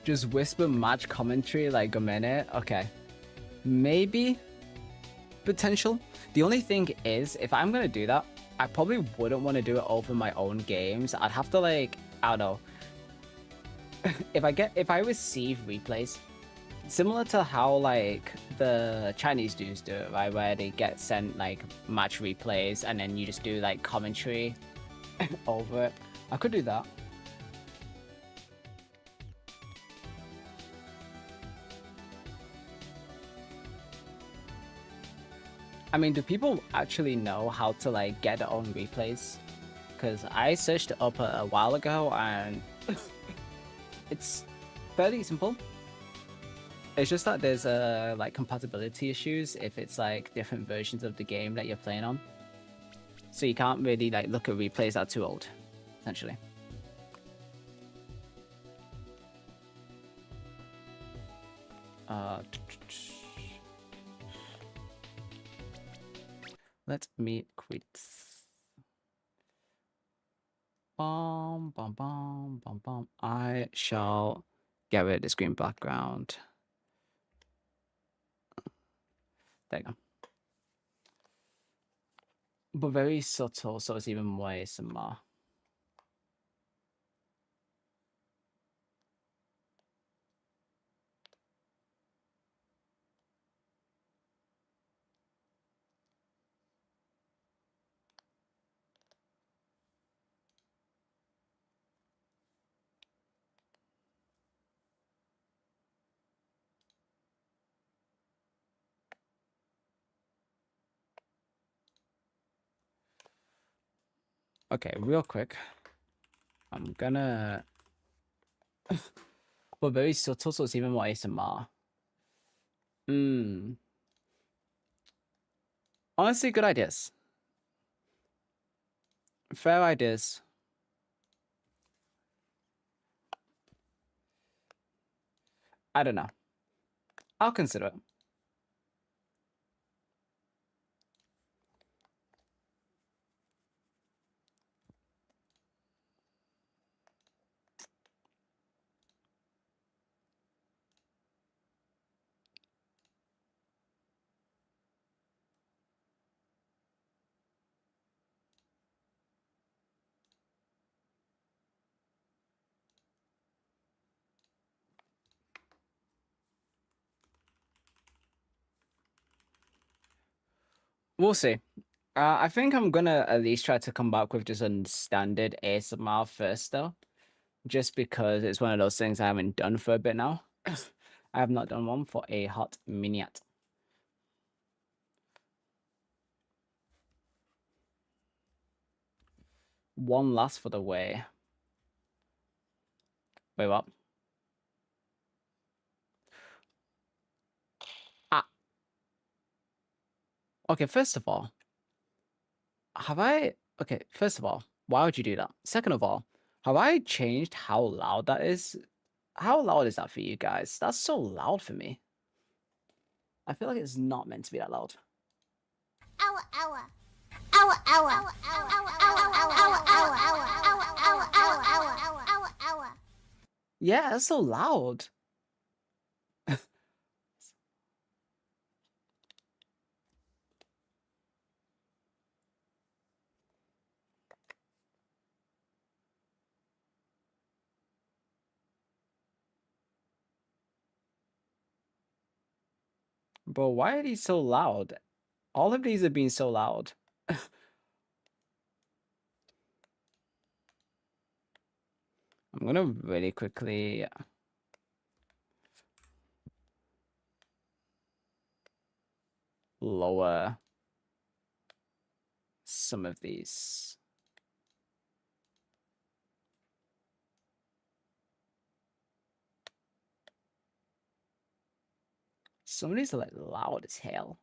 [SPEAKER 1] Just whisper match commentary like a minute. Okay. Maybe. Potential. The only thing is, if I'm gonna do that, I probably wouldn't want to do it over my own games. I'd have to like, I don't know. If I receive replays, similar to how like the Chinese dudes do it, right? Where they get sent like match replays and then you just do like commentary over it. I could do that. I mean, do people actually know how to like get their own replays? Because I searched it up a while ago and it's fairly simple. It's just that there's like compatibility issues if it's like different versions of the game that you're playing on. So you can't really like look at replays that are too old, essentially. Let me quit. Bum, bum, bum, bum, bum. I shall get rid of the screen background. There you go. But very subtle, so it's even more ASMR. Okay, real quick. I'm gonna but very subtle, so it's even more ASMR. Honestly, good ideas. Fair ideas. I don't know. I'll consider it. We'll see. I think I'm gonna at least try to come back with just a standard ASMR first, though, just because it's one of those things I haven't done for a bit now. I have not done one for a hot minute. One last for the way. Wait, what? Ah. Okay, first of all, have I... Okay, first of all, why would you do that? Second of all, have I changed how loud that is? How loud is that for you guys? That's so loud for me. I feel like it's not meant to be that loud.
[SPEAKER 3] Hour, hour. Hour, hour. Hour, hour. Hour, hour. Hour, hour. Hour, hour. Hour, hour. Hour.
[SPEAKER 1] Yeah, that's so loud. Bro, why are these so loud? All of these are being so loud. I'm gonna really quickly lower some of these. Some of these are like loud as hell.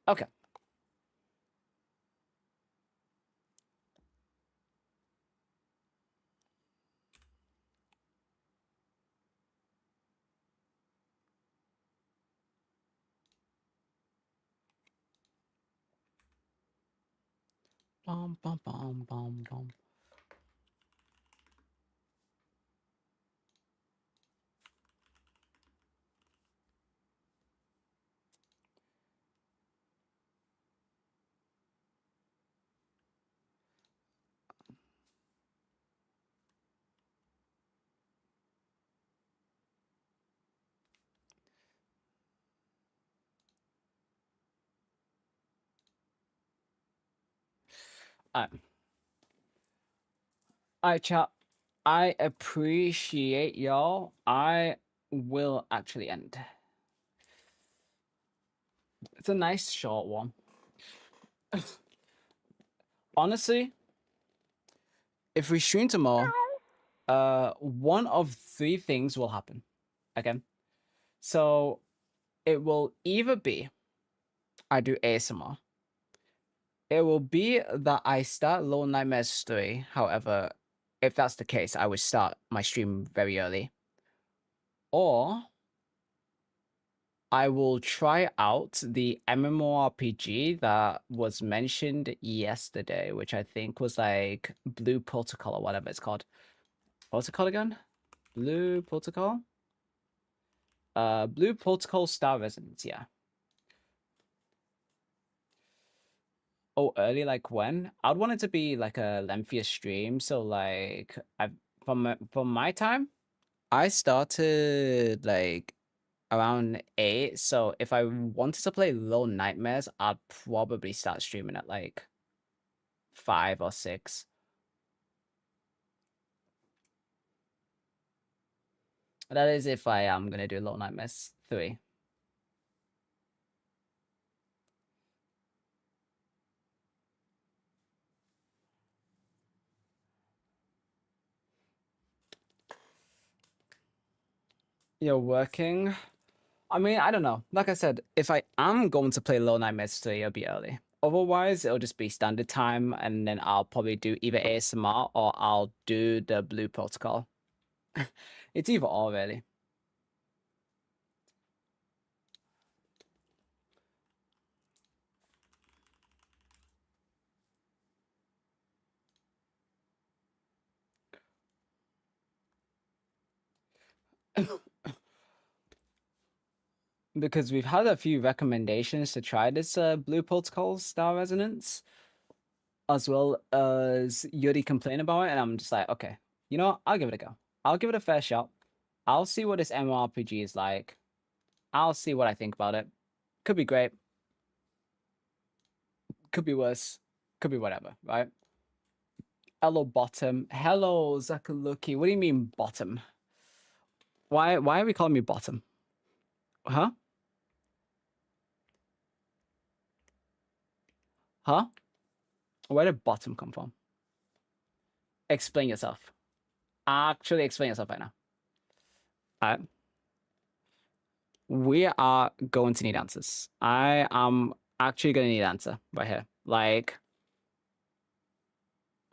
[SPEAKER 1] Okay. Bum, bum, bum, bum, bum. Alright, chat. I appreciate y'all. I will actually end. It's a nice short one. Honestly, if we stream tomorrow, one of three things will happen. Okay. So it will either be I do ASMR. It will be that I start Little Nightmares 3. However, if that's the case, I would start my stream very early. Or I will try out the MMORPG that was mentioned yesterday, which I think was like Blue Protocol or whatever it's called. What's it called again? Blue Protocol? Blue Protocol Star Resonance, yeah. Oh, early, like when? I'd want it to be like a lengthier stream. So like I from my time, I started like around 8. So if I wanted to play Little Nightmares, I'd probably start streaming at like 5 or 6. That is if I am gonna do Little Nightmares 3. You're working. I mean, I don't know. Like I said, if I am going to play Lone Night Mystery, it'll be early. Otherwise, it'll just be standard time, and then I'll probably do either ASMR or I'll do the Blue Protocol. It's either or, really. Because we've had a few recommendations to try this Blue Protocol Star Resonance, as well as Yuri complain about it, and I'm just like, okay, you know what? I'll give it a go. I'll give it a fair shot. I'll see what this MMORPG is like. I'll see what I think about it. Could be great. Could be worse. Could be whatever, right? Hello, bottom. Hello, Zakaluki. What do you mean, bottom? Why are we calling me bottom? Huh? Huh? Where did bottom come from? Explain yourself. Actually, explain yourself right now. Alright. We are going to need answers. I am actually going to need an answer right here. Like,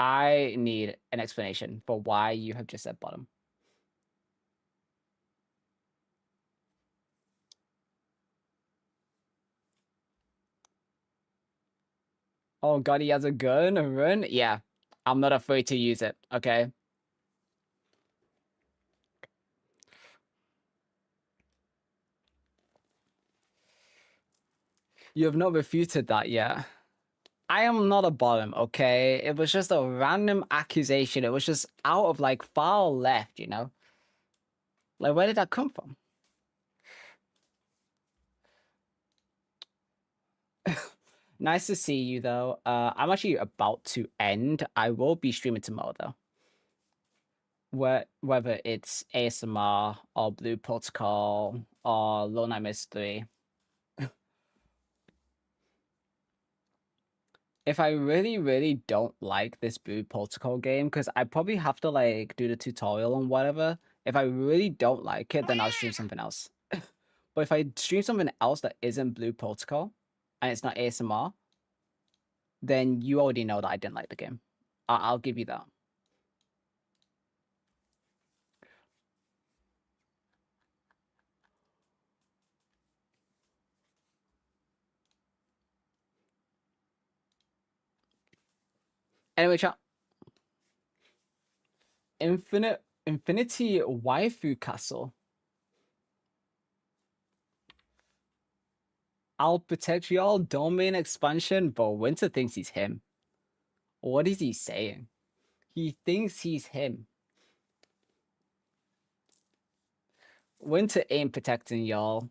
[SPEAKER 1] I need an explanation for why you have just said bottom. Oh god, he has a gun, a run? Yeah. I'm not afraid to use it, okay? You have not refuted that yet. I am not a bottom, okay? It was just a random accusation. It was just out of like far left, you know? Like, where did that come from? Nice to see you though. I'm actually about to end. I will be streaming tomorrow though. Whether it's ASMR or Blue Protocol or Lone Night Mystery. If I really, really don't like this Blue Protocol game, because I probably have to like do the tutorial and whatever. If I really don't like it, then I'll stream something else. But if I stream something else that isn't Blue Protocol and it's not ASMR, then you already know that I didn't like the game. I'll give you that. Anyway, chat. Infinity Waifu Castle. I'll protect y'all domain expansion, but Winter thinks he's him. What is he saying? He thinks he's him. Winter ain't protecting y'all.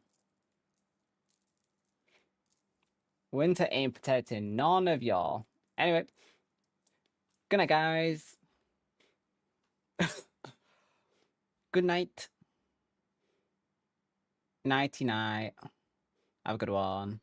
[SPEAKER 1] Winter ain't protecting none of y'all. Anyway. Good night, guys. Good night. Nighty night. Have a good one.